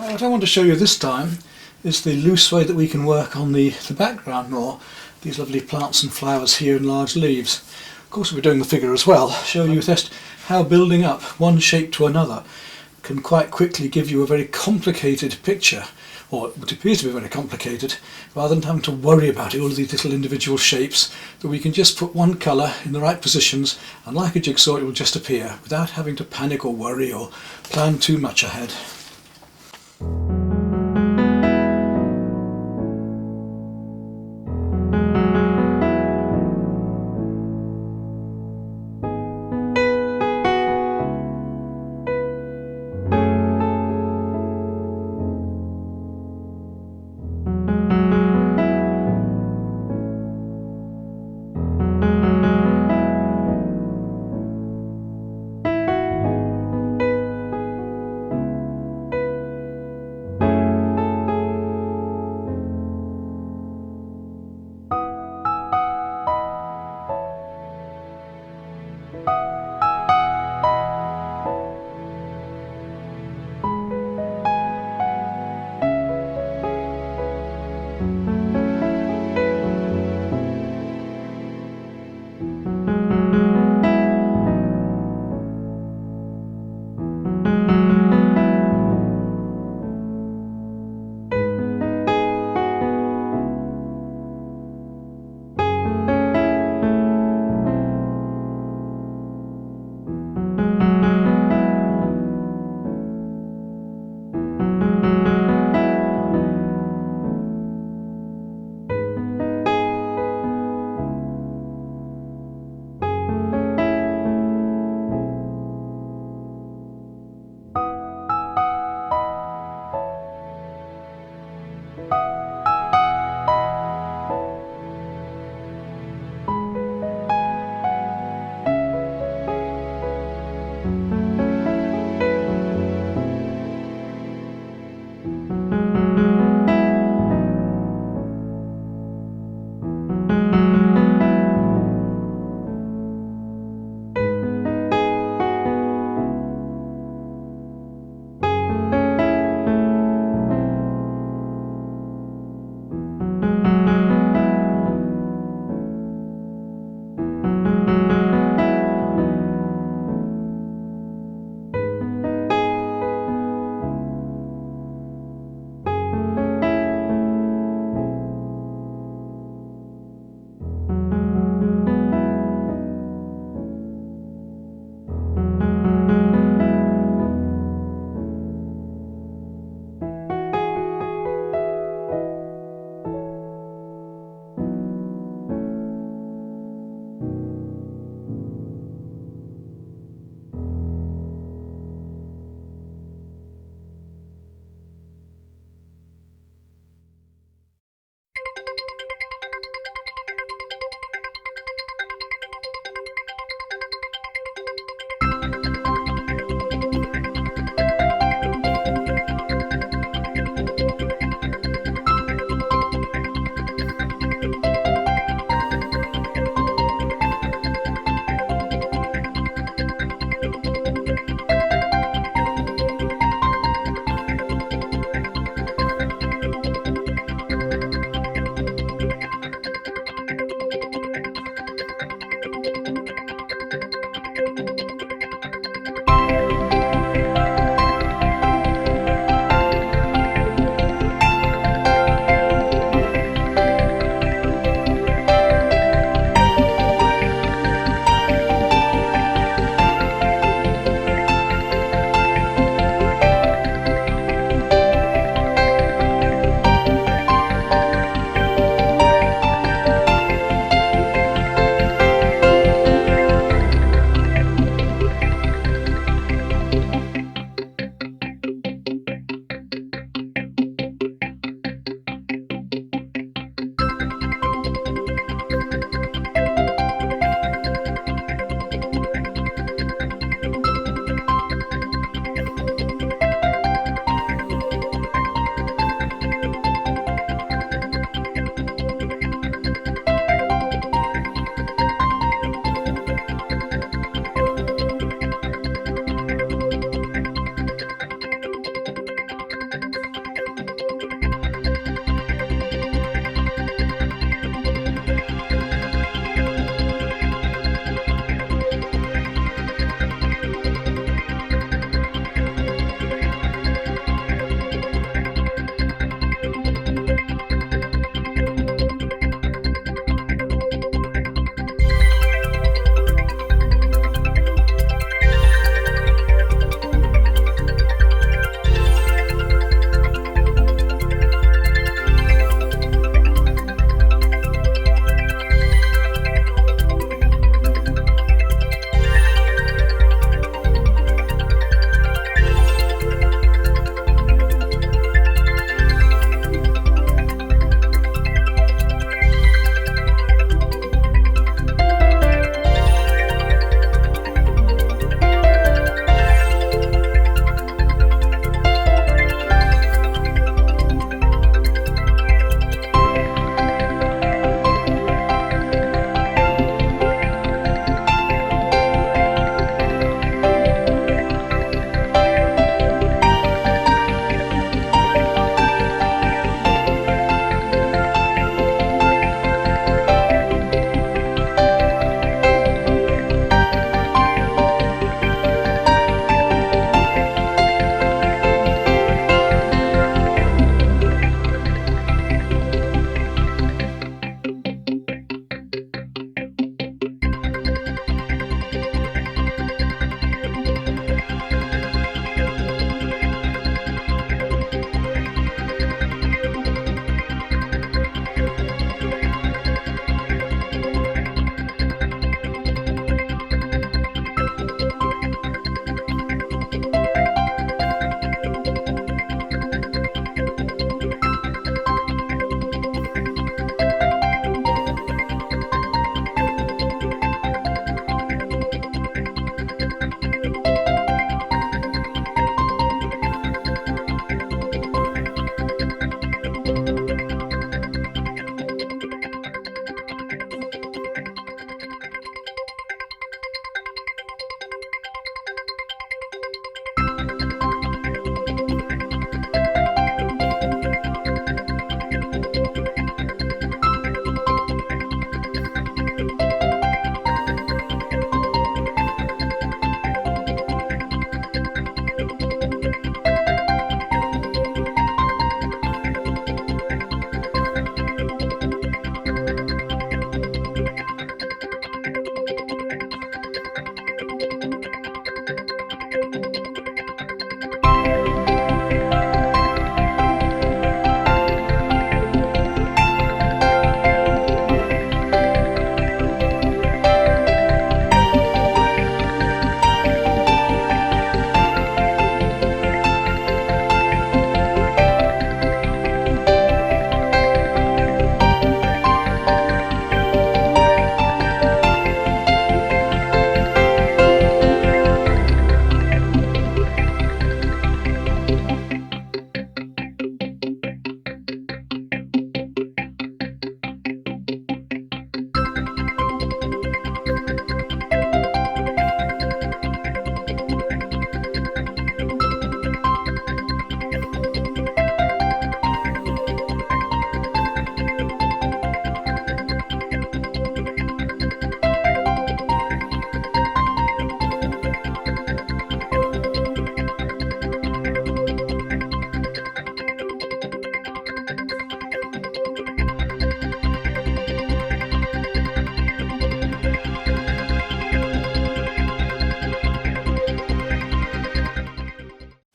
What I want to show you this time is the loose way that we can work on the background more. These lovely plants and flowers here and large leaves. Of course we're doing the figure as well, showing you just how building up one shape to another can quite quickly give you a very complicated picture, or it would appear to be very complicated, rather than having to worry about all of these little individual shapes, that we can just put one colour in the right positions and like a jigsaw it will just appear without having to panic or worry or plan too much ahead.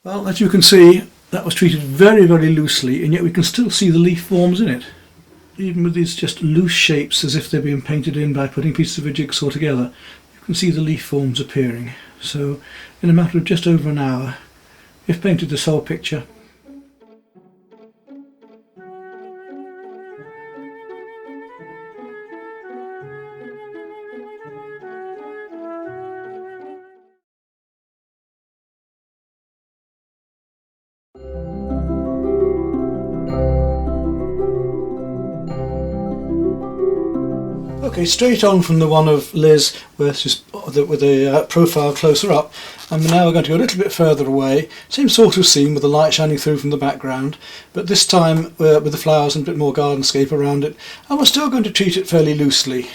Well, as you can see, that was treated very, very loosely, and yet we can still see the leaf forms in it. Even with these just loose shapes as if they're being painted in by putting pieces of a jigsaw together, you can see the leaf forms appearing. So in a matter of just over an hour, we've painted this whole picture. Okay, straight on from the one of Liz with the profile closer up, and now we're going to go a little bit further away. Same sort of scene with the light shining through from the background, but this time with the flowers and a bit more gardenscape around it. And we're still going to treat it fairly loosely,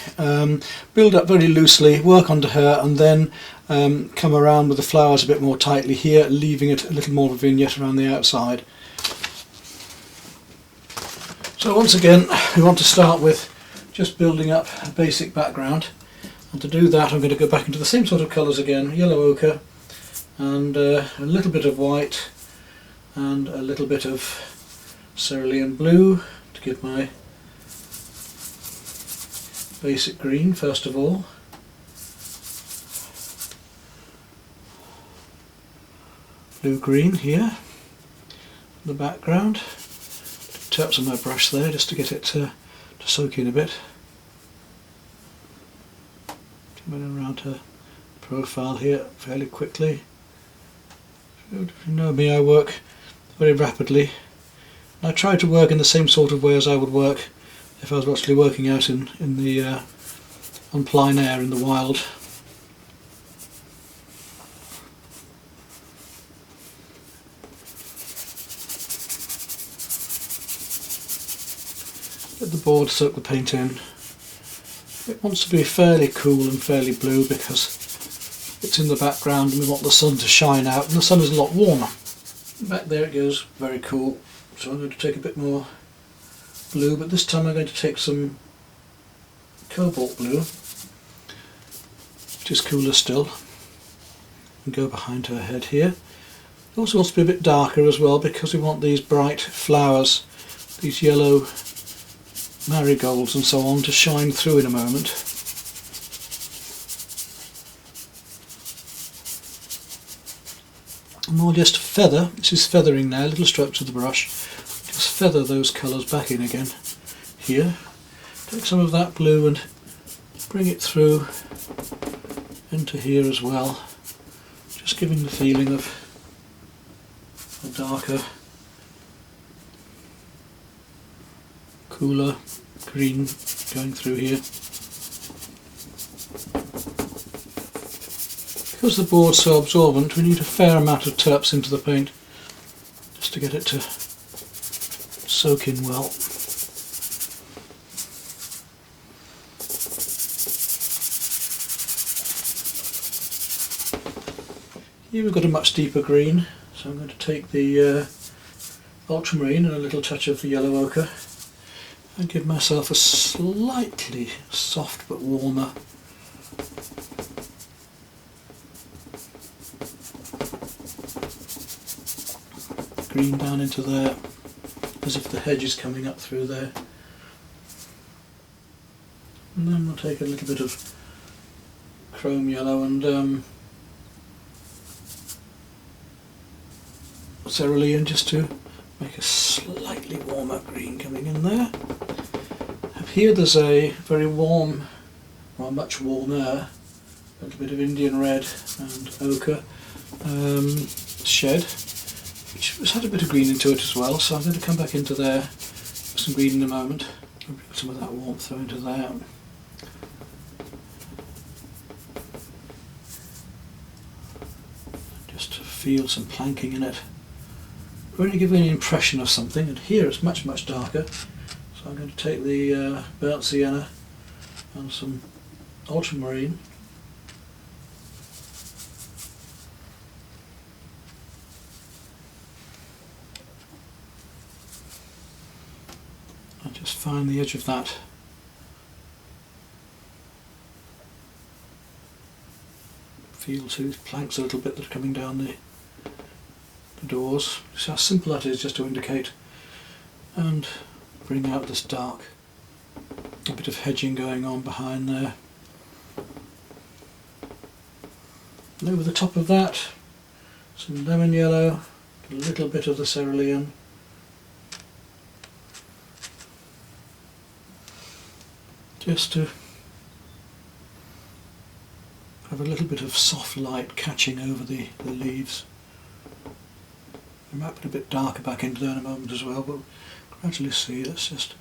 build up very loosely, work onto her, and then come around with the flowers a bit more tightly here, leaving it a little more of a vignette around the outside. So once again, we want to start with just building up a basic background, and to do that I'm going to go back into the same sort of colours again, yellow ochre and a little bit of white and a little bit of cerulean blue to give my basic green first of all. Blue-green here in the background. Taps on my brush there just to get it to soak in a bit. Coming around her profile here fairly quickly. If you know me, I work very rapidly. I try to work in the same sort of way as I would work if I was actually working out on plein air in the wild. Let the board soak the paint in. It wants to be fairly cool and fairly blue because it's in the background and we want the sun to shine out, and the sun is a lot warmer. Back there it goes, very cool. So I'm going to take a bit more blue, but this time I'm going to take some cobalt blue, which is cooler still, and go behind her head here. It also wants to be a bit darker as well because we want these bright flowers, these yellow marigolds and so on, to shine through in a moment. And we'll just feather, this is feathering now, little strokes with the brush, just feather those colours back in again here. Take some of that blue and bring it through into here as well, just giving the feeling of a darker, cooler green going through here. Because the board's so absorbent, we need a fair amount of terps into the paint just to get it to soak in well. Here we've got a much deeper green, so I'm going to take the ultramarine and a little touch of the yellow ochre and give myself a slightly soft but warmer green down into there, as if the hedge is coming up through there. And then we'll take a little bit of chrome yellow and cerulean just to make a slightly warmer green coming in there. Up here there's a very warm, or much warmer, a little bit of Indian red and ochre shed, which has had a bit of green into it as well, so I'm going to come back into there with some green in a moment and bring some of that warmth through into there. Just to feel some planking in it. Really giving an impression of something, and here it's much darker, so I'm going to take the burnt sienna and some ultramarine and just find the edge of that feel to these planks a little bit that are coming down the the doors. See how simple that is, just to indicate and bring out this dark. A bit of hedging going on behind there. And over the top of that, some lemon yellow, a little bit of the cerulean. Just to have a little bit of soft light catching over the leaves. I might put a bit darker back into there in a moment as well, but gradually see. Let's just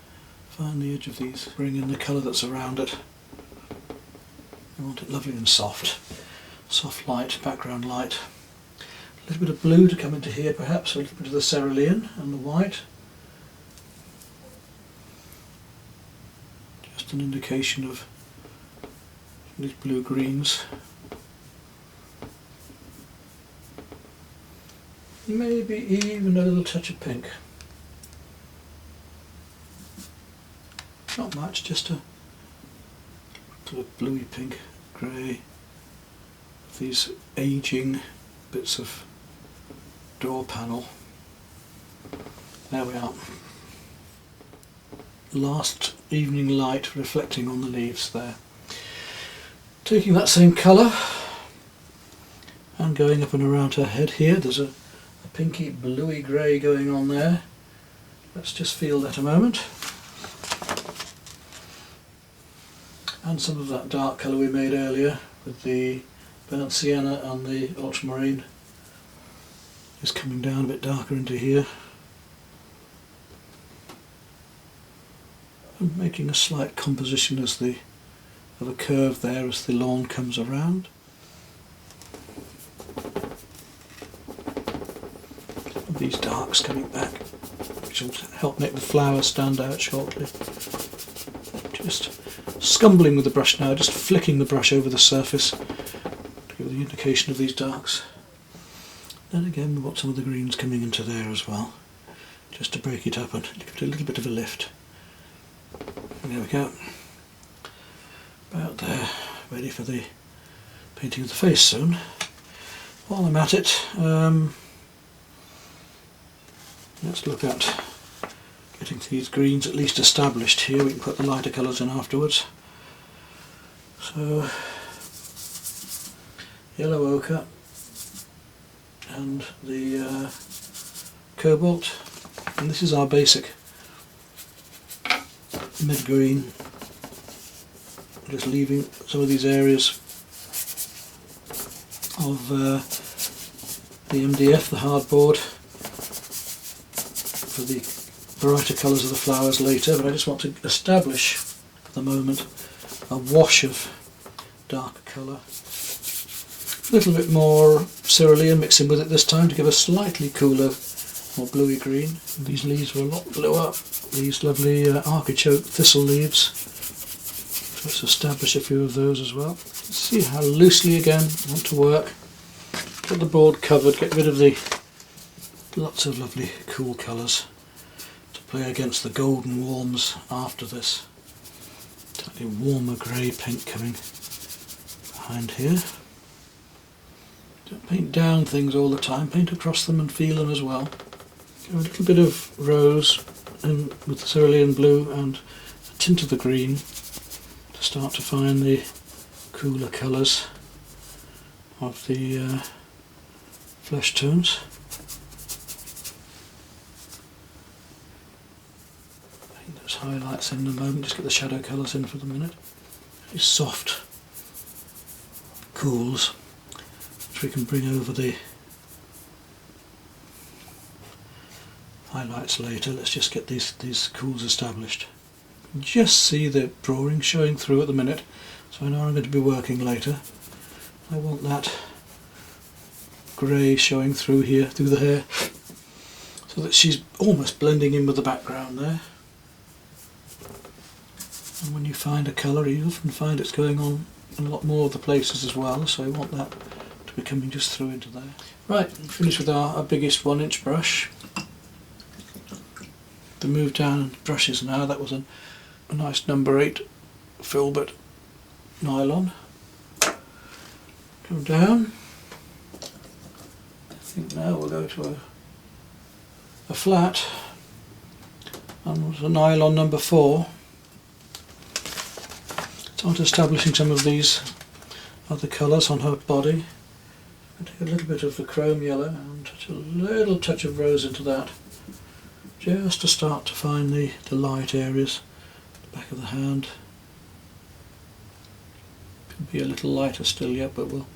find the edge of these, bring in the colour that's around it. I want it lovely and soft. Soft light, background light. A little bit of blue to come into here perhaps, a little bit of the cerulean and the white. Just an indication of these blue-greens. Maybe even a little touch of pink. Not much, just a sort of bluey pink, grey. These ageing bits of door panel. There we are. Last evening light reflecting on the leaves there. Taking that same colour and going up and around her head here, there's a pinky bluey grey going on there. Let's just feel that a moment. And some of that dark colour we made earlier with the burnt sienna and the ultramarine is coming down a bit darker into here. And making a slight composition of a curve there as the lawn comes around. These darks coming back, which will help make the flowers stand out shortly. Just scumbling with the brush now, just flicking the brush over the surface to give the indication of these darks. Then again we've got some of the greens coming into there as well, just to break it up and give it a little bit of a lift. And there we go. About there, ready for the painting of the face soon. While I'm at it, let's look at getting these greens at least established here. We can put the lighter colours in afterwards. So, yellow ochre and the cobalt, and this is our basic mid-green. Just leaving some of these areas of the MDF, the hardboard, for the brighter colours of the flowers later, but I just want to establish for the moment a wash of darker colour. A little bit more cerulean mixing with it this time to give a slightly cooler, more bluey green. These leaves were a lot bluer, these lovely artichoke thistle leaves. Let's establish a few of those as well. See how loosely again I want to work. Get the board covered, get rid of the lots of lovely cool colours to play against the golden warms after this. Slightly warmer grey pink coming behind here. Don't paint down things all the time, paint across them and feel them as well. Go a little bit of rose and with the cerulean blue and a tint of the green to start to find the cooler colours of the flesh tones. Paint those highlights in a moment, just get the shadow colours in for the minute. These soft cools which we can bring over the highlights later. Let's just get these cools established. Just see the drawing showing through at the minute, so I know I'm going to be working later. I want that grey showing through here, through the hair, so that she's almost blending in with the background there. And when you find a colour, you often find it's going on in a lot more of the places as well, so I want that to be coming just through into there. Right, finished with our biggest 1-inch brush. The move down brushes now, that was a nice number 8 filbert nylon. Come down. I think now we'll go to a a flat and a nylon number 4. Start establishing some of these other colours on her body. I take a little bit of the chrome yellow and touch a little touch of rose into that, just to start to find the light areas. The back of the hand could be a little lighter still yet, but we'll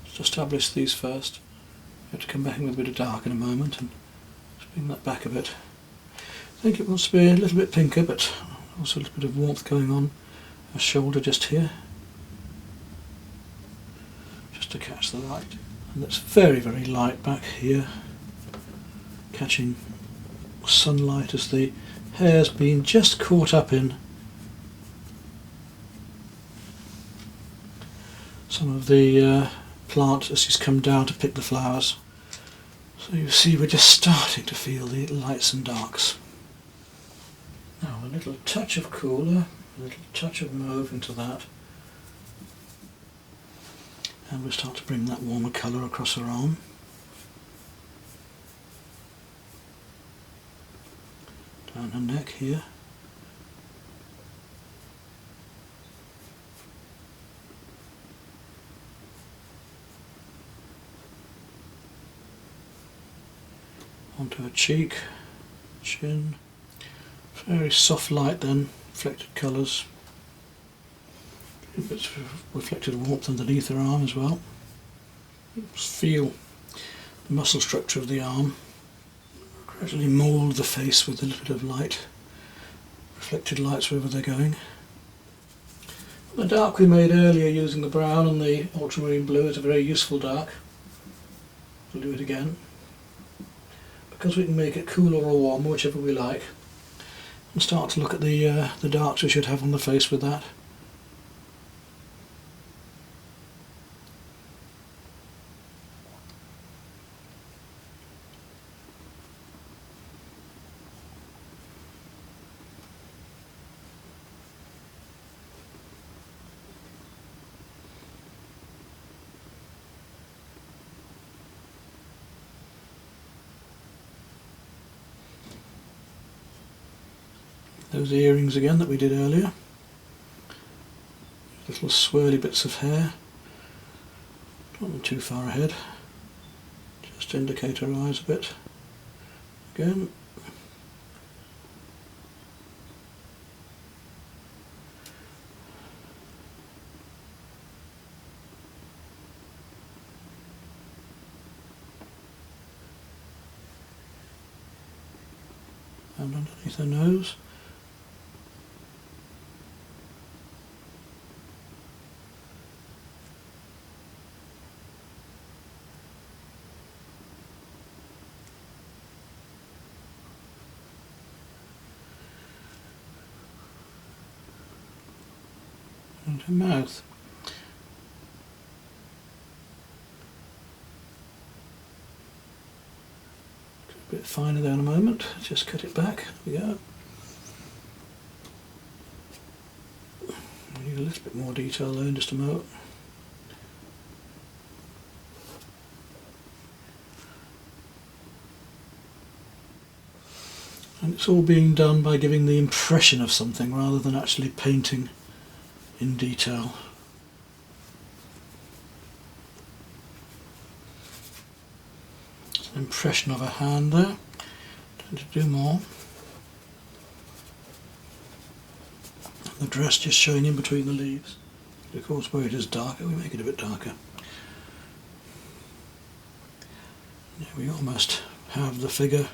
just establish these first. I have to come back in with a bit of dark in a moment and just bring that back a bit. I think it wants to be a little bit pinker, but also a little bit of warmth going on her shoulder just here, just to catch the light. And it's very, very light back here, catching sunlight as the hair's been just caught up in some of the plant as she's come down to pick the flowers. So you see we're just starting to feel the lights and darks. Now a little touch of cooler, a little touch of mauve into that, and we'll start to bring that warmer colour across her arm. Down her neck here. Onto her cheek, chin. Very soft light then, reflected colours. A bit of reflected warmth underneath her arm as well. Just feel the muscle structure of the arm. Gradually mould the face with a little bit of light, reflected lights wherever they're going. The dark we made earlier using the brown and the ultramarine blue is a very useful dark. We'll do it again. Because we can make it cooler or warmer, whichever we like, and start to look at the darks we should have on the face with that. Those earrings again that we did earlier. Little swirly bits of hair. Don't want them too far ahead. Just indicate her eyes a bit. Again. And underneath her nose. And her mouth. A bit finer there in a moment, just cut it back, there we go. We need a little bit more detail there in just a moment. And it's all being done by giving the impression of something rather than actually painting in detail. It's an impression of a hand there. Don't need to do more. The dress just showing in between the leaves. Of course, where it is darker, we make it a bit darker. Now we almost have the figure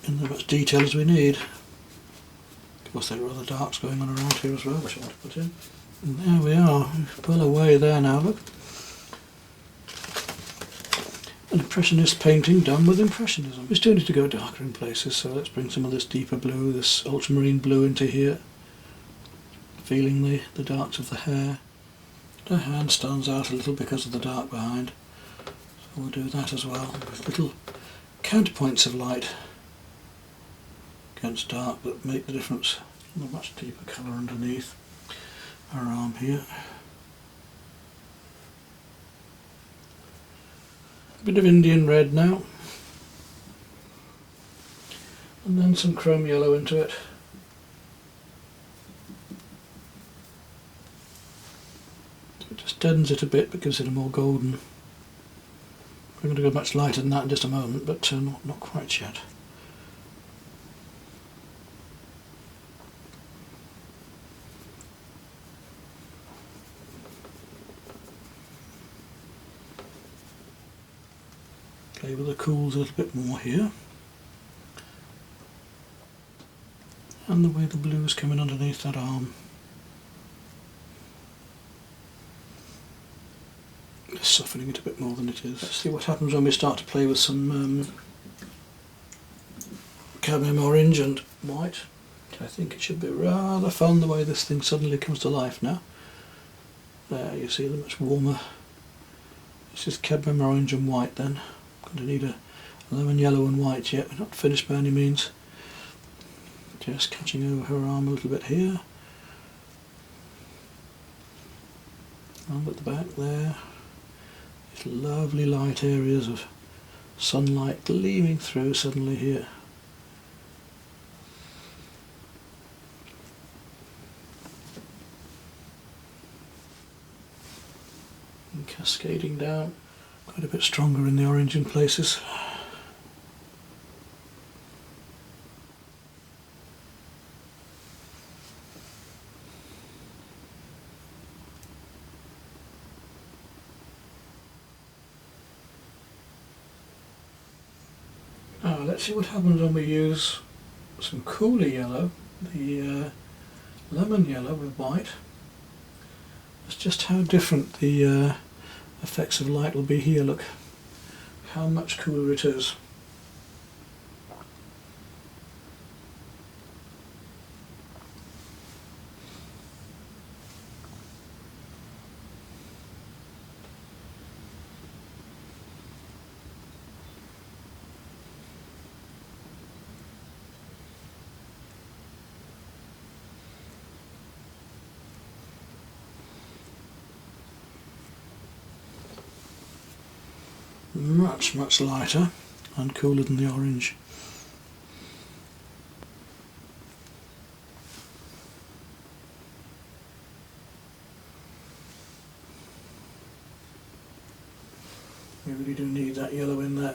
in as much detail as we need. Of course, there are other darks going on around here as well, which I want to put in. And there we are. Pull away there now, look. An Impressionist painting done with Impressionism. We still need to go darker in places, so let's bring some of this deeper blue, this ultramarine blue into here. Feeling the darks of the hair. The hand stands out a little because of the dark behind. So we'll do that as well. Little counterpoints of light against dark that make the difference. And a much deeper colour underneath our arm here. A bit of Indian red now. and then some chrome yellow into it. It just deadens it a bit but gives it a more golden. We're going to go much lighter than that in just a moment, but not quite yet. Play with the cools a little bit more here. And the way the blue's coming underneath that arm. Just softening it a bit more than it is. Let's see what happens when we start to play with some cadmium orange and white. I think it should be rather fun the way this thing suddenly comes to life now. There, you see, they're much warmer. This is cadmium orange and white then. I'm going to need a lemon yellow and white yet. We're not finished by any means. Just catching over her arm a little bit here. And at the back there. These lovely light areas of sunlight gleaming through suddenly here. And cascading down, quite a bit stronger in the orange in places. Now let's see what happens when we use some cooler yellow, the lemon yellow with white. That's just how different the effects of light will be here. Look how much cooler it is. Much lighter and cooler than the orange. We really do need that yellow in there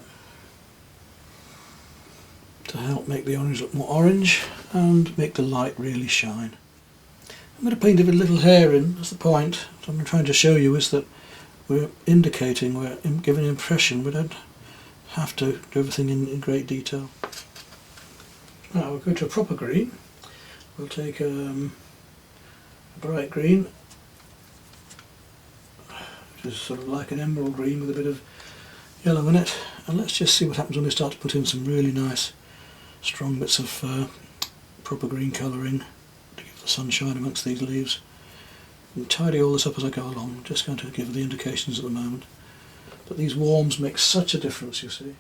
to help make the orange look more orange and make the light really shine. I'm going to paint a little hair in, that's the point. What I'm trying to show you is that we're indicating, we're giving an impression, we don't have to do everything in great detail. Now we'll go to a proper green. We'll take a bright green, which is sort of like an emerald green with a bit of yellow in it, and let's just see what happens when we start to put in some really nice strong bits of proper green colouring to give the sunshine amongst these leaves. And tidy all this up as I go along. I'm just going to give the indications at the moment. But these warms make such a difference, you see.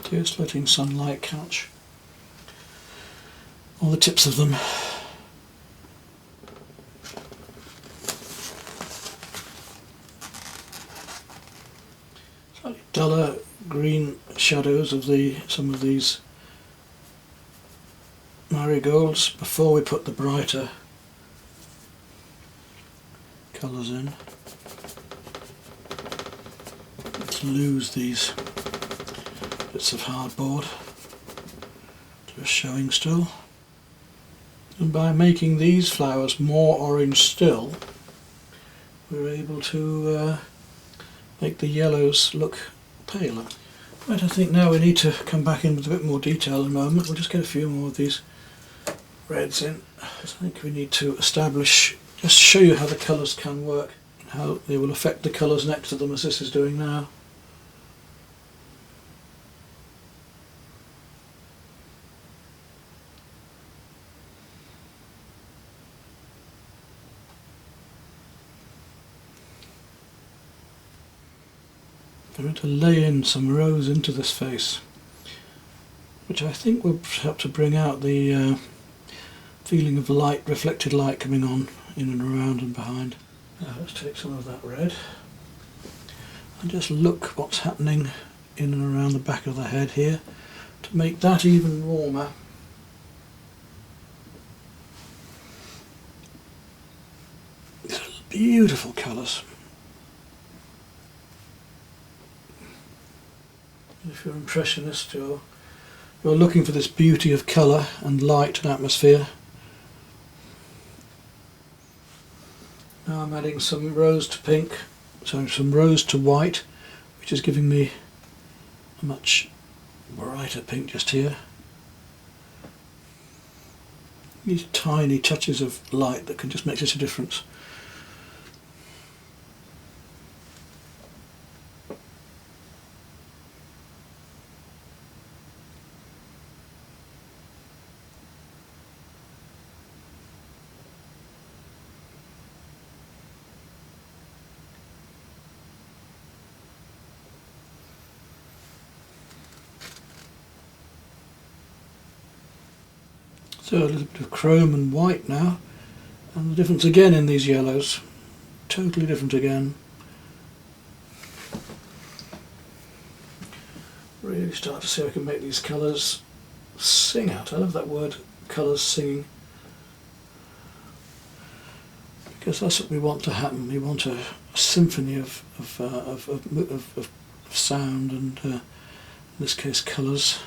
Just letting sunlight catch all the tips of them. Slightly duller green shadows of some of these marigolds before we put the brighter colours in. Let's lose these bits of hardboard just showing still. And by making these flowers more orange still, we're able to make the yellows look paler. Right, I think now we need to come back in with a bit more detail in a moment. We'll just get a few more of these reds in. I think we need to establish, just show you how the colours can work, how they will affect the colours next to them as this is doing now. I'm going to lay in some rose into this face, which I think will help to bring out the feeling of light, reflected light coming on in and around and behind. Now let's take some of that red and just look what's happening in and around the back of the head here to make that even warmer. beautiful colours. If you're an impressionist, you're looking for this beauty of colour and light and atmosphere. Now I'm adding some rose to pink, so some rose to white, which is giving me a much brighter pink just here. These tiny touches of light that can just make such a difference. So a little bit of chrome and white now, and the difference again in these yellows, totally different again. Really start to see I can make these colours sing out. I love that word, colours singing, because that's what we want to happen. We want a symphony of sound and in this case colours.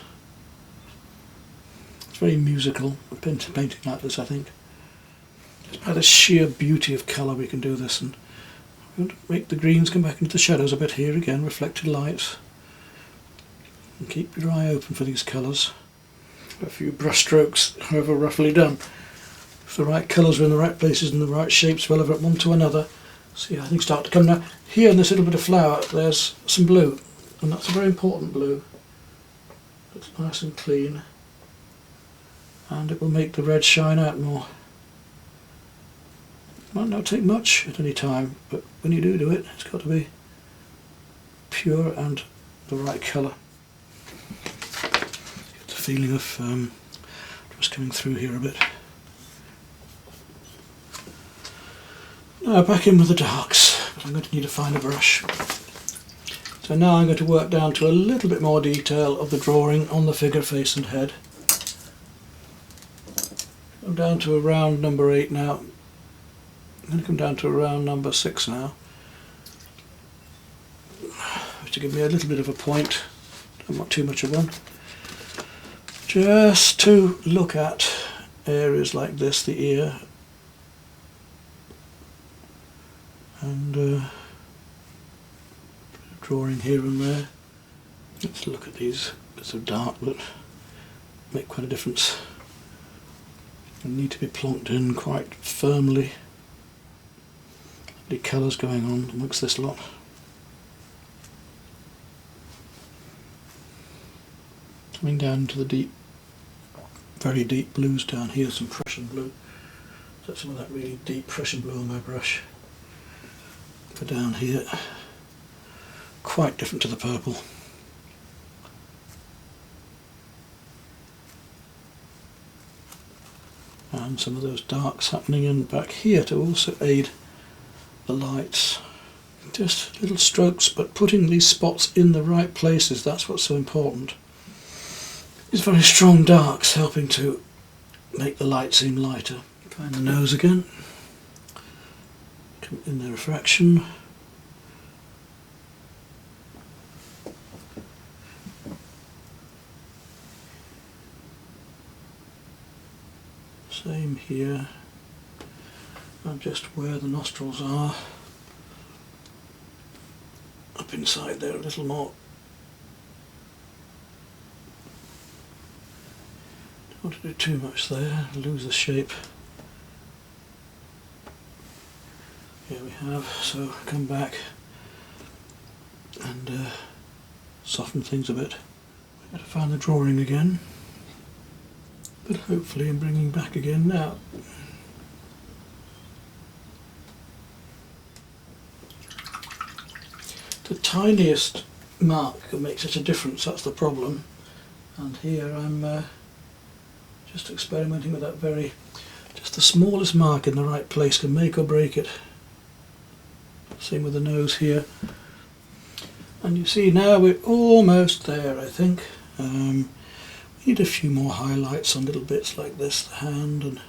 It's very musical, painting like this, I think. Just by the sheer beauty of colour we can do this, and I'm going to make the greens come back into the shadows a bit here again, reflected lights. And keep your eye open for these colours. A few brush strokes, however roughly done. If the right colours are in the right places and the right shapes relevant one to another, see how things start to come now. Here in this little bit of flower there's some blue, and that's a very important blue. It's nice and clean, and it will make the red shine out more. Might not take much at any time, but when you do it, it's got to be pure and the right colour. Get the feeling of just coming through here a bit. Now back in with the darks, but I'm going to need to find a brush. So now I'm going to work down to a little bit more detail of the drawing on the figure, face and head. I'm down to around number 8 now. I'm going to come down to around number 6 now, to give me a little bit of a point, not too much of one, just to look at areas like this, the ear, and drawing here and there. Let's look at these bits of dark that make quite a difference and need to be plonked in quite firmly. The colours going on amongst this lot. Coming down to the deep, very deep blues down here, some Prussian blue. So some of that really deep Prussian blue on my brush. For down here, quite different to the purple. And some of those darks happening in back here to also aid the lights. Just little strokes, but putting these spots in the right places, that's what's so important. These very strong darks helping to make the light seem lighter. Find the nose again. Come in the refraction. Same here. And just where the nostrils are, up inside there a little more. Don't want to do too much there, lose the shape. Here we have, so come back and soften things a bit. I've got to find the drawing again, but hopefully I'm bringing back again now. The tiniest mark can make such a difference, that's the problem. And here I'm just experimenting with that just the smallest mark in the right place can make or break it. Same with the nose here. And you see now we're almost there, I think. We need a few more highlights on little bits like this, the hand, and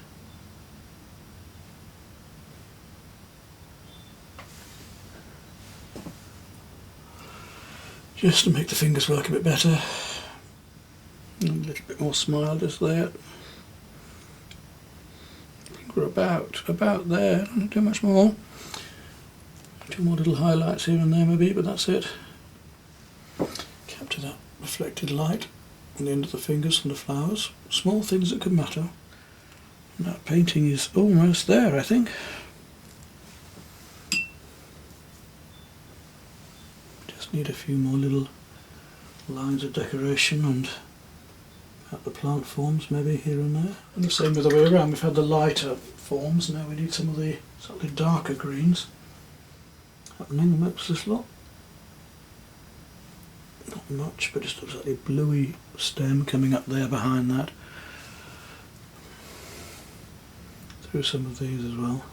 just to make the fingers work a bit better. And a little bit more smile just there. I think we're about there, don't do much more. 2 more little highlights here and there maybe, but that's it. Capture that reflected light on the end of the fingers from the flowers. Small things that could matter. And that painting is almost there, I think. Just need a few more little lines of decoration and at the plant forms maybe here and there. And the same with the way around. We've had the lighter forms, now we need some of the slightly darker greens happening amongst this lot. Not much, but just a slightly bluey stem coming up there behind that. Through some of these as well.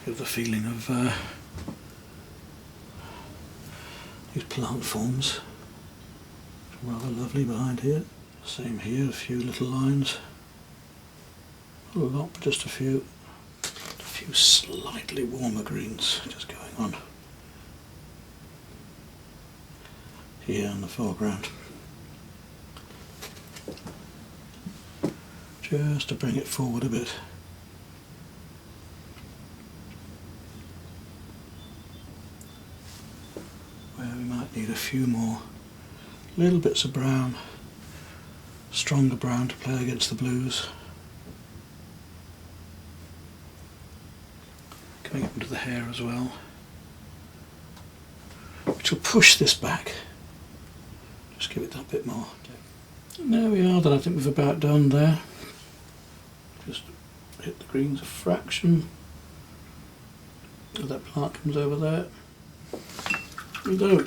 Give the feeling of these plant forms. Rather lovely behind here. Same here, a few little lines. Not a lot, but just a few. A few slightly warmer greens just going on here in the foreground. Just to bring it forward a bit. Where we might need a few more little bits of brown, stronger brown to play against the blues. Coming up into the hair as well, which will push this back. Just give it that bit more. And there we are, then I think we've about done there. Just hit the greens a fraction. That plant comes over there. There we go.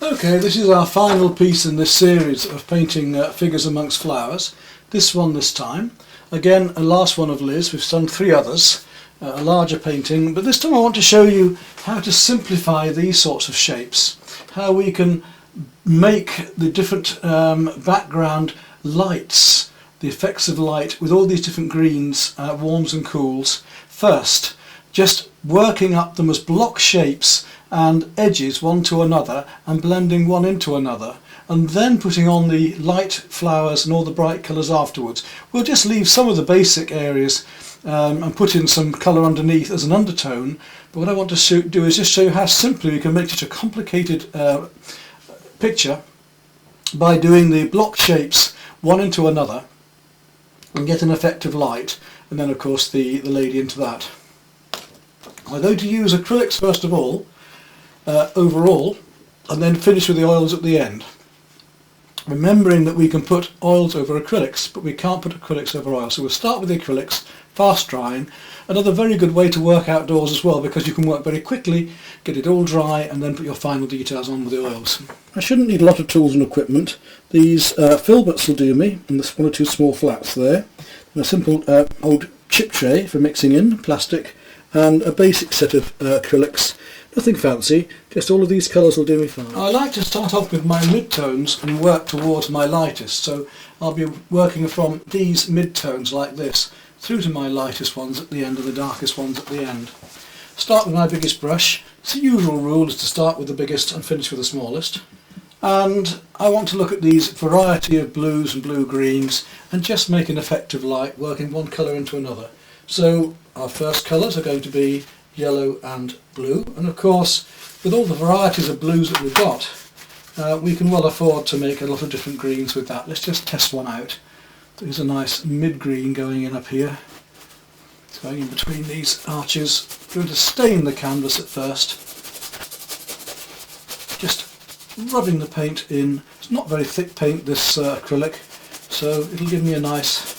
Okay, this is our final piece in this series of painting figures amongst flowers. This one this time. Again, a last one of Liz. We've done 3 others, a larger painting, but this time I want to show you how to simplify these sorts of shapes, how we can make the different background lights, the effects of light with all these different greens, warms and cools. First, just working up them as block shapes and edges one to another and blending one into another, and then putting on the light flowers and all the bright colours afterwards. We'll just leave some of the basic areas and put in some colour underneath as an undertone, but what I want to do is just show you how simply we can make such a complicated picture by doing the block shapes one into another and get an effect of light, and then of course the lady into that. I'm going to use acrylics first of all, overall, and then finish with the oils at the end. Remembering that we can put oils over acrylics, but we can't put acrylics over oil. So we'll start with the acrylics, fast drying. Another very good way to work outdoors as well, because you can work very quickly, get it all dry, and then put your final details on with the oils. I shouldn't need a lot of tools and equipment. These filberts will do me, and there's 1 or 2 small flats there. And a simple old chip tray for mixing in, plastic, and a basic set of acrylics. Nothing fancy, just all of these colours will do me fine. I like to start off with my mid-tones and work towards my lightest, so I'll be working from these mid-tones like this through to my lightest ones at the end and the darkest ones at the end. Start with my biggest brush. It's the usual rule is to start with the biggest and finish with the smallest. And I want to look at these variety of blues and blue-greens and just make an effect of light, working one colour into another. So our first colours are going to be yellow and blue, and of course with all the varieties of blues that we've got we can well afford to make a lot of different greens with that. Let's just test one out. There's a nice mid-green going in up here. It's going in between these arches. I'm going to stain the canvas at first. Just rubbing the paint in. It's not very thick paint, this acrylic, so it'll give me a nice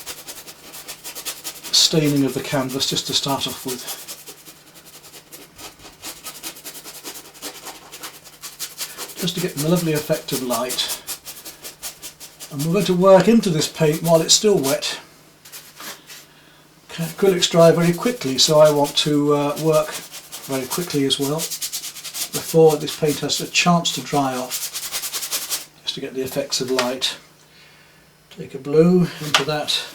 staining of the canvas just to start off with. Just to get the lovely effect of light. And we're going to work into this paint while it's still wet. Acrylics dry very quickly, so I want to work very quickly as well before this paint has a chance to dry off, just to get the effects of light. Take a blue into that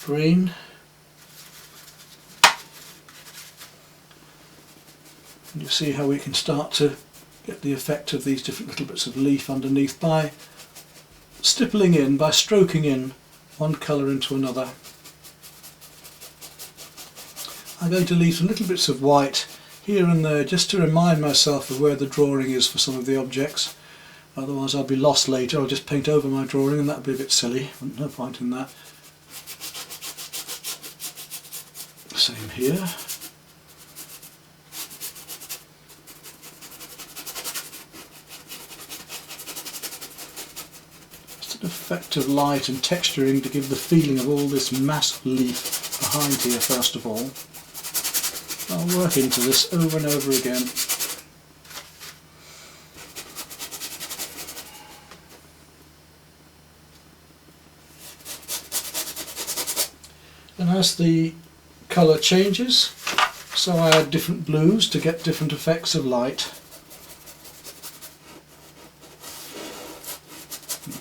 green. And you see how we can start to get the effect of these different little bits of leaf underneath by stippling in, by stroking in one colour into another. I'm going to leave some little bits of white here and there just to remind myself of where the drawing is for some of the objects. Otherwise I'll be lost later. I'll just paint over my drawing and that would be a bit silly. No point in that. Same here. Effect of light and texturing to give the feeling of all this mass of leaf behind here first of all. I'll work into this over and over again. And as the colour changes, so I add different blues to get different effects of light.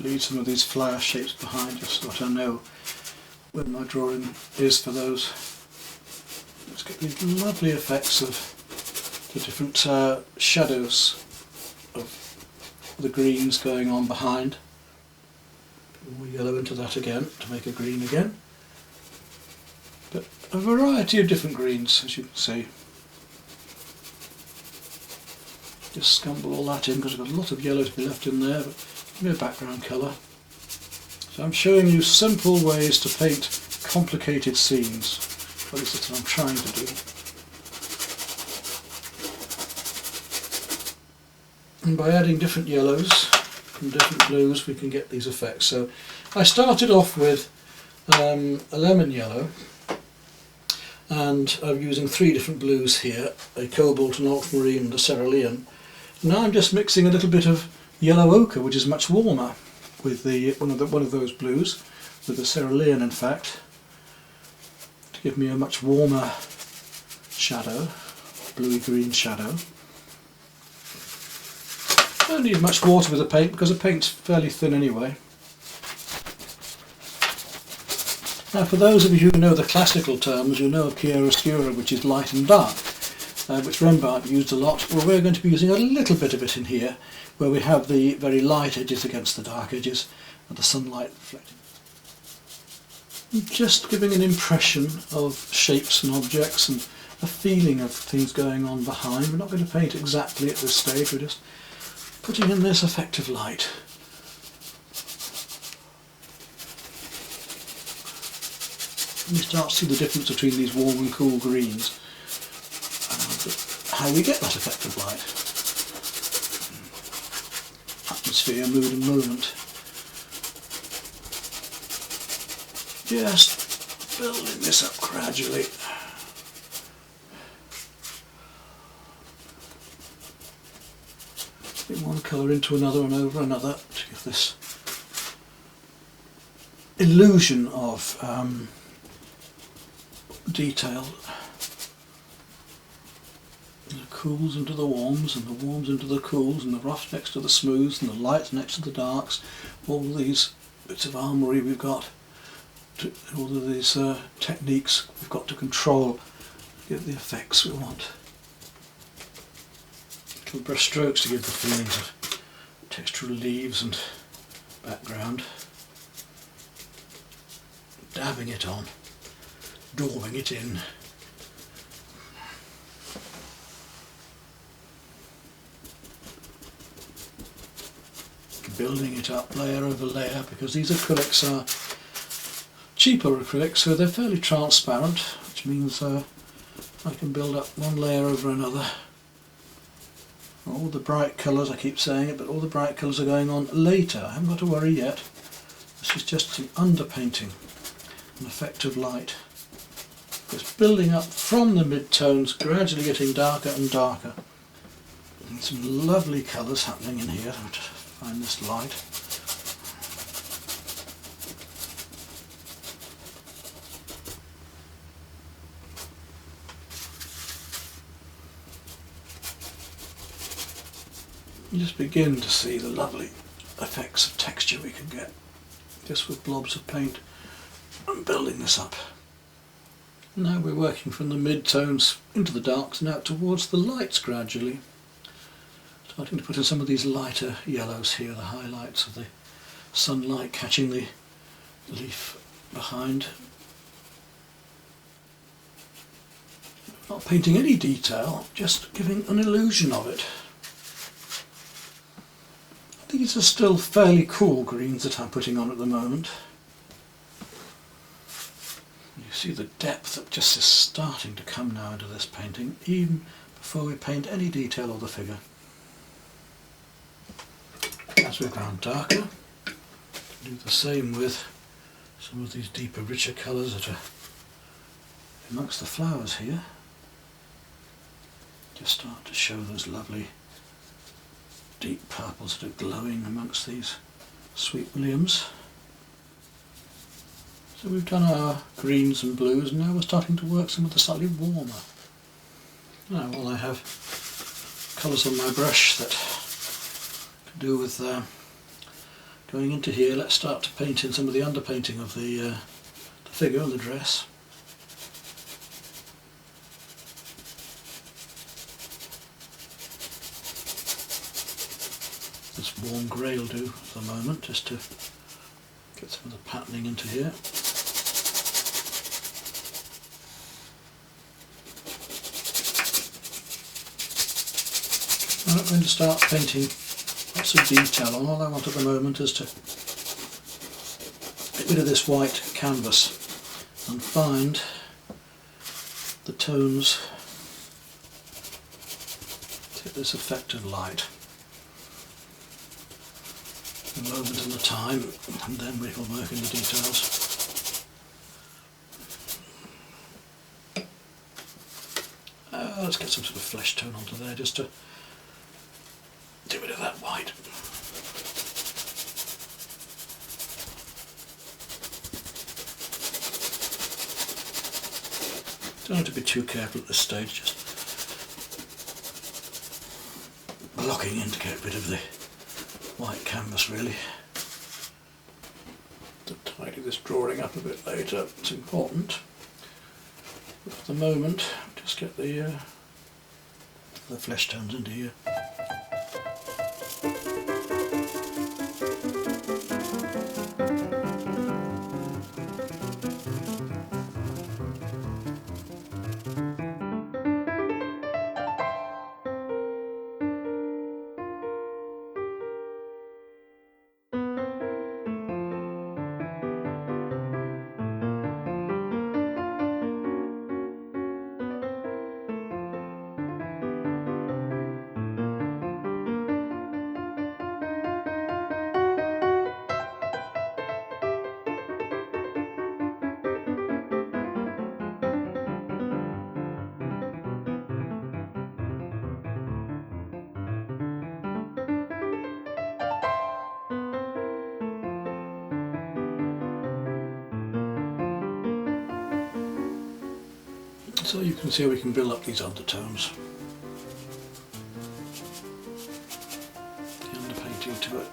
Leave some of these flower shapes behind just so that I know where my drawing is for those. Let's get these lovely effects of the different shadows of the greens going on behind. Put more yellow into that again to make a green again. But a variety of different greens, as you can see. Just scumble all that in because I've got a lot of yellow to be left in there. But give me a background colour. So I'm showing you simple ways to paint complicated scenes. At least that's what I'm trying to do. And by adding different yellows and different blues we can get these effects. So I started off with a lemon yellow, and I'm using three different blues here, a cobalt, an ultramarine and a cerulean. Now I'm just mixing a little bit of yellow ochre, which is much warmer, with the one of those blues, with the cerulean in fact, to give me a much warmer shadow, bluey green shadow. I don't need much water with the paint because the paint's fairly thin anyway. Now for those of you who know the classical terms, you know of chiaroscuro, which is light and dark, which Rembrandt used a lot. Well, we're going to be using a little bit of it in here, where we have the very light edges against the dark edges and the sunlight reflecting. Just giving an impression of shapes and objects and a feeling of things going on behind. We're not going to paint exactly at this stage, we're just putting in this effect of light. And you start to see the difference between these warm and cool greens and how we get that effect of light. Atmosphere, mood and movement. Just building this up gradually. Put one colour into another and over another to give this illusion of detail. And the cools into the warms, and the warms into the cools, and the rough next to the smooths, and the lights next to the darks. All these bits of armoury we've got, all of these techniques we've got to control, get the effects we want. Little brush strokes to give the feelings of textural leaves and background. Dabbing it on, drawing it in. Building it up layer over layer, because these acrylics are cheaper acrylics, so they're fairly transparent, which means I can build up one layer over another. All the bright colours, I keep saying it, but all the bright colours are going on later. I haven't got to worry yet. This is just some underpainting, an effect of light. It's building up from the mid-tones, gradually getting darker and darker. And some lovely colours happening in here. I'll just find this light. You just begin to see the lovely effects of texture we can get just with blobs of paint and building this up. Now we're working from the mid-tones into the darks and out towards the lights gradually. Starting to put in some of these lighter yellows here, the highlights of the sunlight catching the leaf behind. Not painting any detail, just giving an illusion of it. These are still fairly cool greens that I'm putting on at the moment. You see the depth that just is starting to come now into this painting, even before we paint any detail of the figure. As we've gone darker, do the same with some of these deeper, richer colours that are amongst the flowers here. Just start to show those lovely deep purples that are glowing amongst these sweet williams. So we've done our greens and blues, and now we're starting to work some of the slightly warmer. Now, while I have colours on my brush that can do with going into here, let's start to paint in some of the underpainting of the figure and the dress. This warm grey will do for the moment, just to get some of the patterning into here. I'm not going to start painting lots of detail on. All I want at the moment is to get rid of this white canvas and find the tones to get this effect of light. A moment and the time, and then we will work in the details. Let's get some sort of flesh tone onto there just to get rid of that white. Don't have to be too careful at this stage, just blocking in to get rid of the white canvas really. To tidy this drawing up a bit later, it's important. But for the moment, just get the flesh tones into here. So you can see how we can build up these undertones. The underpainting to it.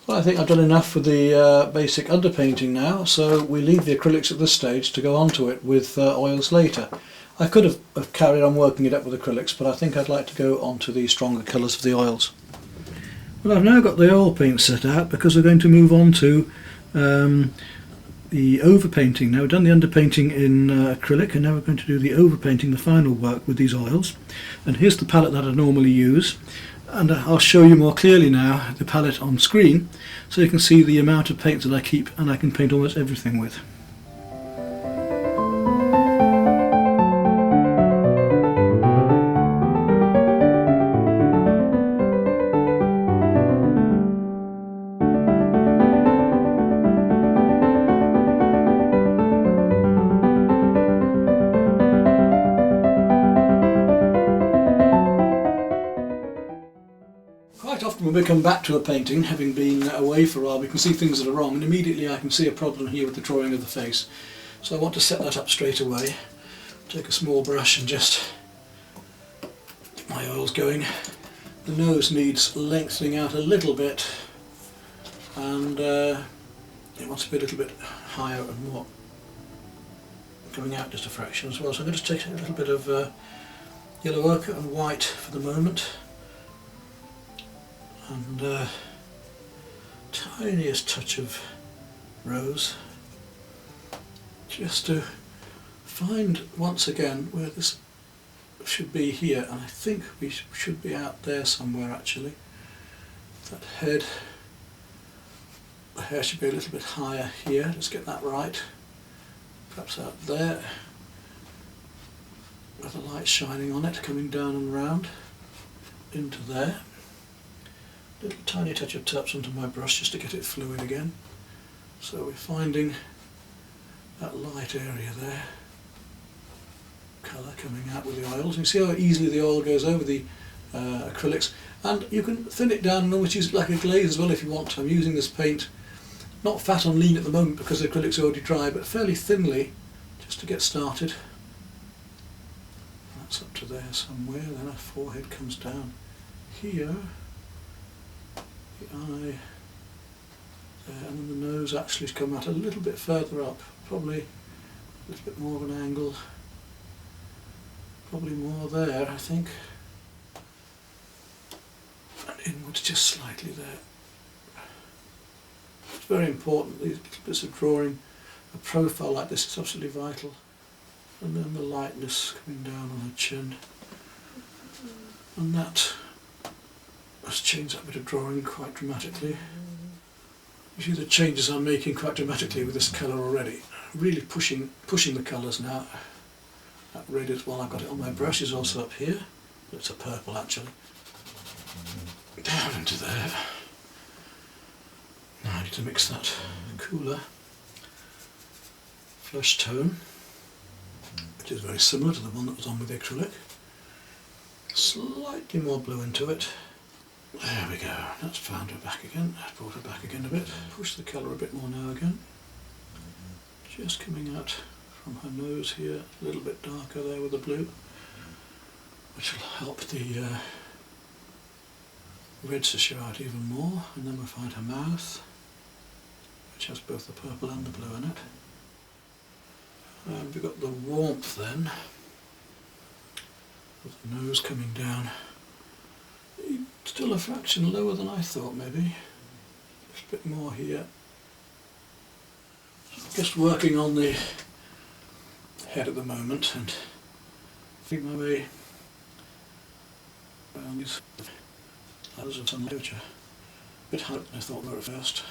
Well, I think I've done enough with the basic underpainting now, so we leave the acrylics at this stage to go onto it with oils later. I could have carried on working it up with acrylics, but I think I'd like to go on to the stronger colours of the oils. Well, I've now got the oil paint set out because we're going to move on to the overpainting. Now we've done the underpainting in acrylic, and now we're going to do the overpainting, the final work with these oils. And here's the palette that I normally use. And I'll show you more clearly now the palette on screen, so you can see the amount of paint that I keep, and I can paint almost everything with. Quite often when we come back to a painting, having been away for a while, we can see things that are wrong, and immediately I can see a problem here with the drawing of the face. So I want to set that up straight away. Take a small brush and just get my oils going. The nose needs lengthening out a little bit, and it wants to be a little bit higher and more coming out just a fraction as well. So I'm going to take a little bit of yellow ochre and white for the moment, and tiniest touch of rose, just to find once again where this should be here, and I think we should be out there somewhere actually. That head, the hair should be a little bit higher here. Let's get that right. Perhaps out there, with the light shining on it, coming down and round into there. Little tiny touch of taps onto my brush just to get it fluid again. So we're finding that light area there. Colour coming out with the oils. You see how easily the oil goes over the acrylics, and you can thin it down and almost use it like a glaze as well if you want to. I'm using this paint not fat on lean at the moment because the acrylics are already dry, but fairly thinly just to get started. That's up to there somewhere. Then our forehead comes down here. The eye there, and then the nose actually has come out a little bit further up, probably a little bit more of an angle, probably more there I think, and inwards just slightly there. It's very important, these little bits of drawing a profile like this is absolutely vital. And then the lightness coming down on her chin, and that has changed that bit of drawing quite dramatically. You see the changes I'm making quite dramatically with this colour already. Really pushing the colours now. That red is, well, I've got it on my brush, is also up here. It's a purple actually. Down into there. Now I need to mix that cooler flesh tone, which is very similar to the one that was on with the acrylic. Slightly more blue into it. There we go, that's found her back again, brought her back again a bit. Push the colour a bit more now again. Just coming out from her nose here, a little bit darker there with the blue, which will help the reds to show out even more. And then we'll find her mouth, which has both the purple and the blue in it. And we've got the warmth then, with the nose coming down. Still a fraction lower than I thought, maybe. Just a bit more here. Just working on the head at the moment and feeling my way around these ladders of sunlight, which are a bit harder than I thought they were at first.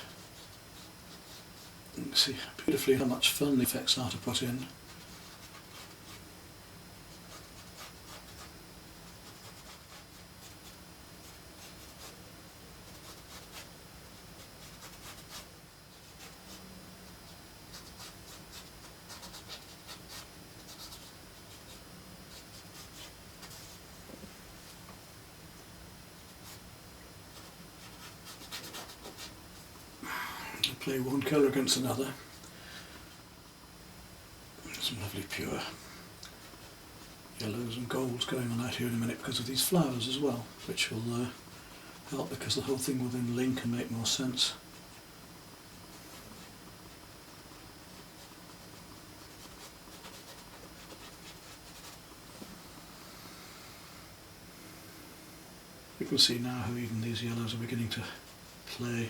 You can see beautifully how much fun the effects are to put in. Play one colour against another. Some lovely pure yellows and golds going on out here in a minute because of these flowers as well, which will help because the whole thing will then link and make more sense. You can see now how even these yellows are beginning to play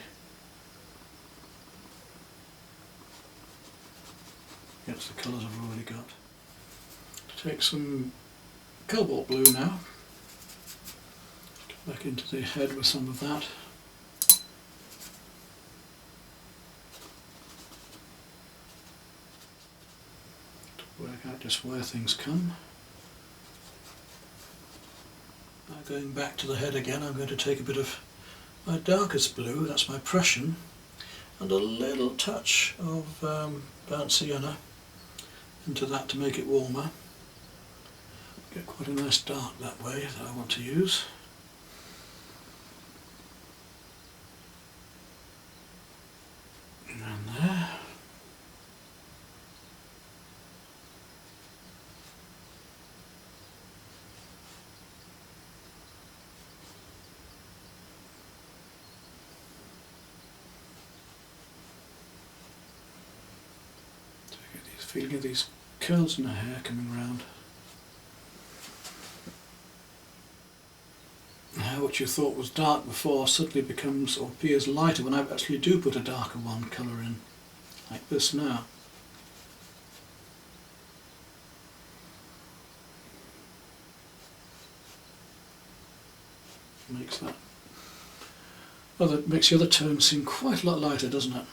against the colours I've already got. Take some cobalt blue now, back into the head with some of that. To work out just where things come. Now going back to the head again, I'm going to take a bit of my darkest blue, that's my Prussian, and a little touch of burnt sienna into that to make it warmer. Get quite a nice dark that way that I want to use. And there. So I get these feeling of these curls in her hair coming round. How what you thought was dark before suddenly becomes or appears lighter when I actually do put a darker one colour in, like this now. Makes that makes the other tone seem quite a lot lighter, doesn't it?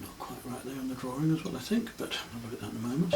Not quite right there in the drawing as well, I think, but I'll look at that in a moment.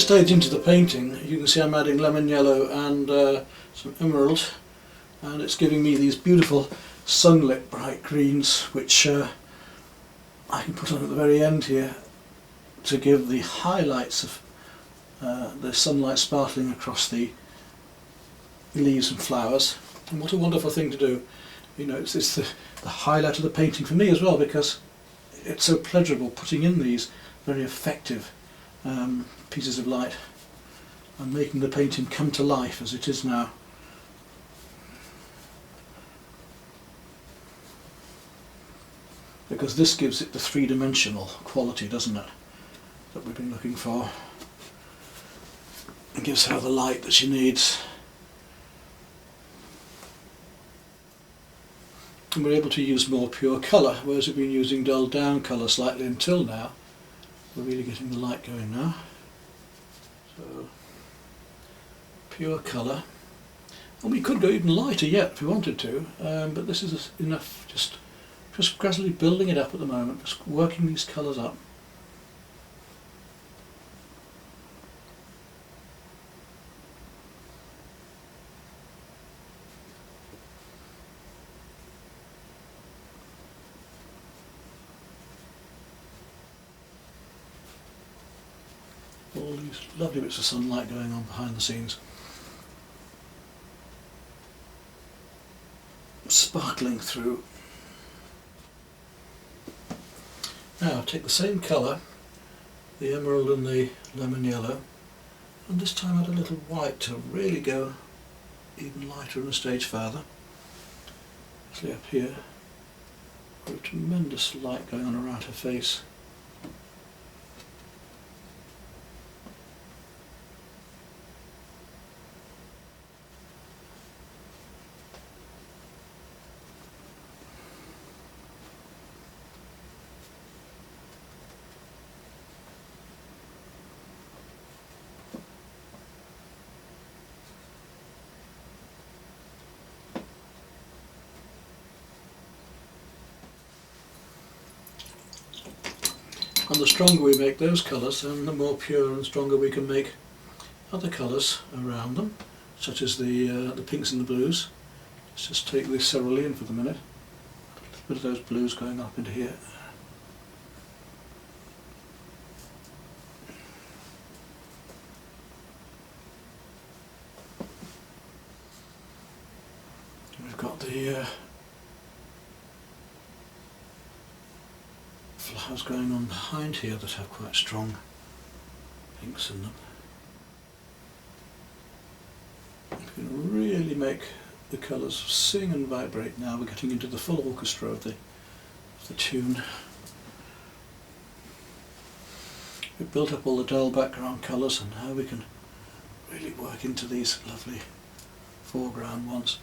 stage into the painting, you can see I'm adding lemon yellow and some emerald, and it's giving me these beautiful sunlit bright greens, which I can put on at the very end here to give the highlights of the sunlight sparkling across the leaves and flowers. And what a wonderful thing to do. You know, it's the highlight of the painting for me as well, because it's so pleasurable putting in these very effective pieces of light and making the painting come to life as it is now. Because this gives it the three-dimensional quality, doesn't it, that we've been looking for. It gives her the light that she needs. And we're able to use more pure colour, whereas we've been using dulled down colour slightly until now. We're really getting the light going now. So, pure colour. And we could go even lighter yet if we wanted to, but this is enough, just gradually building it up at the moment, just working these colours up. All these lovely bits of sunlight going on behind the scenes. Sparkling through. Now take the same colour, the emerald and the lemon yellow, and this time add a little white to really go even lighter and a stage further. See up here, got a tremendous light going on around her face. And the stronger we make those colours, then the more pure and stronger we can make other colours around them, such as the pinks and the blues. Let's just take this cerulean for the minute. A little bit of those blues going up into here. We've got the flowers going on behind here that have quite strong pinks in them. We can really make the colours sing and vibrate now. We're getting into the full orchestra of the tune. We've built up all the dull background colours, and now we can really work into these lovely foreground ones.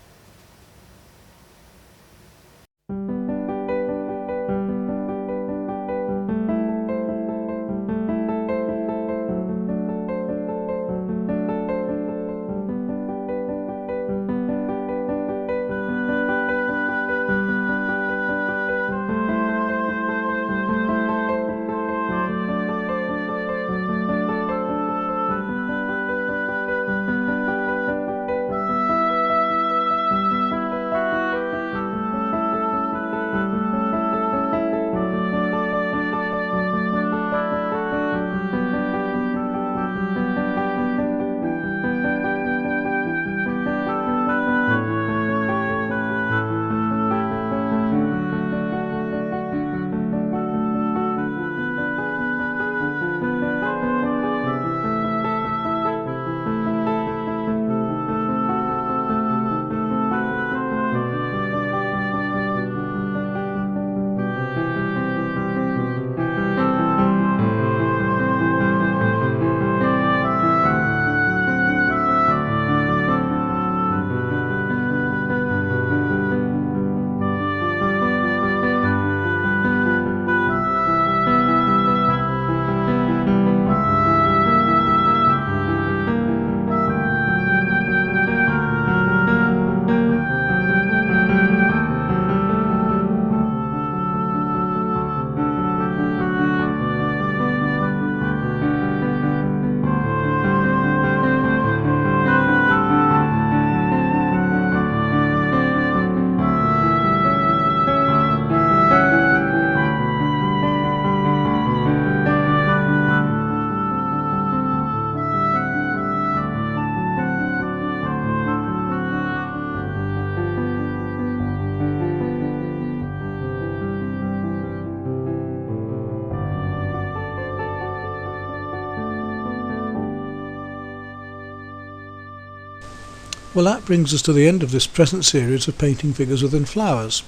Well, that brings us to the end of this present series of painting figures within flowers.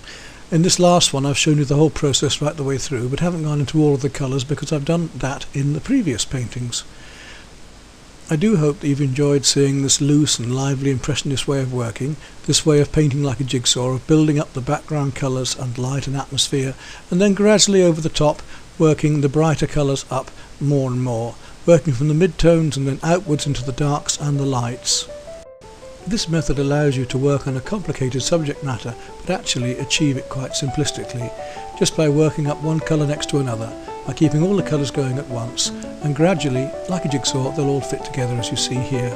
In this last one I've shown you the whole process right the way through, but haven't gone into all of the colours because I've done that in the previous paintings. I do hope that you've enjoyed seeing this loose and lively impressionist way of working, this way of painting like a jigsaw, of building up the background colours and light and atmosphere, and then gradually over the top working the brighter colours up more and more, working from the mid-tones and then outwards into the darks and the lights. This method allows you to work on a complicated subject matter but actually achieve it quite simplistically, just by working up one colour next to another, by keeping all the colours going at once, and gradually, like a jigsaw, they'll all fit together as you see here.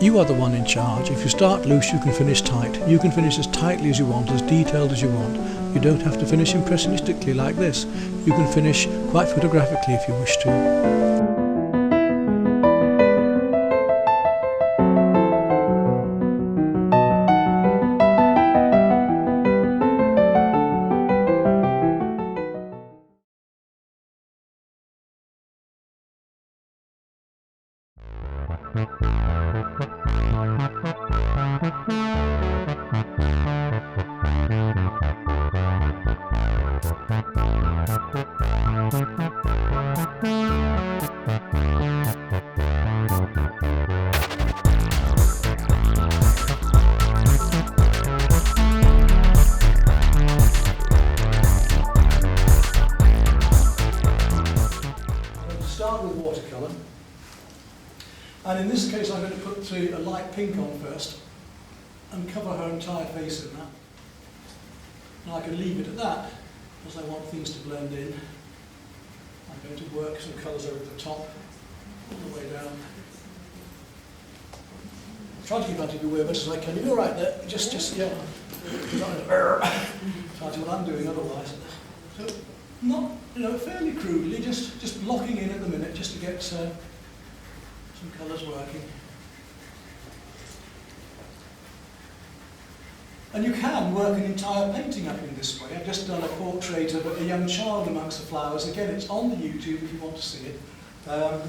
You are the one in charge. If you start loose you can finish tight. You can finish as tightly as you want, as detailed as you want. You don't have to finish impressionistically like this. You can finish quite photographically if you wish to. Start with watercolour, and in this case I'm going to put a light pink on first and cover her entire face in that. And I can leave it at that because I want things to blend in. I'm going to work some colours over the top, all the way down. Try to keep out of your way as much as I can. You're right there, just yeah. Try to what I'm doing otherwise. So, not, fairly crudely, just blocking in at the minute, just to get some colours working. And you can work an entire painting up in this way. I've just done a portrait of a young child amongst the flowers. Again, it's on the YouTube if you want to see it. Going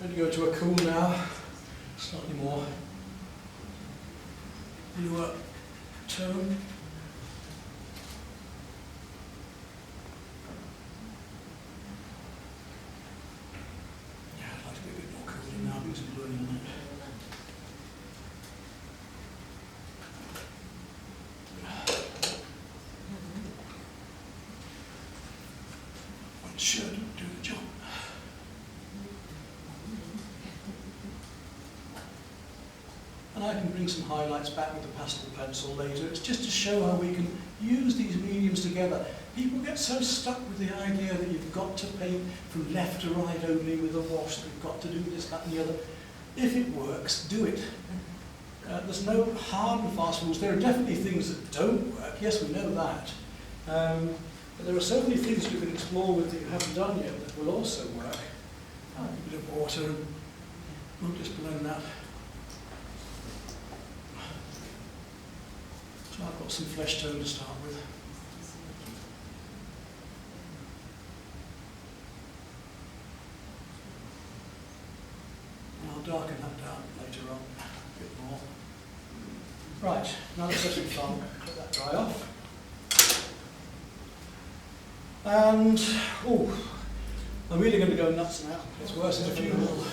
to go to a cool now, slightly more bluer tone. Should do the job. And I can bring some highlights back with the pastel pencil later. It's just to show how we can use these mediums together. People get so stuck with the idea that you've got to paint from left to right only with a wash, that you've got to do this, that and the other. If it works, do it. There's no hard and fast rules. There are definitely things that don't work. Yes, we know that. But there are so many things you can explore with that you haven't done yet that will also work. A bit of water and we'll just blend that. So I've got some flesh tone to start with. And I'll darken that down later on a bit more. Right, now let's have some fun. Let that dry off. And, I'm really going to go nuts now. It's worse than a funeral.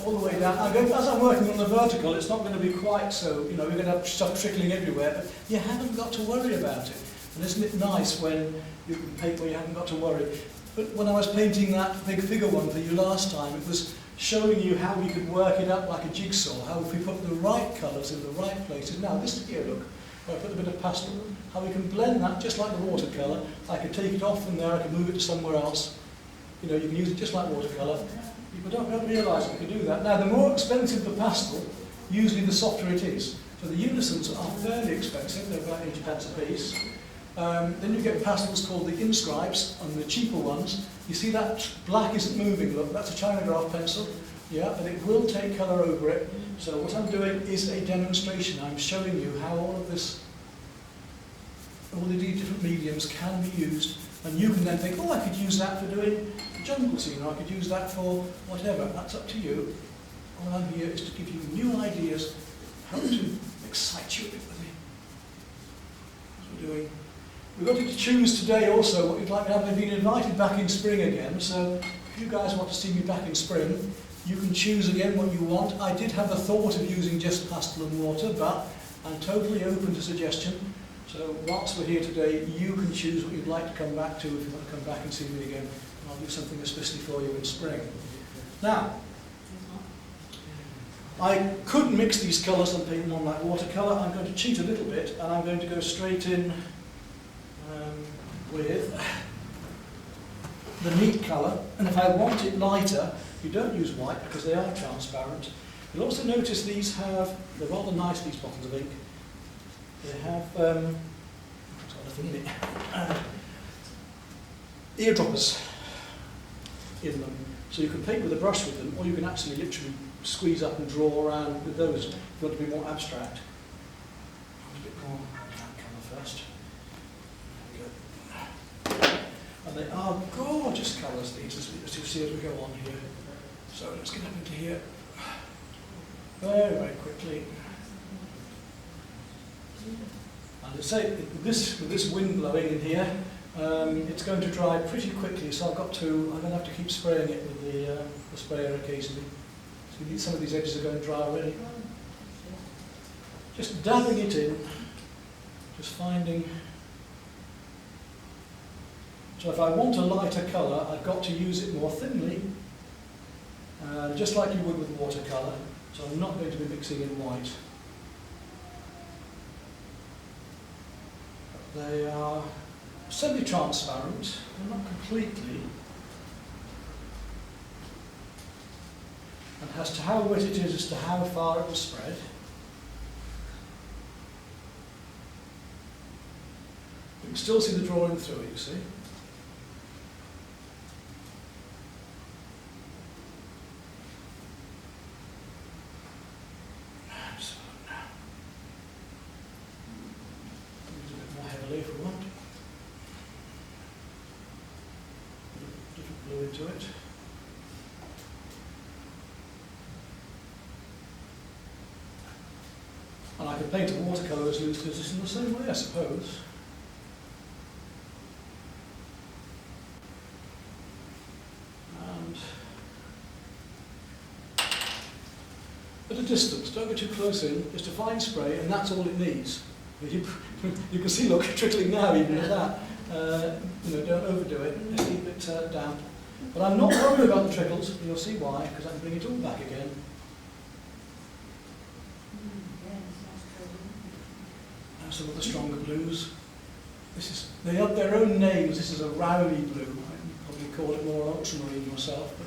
All the way down. As I'm working on the vertical, it's not going to be quite so, you're going to have stuff trickling everywhere, but you haven't got to worry about it. And isn't it nice when you can paint where you haven't got to worry? But when I was painting that big figure one for you last time, it was showing you how we could work it up like a jigsaw, how if we put the right colours in the right places. Now, this here, look. I put a bit of pastel, how we can blend that just like the watercolour. I could take it off from there, I can move it to somewhere else. You can use it just like watercolour. People don't realise we can do that. Now, the more expensive the pastel, usually the softer it is. So the unisons are fairly expensive, they're about 80 pence a piece. Then you get pastels called the inscribes, and the cheaper ones. You see that black isn't moving, look, that's a Chinagraph pencil. Yeah, and it will take colour over it. So what I'm doing is a demonstration. I'm showing you how all the different mediums can be used, and you can then think, I could use that for doing a jungle scene, or I could use that for whatever. That's up to you. All I'm here is to give you new ideas, how to excite you a bit with me. That's what we're doing. We've got to choose today also what you'd like to have. I've been invited back in spring again, so if you guys want to see me back in spring, you can choose again what you want. I did have a thought of using just pastel and water, but I'm totally open to suggestion. So whilst we're here today, you can choose what you'd like to come back to if you want to come back and see me again. And I'll do something especially for you in spring. Now, I could mix these colours and paint them on like watercolour. I'm going to cheat a little bit, and I'm going to go straight in with the neat colour. And if I want it lighter, you don't use white because they are transparent. You'll also notice these have, they're rather nice, these bottles of ink. They have, it's got nothing in it, eardroppers in them. So you can paint with a brush with them, or you can actually literally squeeze up and draw around with those if you want to be more abstract. A bit more that colour first. There we go. And they are gorgeous colours, these, as you see as we go on here. So let's get up into here very, very quickly. And I say, with this wind blowing in here, it's going to dry pretty quickly, so I'm going to have to keep spraying it with the sprayer occasionally. So some of these edges are going dry already. Just dabbing it in, just finding. So if I want a lighter colour, I've got to use it more thinly, just like you would with watercolour. So I'm not going to be mixing in white. They are semi-transparent, but not completely. And as to how wet it is as to how far it will spread. You can still see the drawing through it, you see. If we want. Different blue into it. And I can paint a watercolour as loosely as this in the same way, I suppose. And at a distance, don't go too close in, just a fine spray, and that's all it needs. You can see, look, trickling now even at that. Don't overdo it, just keep it down. But I'm not worried about the trickles, you'll see why, because I can bring it all back again. Now some of the stronger blues. They have their own names. This is a Rowley blue. I'd probably call it more ultramarine myself. But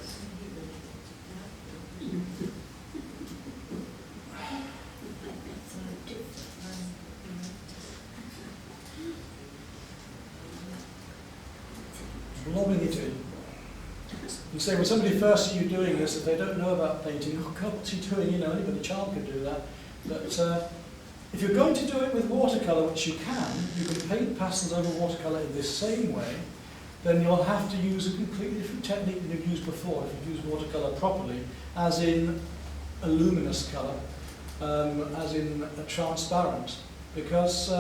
lobbing it in. You say, when somebody first sees you doing this, if they don't know about painting, oh God, what's he doing? Anybody, child can do that. But if you're going to do it with watercolour, which you can paint pastels over watercolour in this same way, then you'll have to use a completely different technique than you've used before if you've used watercolour properly, as in a luminous colour, as in a transparent, because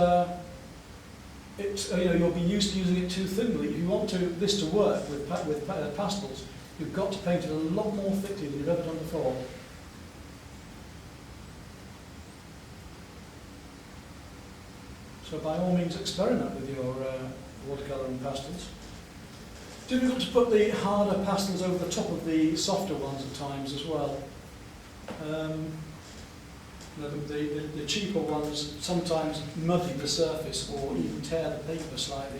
you'll be used to using it too thinly. If you want this to work with pastels, you've got to paint it a lot more thickly than you've ever done before. So by all means experiment with your watercolour and pastels. Difficult to put the harder pastels over the top of the softer ones at times as well. The cheaper ones sometimes muddy the surface or even tear the paper slightly,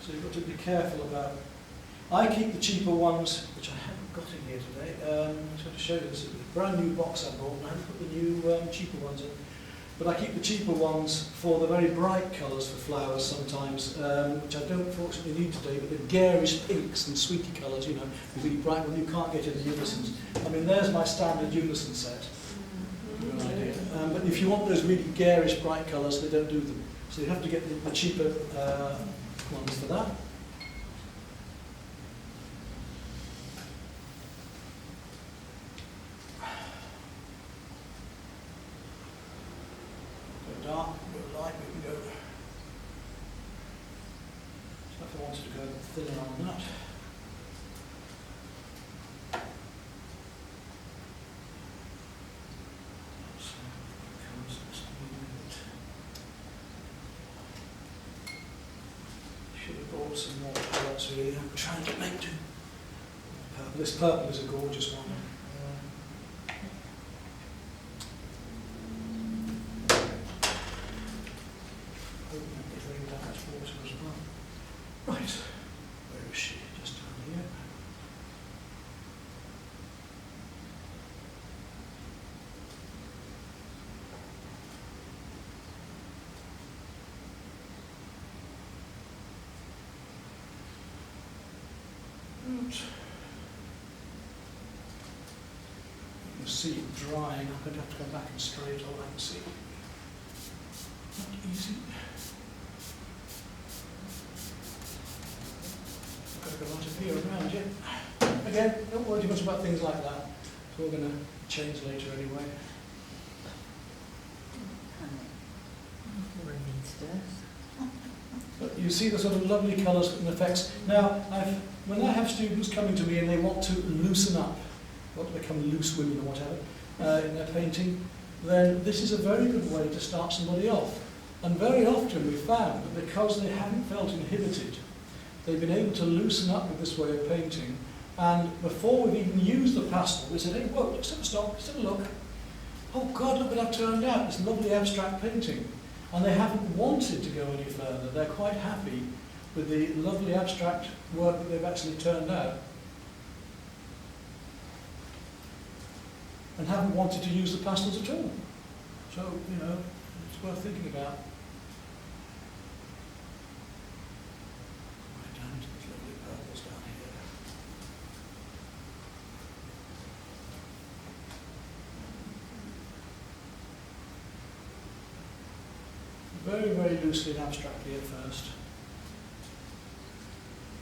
so you've got to be careful about. I keep the cheaper ones, which I haven't got in here today. I'm just going to show you this. It's a brand new box I bought, and I haven't put the new cheaper ones in. But I keep the cheaper ones for the very bright colours for flowers sometimes, which I don't fortunately need today, but the garish pinks and sweetie colours, the really bright one you can't get in the unisons. I mean, there's my standard unison set. Good idea. But if you want those really garish bright colours, they don't do them. So you have to get the cheaper ones for that. wanted to go a bit thinner on that. Should have brought some more colours really. I'm trying to make do. This purple is a gorgeous one. Right, where is she? Just down here. Right. You can see it drying. I'm going to have to go back and spray it all I can see. Not easy. Got a lot of here around you. Again, don't worry too much about things like that. It's all going to change later anyway. But you see the sort of lovely colours and effects. Now, when I have students coming to me and they want to loosen up, want to become loose women or whatever, in their painting, then this is a very good way to start somebody off. And very often we've found that because they haven't felt inhibited, they've been able to loosen up with this way of painting, and before we've even used the pastel, we said, hey, whoa, just have a stop, just have a look. Oh God, look what I've turned out, this lovely abstract painting. And they haven't wanted to go any further. They're quite happy with the lovely abstract work that they've actually turned out. And haven't wanted to use the pastels at all. So, you know, it's worth thinking about. Very, very loosely and abstractly at first.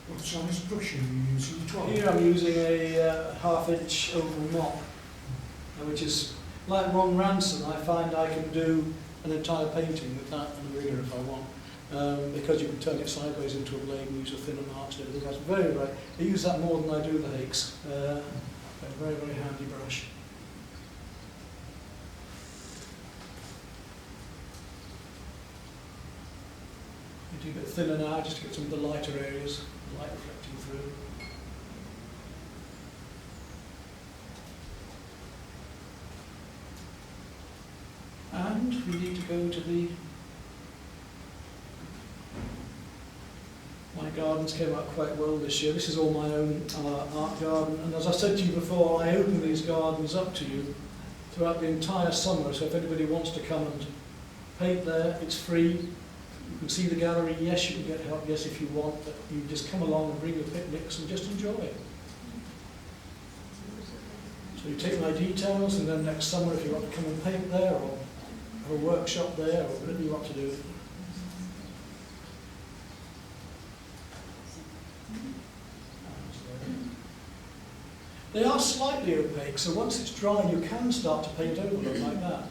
What size brush are you using? 12? Here I'm using a half-inch oval mop, which is like Ron Ransom. I find I can do an entire painting with that and a rigger if I want, because you can turn it sideways into a blade and use a thinner marks and everything. That's very, very. I use that more than I do the Hakes. A very, very handy brush. A bit thinner now, just to get some of the lighter areas, light reflecting through. And we need to go to my gardens came out quite well this year. This is all my own art garden, and as I said to you before, I open these gardens up to you throughout the entire summer, so if anybody wants to come and paint there, it's free. You can see the gallery, yes, you can get help, yes, if you want, but you just come along and bring your picnics and just enjoy it. So you take my details, and then next summer, if you want to come and paint there, or have a workshop there, or whatever you want to do. They are slightly opaque, so once it's dry, you can start to paint over them like that.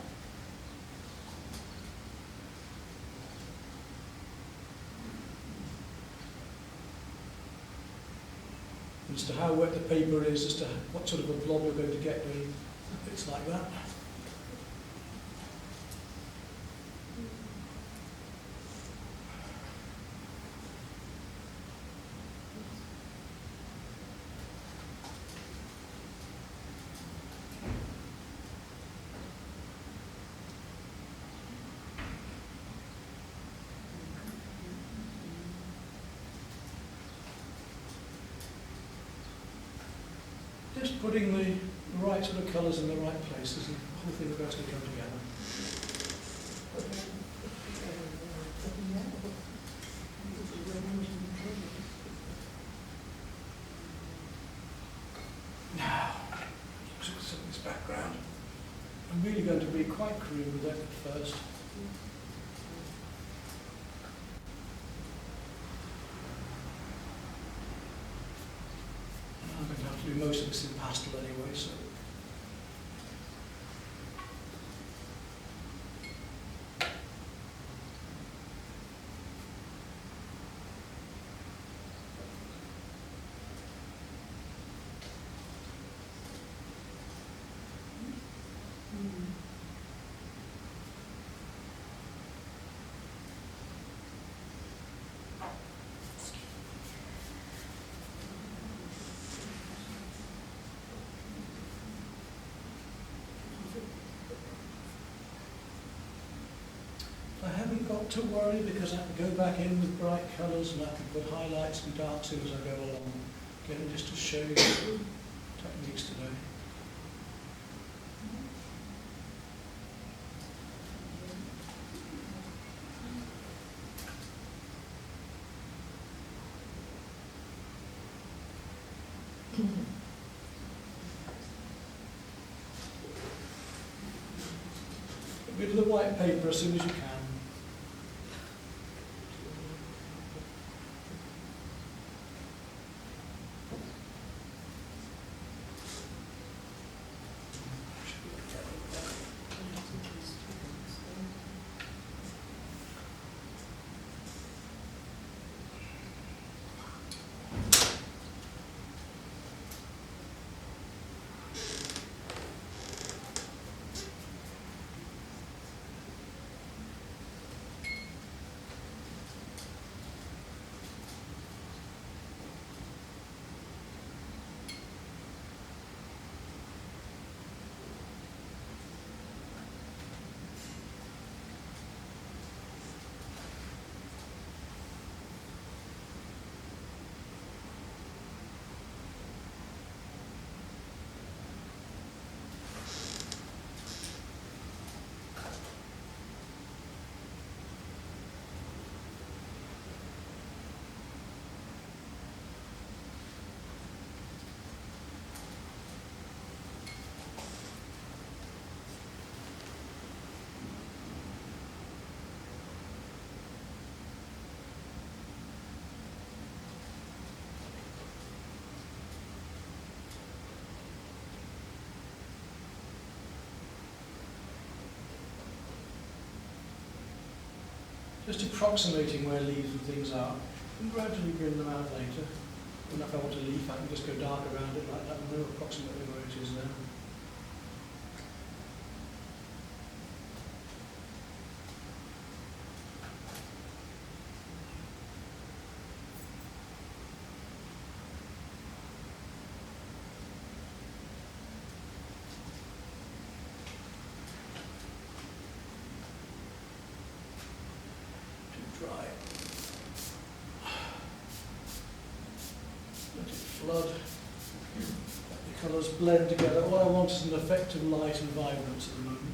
As to how wet the paper is, as to what sort of a blob you're going to get when it's like that. Just putting the right sort of colours in the right places, and the whole thing will actually come together. Now, some of this background. I'm really going to be quite crude with it at first. I'm going to have to do most of this in pastel anyway, so. not to worry, because I can go back in with bright colours and I can put highlights and darks in as I go along. Again, just to show you techniques today. Get rid of the white paper as soon as you can. Just approximating where leaves and things are, and gradually bring them out later. And if I want a leaf, I can just go dark around it like that and know approximately where it is there. Dry. Let it flood. Let the colours blend together. All I want is an effect of light and vibrance at the moment.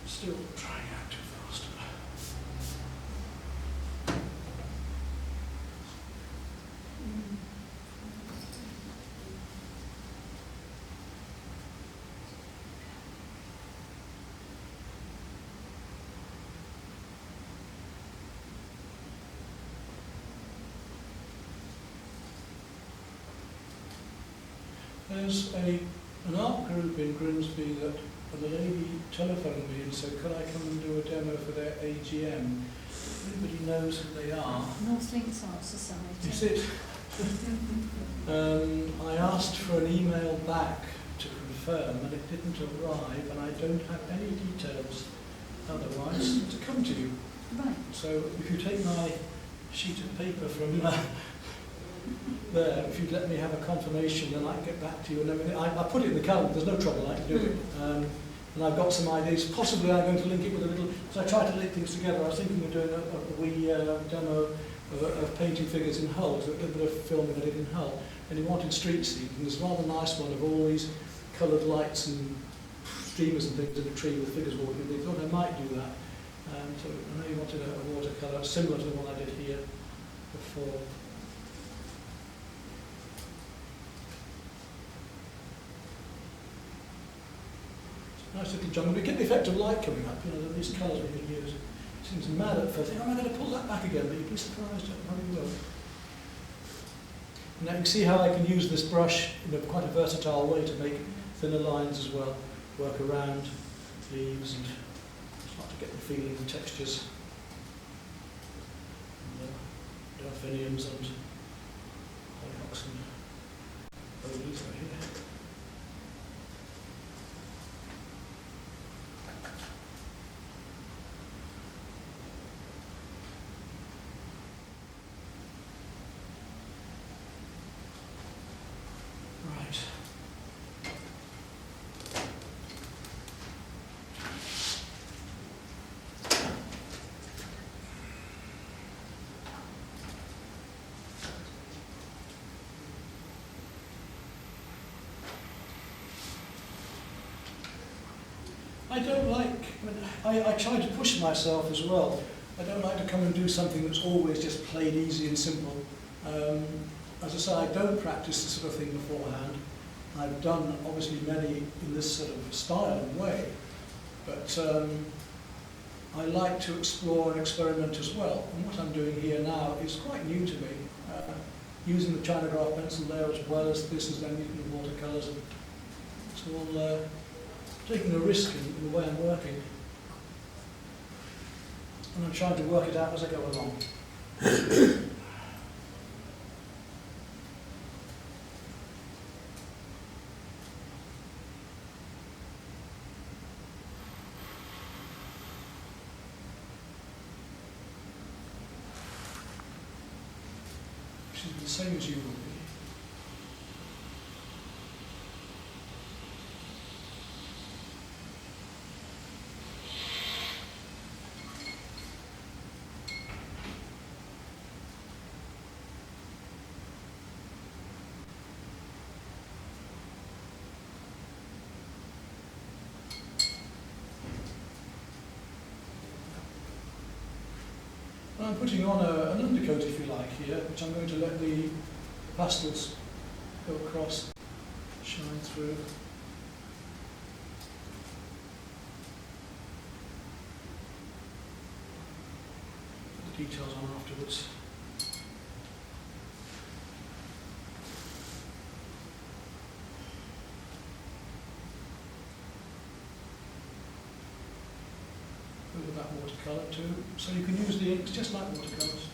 Still trying out too fast. There's an art group in Grimsby that the lady telephoned me and said, could I come and do a demo for their AGM? Everybody knows who they are. North Links Art Society. Is it? I asked for an email back to confirm and it didn't arrive, and I don't have any details otherwise to come to you. Right. So if you take my sheet of paper from there, if you'd let me have a confirmation, then I can get back to you and everything. I put it in the calendar, there's no trouble, I can do it. And I've got some ideas. Possibly I'm going to link it with a little, so I try to link things together. I was thinking of doing a wee demo of painting figures in Hull, so a little bit of filming I did in Hull. And he wanted street scenes, and there's a rather nice one of all these coloured lights and streamers and things in a tree with figures walking. They thought I might do that. So I know he wanted a watercolour similar to the one I did here before. Nice little jungle. We get the effect of light coming up, you know, that these colours we can use. Seems mad at first. Am I going to pull that back again? But you'd be surprised. I probably will. Now you can see how I can use this brush in a quite a versatile way to make thinner lines as well. Work around leaves and start to get the feeling and textures. And, delphiniums and hollyhocks and lilies right here. Right. I don't like, I try to push myself as well. I don't like to come and do something that's always just plain, easy and simple. As I say, I don't practice this sort of thing beforehand. I've done obviously many in this sort of style and way, but I like to explore and experiment as well. And what I'm doing here now is quite new to me. Using the China graph pencil there as well as this is then using watercolours. And it's all taking a risk in the way I'm working. And I'm trying to work it out as I go along. Which is the same as you will be. I'm putting on an undercoat, if you like, here, which I'm going to let the pastels go across, shine through. Put the details on afterwards. With that watercolour too, so you can use the inks just like watercolours.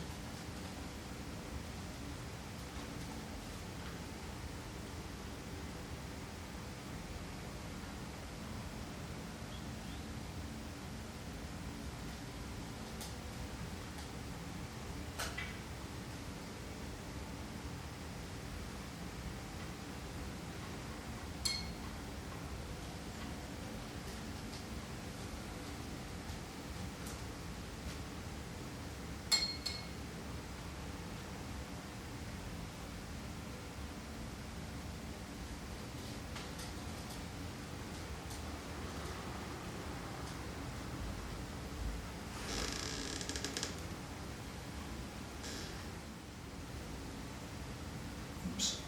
Oops.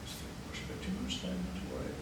Just push a bit too much there, not to worry.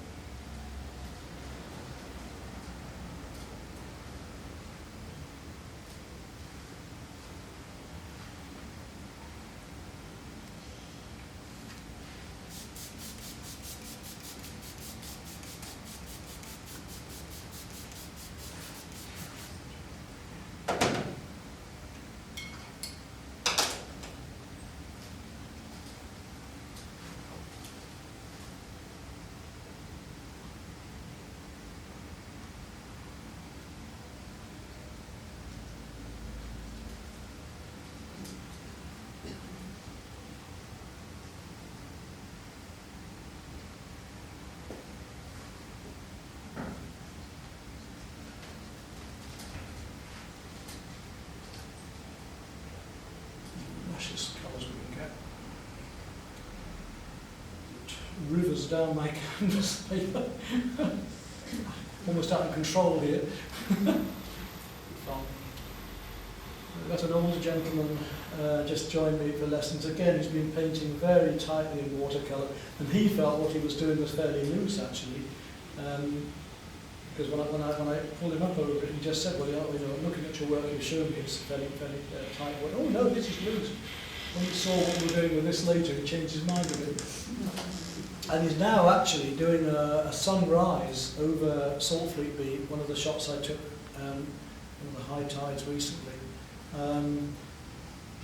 Luscious colours we can get. It rivers down my canvas paper. Almost out of control here. We've got an old gentleman just joined me for lessons. Again, he's been painting very tightly in watercolour, and he felt what he was doing was fairly loose actually. Because when I pulled him up over it, he just said, well, looking at your work, you've shown me it's fairly tight. I went, oh no, this is loose. When he saw what we were doing with this later, he changed his mind a bit. And he's now actually doing a sunrise over Saltfleet Beat, one of the shots I took in the high tides recently,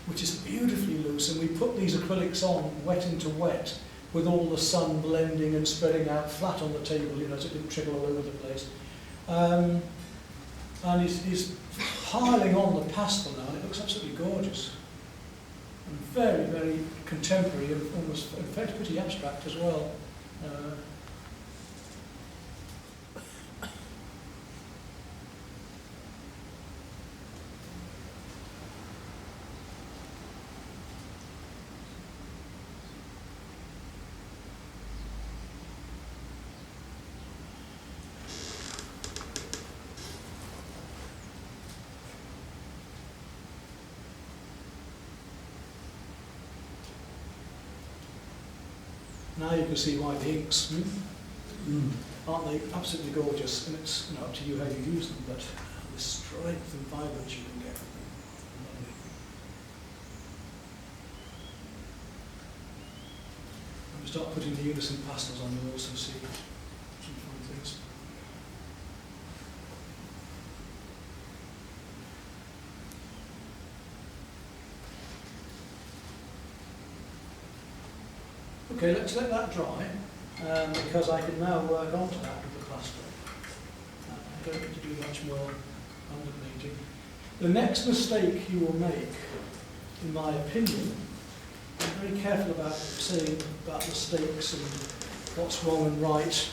which is beautifully loose. And we put these acrylics on wet into wet, with all the sun blending and spreading out flat on the table, so it didn't trickle all over the place. And he's piling on the pastel now, and it looks absolutely gorgeous. And very, very contemporary, and almost, in fact, pretty abstract as well. Now you can see why the inks, aren't they absolutely gorgeous? And it's up to you how you use them, but the strength and vibrance you can get from them. Lovely. When we start putting the unison pastels on, you'll also see some fine things. Okay, let's let that dry, because I can now work onto that with the plaster. I don't need to do much more underpainting. The next mistake you will make, in my opinion, I'm very careful about saying about mistakes and what's wrong and right,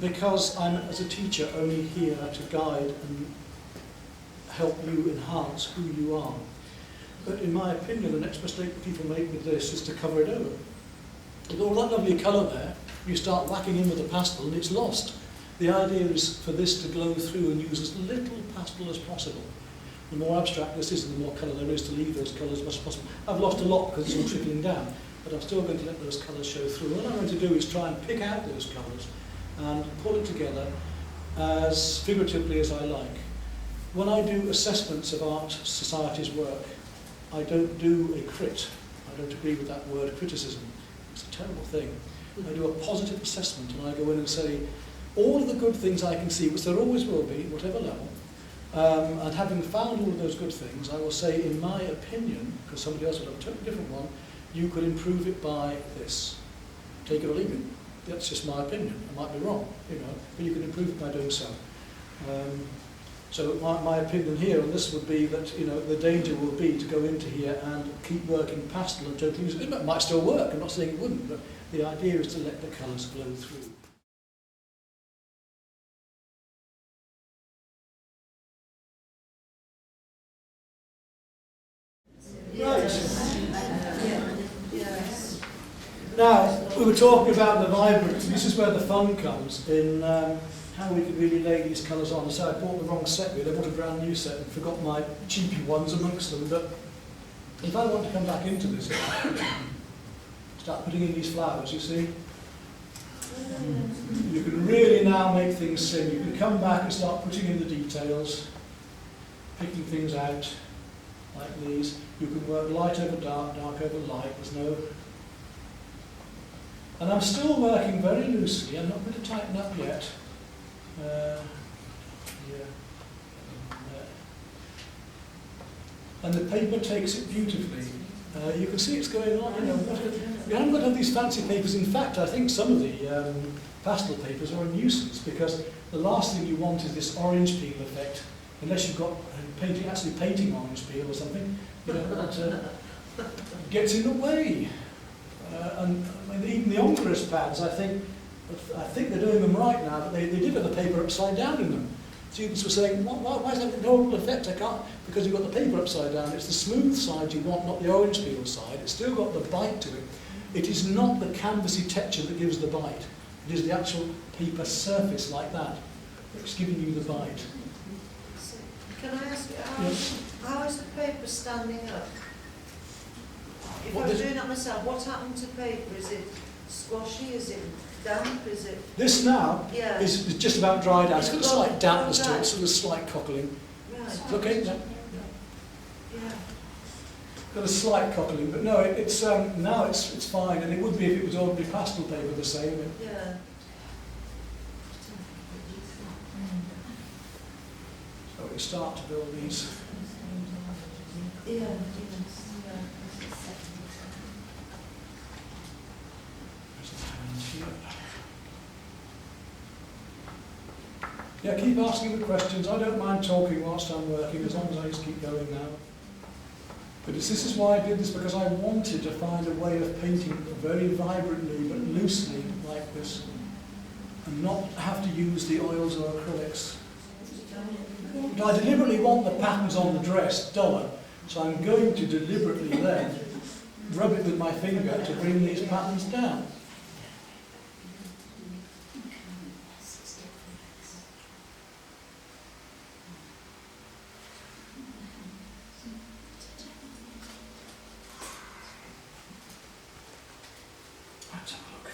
because I'm, as a teacher, only here to guide and help you enhance who you are. But in my opinion, the next mistake that people make with this is to cover it over. With all that lovely colour there, you start whacking in with the pastel and it's lost. The idea is for this to glow through and use as little pastel as possible. The more abstract this is, and the more colour there is to leave those colours as much as possible. I've lost a lot because it's all trickling down, but I'm still going to let those colours show through. What I'm going to do is try and pick out those colours and pull it together as figuratively as I like. When I do assessments of art society's work, I don't do a crit. I don't agree with that word, criticism. It's a terrible thing. I do a positive assessment and I go in and say, all of the good things I can see, which there always will be, whatever level, and having found all of those good things, I will say, in my opinion, because somebody else will have a totally different one, you could improve it by this. Take it or leave it. That's just my opinion. I might be wrong, but you can improve it by doing so. So my opinion here on this would be that the danger will be to go into here and keep working pastel and totally use it. It might still work. I'm not saying it wouldn't, but the idea is to let the colours flow through. Now, we were talking about the vibrance, and this is where the fun comes in how we can really lay these colours on. So I bought the wrong set really. I bought a brand new set and forgot my cheapy ones amongst them. But if I want to come back into this, start putting in these flowers, you see, you can really now make things sing. You can come back and start putting in the details, picking things out like these. You can work light over dark, dark over light. There's no... And I'm still working very loosely. I'm not going to tighten up yet. And the paper takes it beautifully. You can see it's going on. You haven't got to have these fancy papers. In fact, I think some of the pastel papers are a nuisance because the last thing you want is this orange peel effect, unless you've got actually painting orange peel or something. That gets in the way. And I mean, even the Ombrus pads, I think they're doing them right now, but they did have the paper upside down in them. Students were saying, why is that an horrible effect? I can't, because you've got the paper upside down. It's the smooth side you want, not the orange peel side. It's still got the bite to it. It is not the canvassy texture that gives the bite. It is the actual paper surface like that that's giving you the bite. Can I ask you, Yes. how is the paper standing up? If What I was does- doing that myself, what happened to paper? Is it squashy? Is it damp? Is it? This now Yeah. is just about dried out. It's got a slight dampness to Right. it, so there's slight cockling. Right. Okay, yeah. Yeah. Got a slight cockling, but no, it's now it's fine, and it would be if it was ordinary pastel paper the same. Yeah. So we start to build these. Yeah. There's the hands here. Yeah, keep asking the questions. I don't mind talking whilst I'm working, as long as I just keep going now. But this is why I did this, because I wanted to find a way of painting very vibrantly but loosely like this, and not have to use the oils or acrylics. But I deliberately want the patterns on the dress duller, so I'm going to deliberately then rub it with my finger to bring these patterns down. Let's have a look.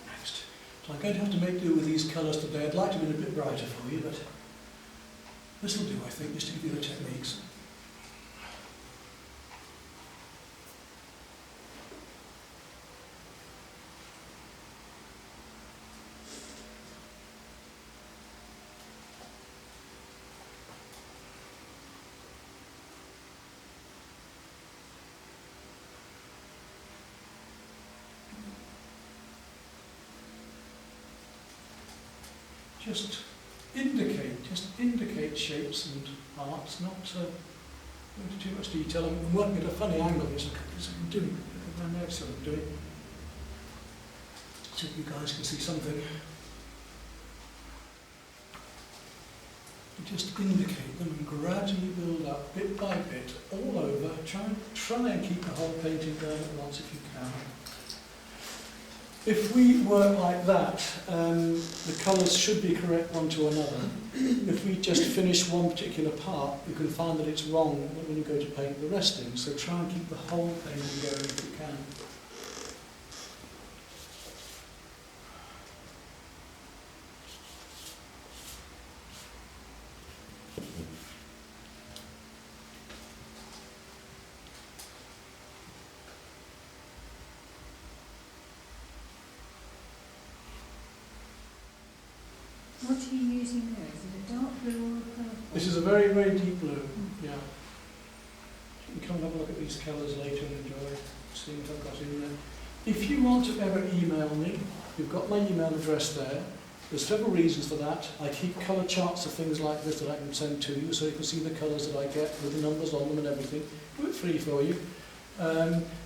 Next. So I'm going to have to make do with these colours today. I'd like to be a bit brighter for you, but this will do, I think, just to give you the techniques. Just indicate shapes and parts, not go into too much detail. I'm working at a funny angle here, so I'm doing my notes that I'm doing. So you guys can see something. Just indicate them and gradually build up bit by bit all over. Try and keep the whole painting going at once if you can. If we work like that, the colours should be correct one to another. If we just finish one particular part, you can find that it's wrong when you go to paint the rest in. So try and keep the whole painting going if you can. What are you using there? Is it a dark blue or a purple? This is a very, very deep blue, yeah. You can come and have a look at these colours later and enjoy seeing what I've got in there. If you want to ever email me, you've got my email address there. There's several reasons for that. I keep colour charts of things like this that I can send to you, so you can see the colours that I get with the numbers on them and everything. Do it free for you.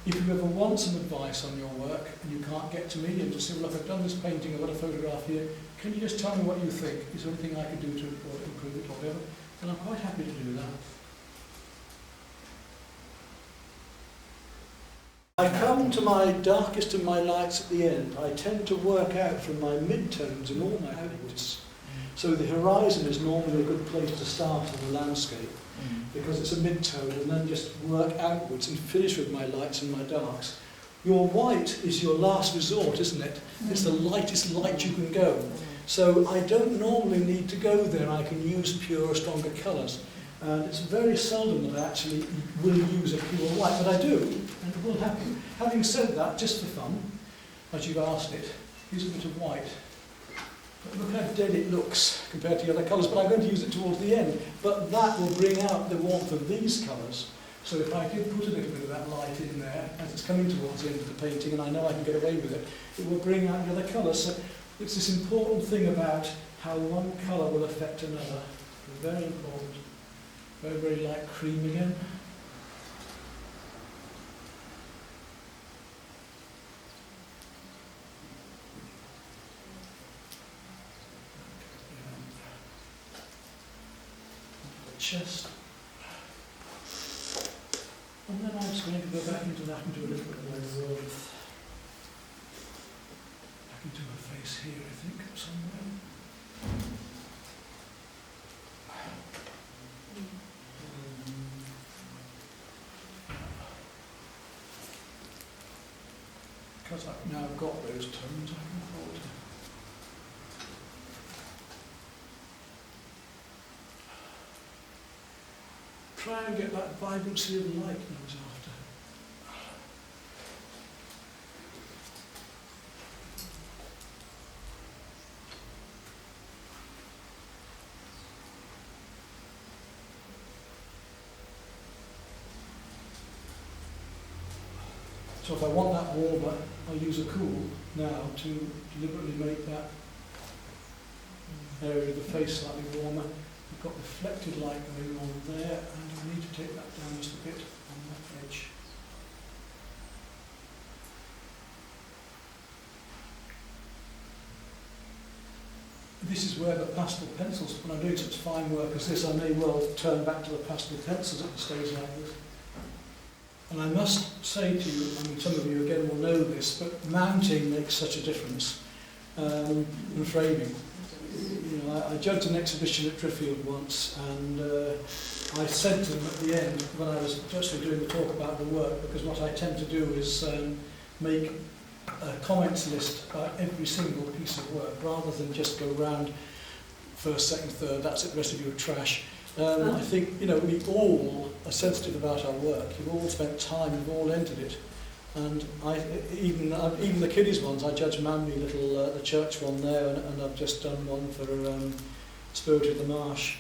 If you ever want some advice on your work and you can't get to me and just say, well, look, I've done this painting, I've got a photograph here, can you just tell me what you think? Is there anything I can do to improve it or whatever? And I'm quite happy to do that. I come to my darkest and my lights at the end. I tend to work out from my mid-tones in all my outputs. So the horizon is normally a good place to start on the landscape, because it's a mid-tone, and then just work outwards and finish with my lights and my darks. Your white is your last resort, isn't it? It's the lightest light you can go. So I don't normally need to go there. I can use pure, stronger colours. And it's very seldom that I actually will use a pure white, but I do, and it will happen. Having said that, just for fun, as you've asked it, use a bit of white. But look how dead it looks compared to the other colours, but I'm going to use it towards the end. But that will bring out the warmth of these colours. So if I did put a little bit of that light in there, as it's coming towards the end of the painting, and I know I can get away with it, it will bring out the other colours. So it's this important thing about how one colour will affect another. Very important. Very, very light cream again. Chest. And then I'm just going to go back into that and do a little bit of my warmth. Back into her face here, I think, somewhere. because I've now got those tones, I can afford to. Try and get that vibrancy of light I was after. So if I want that warmer, I'll use a cool now to deliberately make that area of the face slightly warmer. We've got reflected light going on there, and I need to take that down just a bit on that edge. This is where the pastel pencils, when I'm doing such fine work as this, I may well turn back to the pastel pencils at the stage like this. And I must say to you, I mean some of you again will know this, but mounting makes such a difference in framing. You know, I judged an exhibition at Driffield once, and I said to them at the end, when I was actually doing the talk about the work, because what I tend to do is make a comments list about every single piece of work, rather than just go round first, second, third, that's it, the rest of you are trash. I think, you know, we all are sensitive about our work. You've all spent time, you've all entered it. And even the kiddies ones, I judge Manly little, the church one there, and I've just done one for Spirit of the Marsh.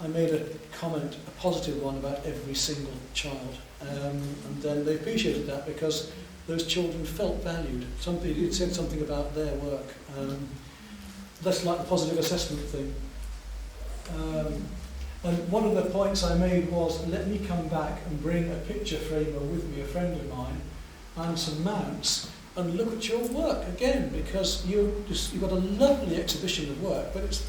I made a comment, a positive one, about every single child. And then they appreciated that because those children felt valued. It said something about their work. That's like the positive assessment thing. And one of the points I made was, let me come back and bring a picture framer with me, a friend of mine, and some mounts, and look at your work again, because you've got a lovely exhibition of work, but it's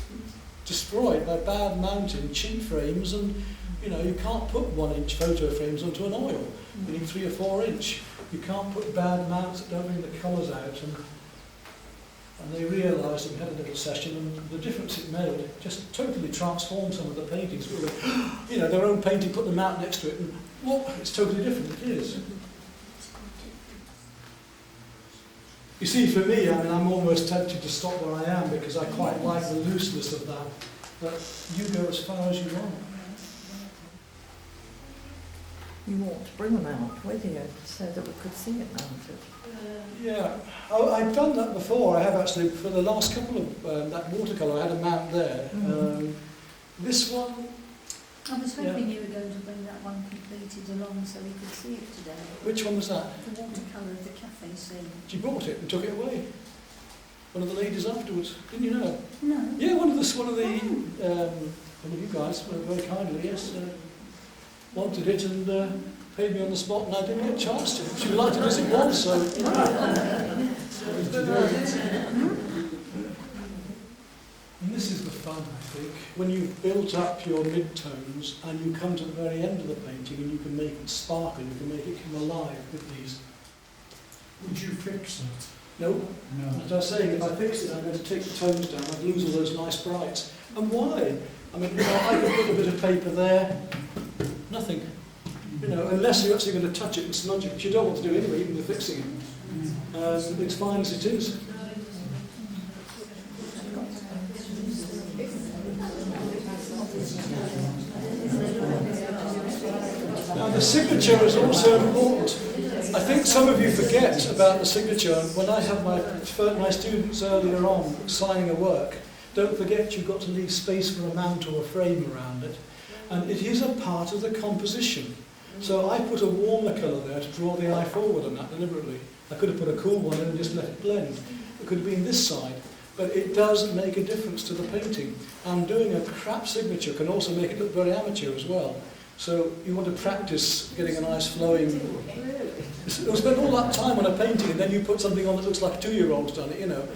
destroyed by bad mounting, cheap frames, and you know, you can't put 1-inch photo frames onto an oil. You need 3 or 4 inch. You can't put bad mounts that don't bring the colours out. And they realised that we had a little session, and the difference it made just totally transformed some of the paintings. We were, you know, their own painting, put the mount next to it, and well, it's totally different. It is. You see, for me, I mean, I'm almost tempted to stop where I am because I quite like the looseness of that. But you go as far as you want. You ought to bring them out with you so that we could see it mounted. Yeah, I've done that before. I have actually, for the last couple of, that watercolour, I had a mount there. This one... I was hoping you were going to bring that one completed along so we could see it today. Which one was that? The watercolour of the cafe scene. She brought it and took it away. One of the ladies afterwards. Didn't you know? No. Yeah, one of you guys, very kindly, yes, wanted it and paid me on the spot, and I didn't get a chance to. She would like to visit once, so... And this is the fun, I think, when you've built up your mid-tones and you come to the very end of the painting and you can make it sparkle, you can make it come alive with these. Would you fix it? No. No. As I was saying, if I fix it, I'm going to take the tones down, I'd lose all those nice brights. And why? I mean, you know, I could put a bit of paper there, nothing. You know, unless you're actually going to touch it and smudge it, which you don't want to do anyway, even with fixing it. It's fine as it is. Now the signature is also important. I think some of you forget about the signature. When I have my students earlier on signing a work, don't forget you've got to leave space for a mount or a frame around it. And it is a part of the composition. So I put a warmer colour there to draw the eye forward on that deliberately. I could have put a cool one in and just let it blend. It could have been this side. But it does make a difference to the painting. And doing a crap signature can also make it look very amateur as well. So you want to practice getting a nice flowing... You'll spend all that time on a painting and then you put something on that looks like a 2-year-old's done it, you know.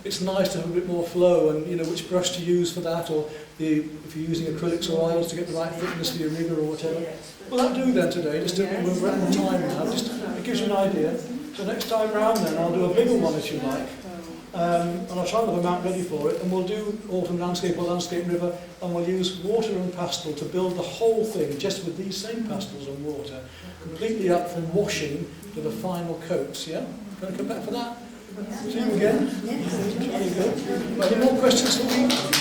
It's nice to have a bit more flow and, you know, which brush to use for that, or if you're using acrylics or oils to get the right thickness for your rigger or whatever. Well, that'll do then today, just we're at the time now, it gives you an idea. So next time round then I'll do a bigger one if you like. And I'll try to have a mount ready for it, and we'll do autumn landscape or landscape river, and we'll use water and pastel to build the whole thing just with these same pastels and water, completely up from washing to the final coats, yeah? Want to come back for that? Yeah. See you again. Yes. Very good. Any more questions for me?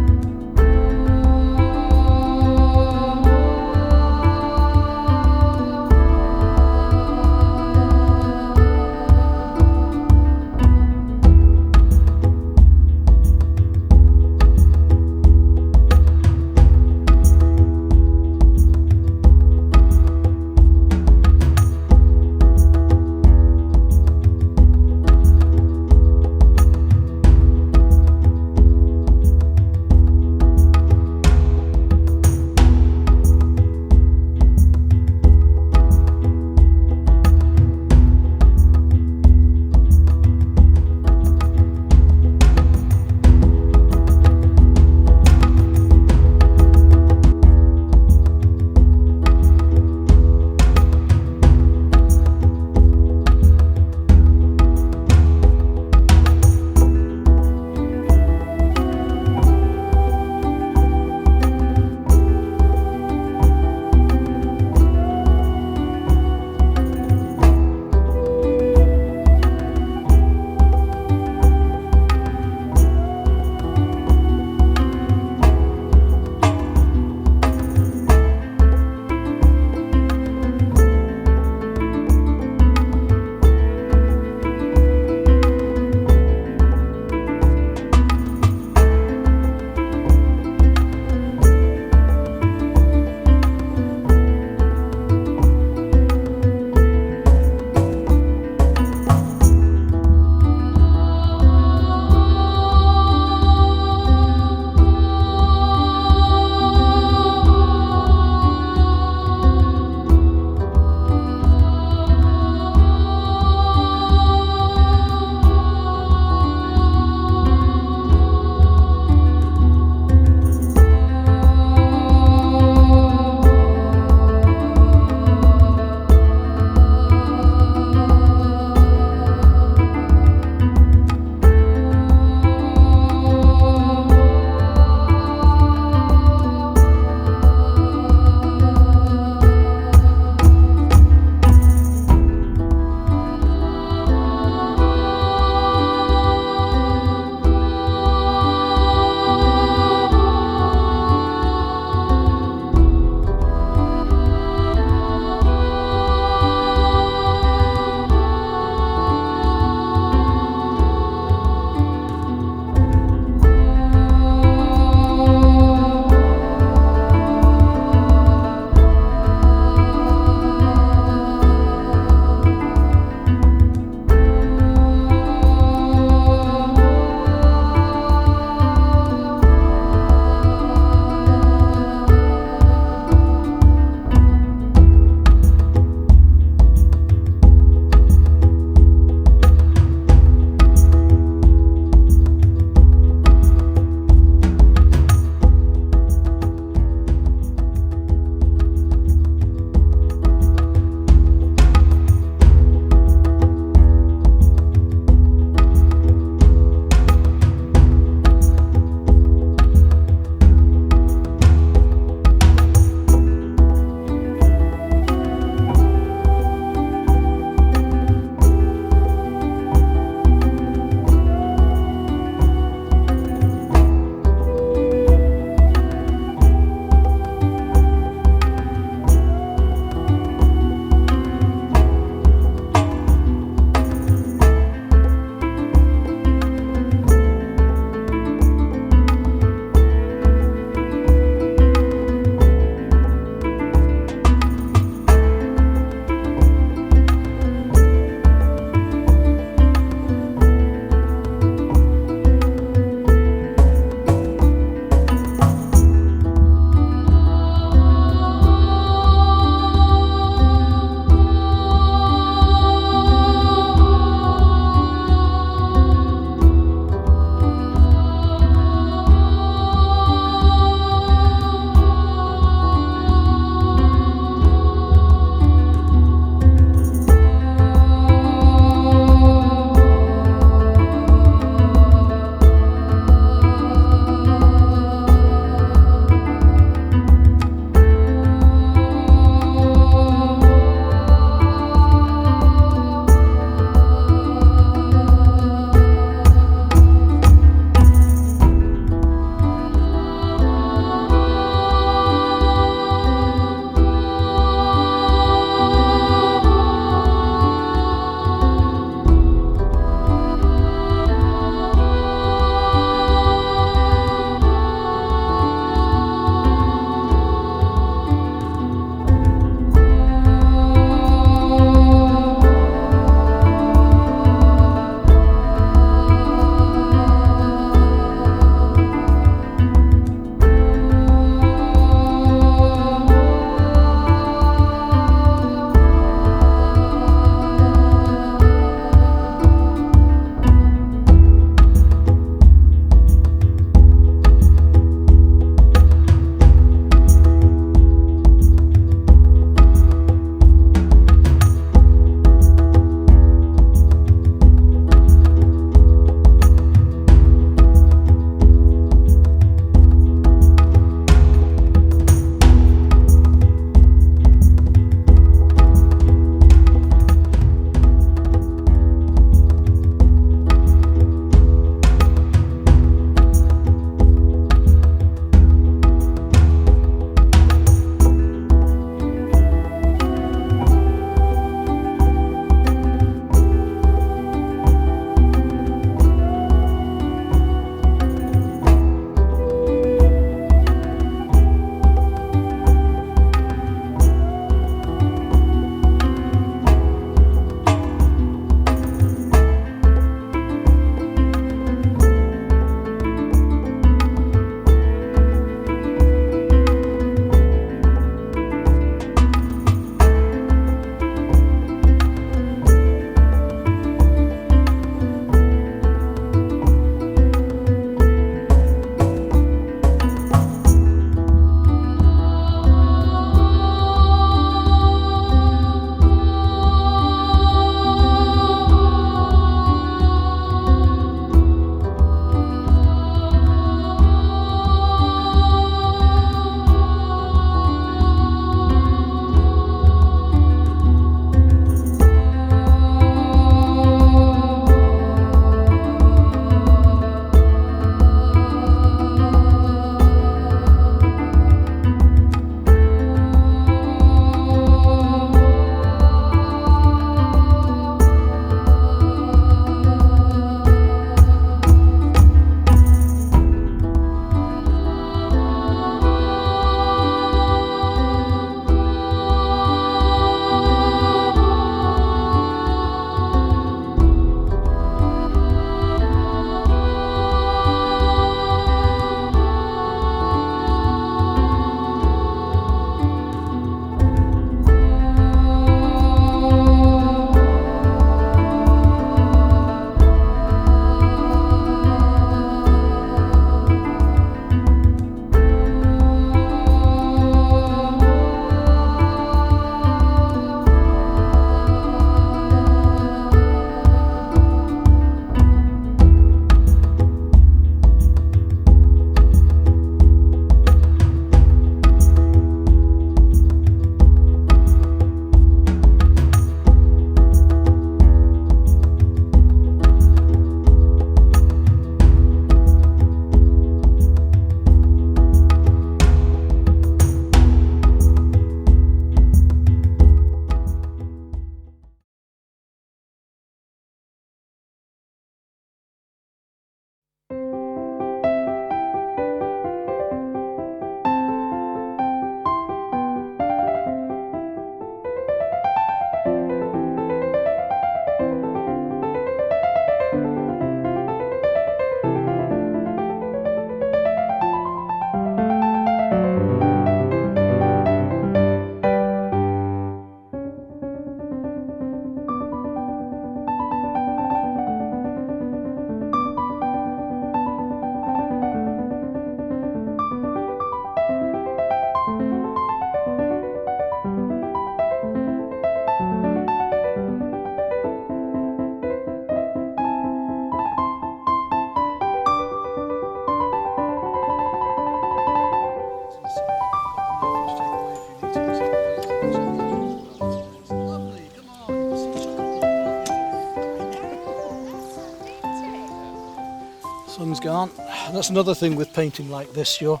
has gone. That's another thing with painting like this, you're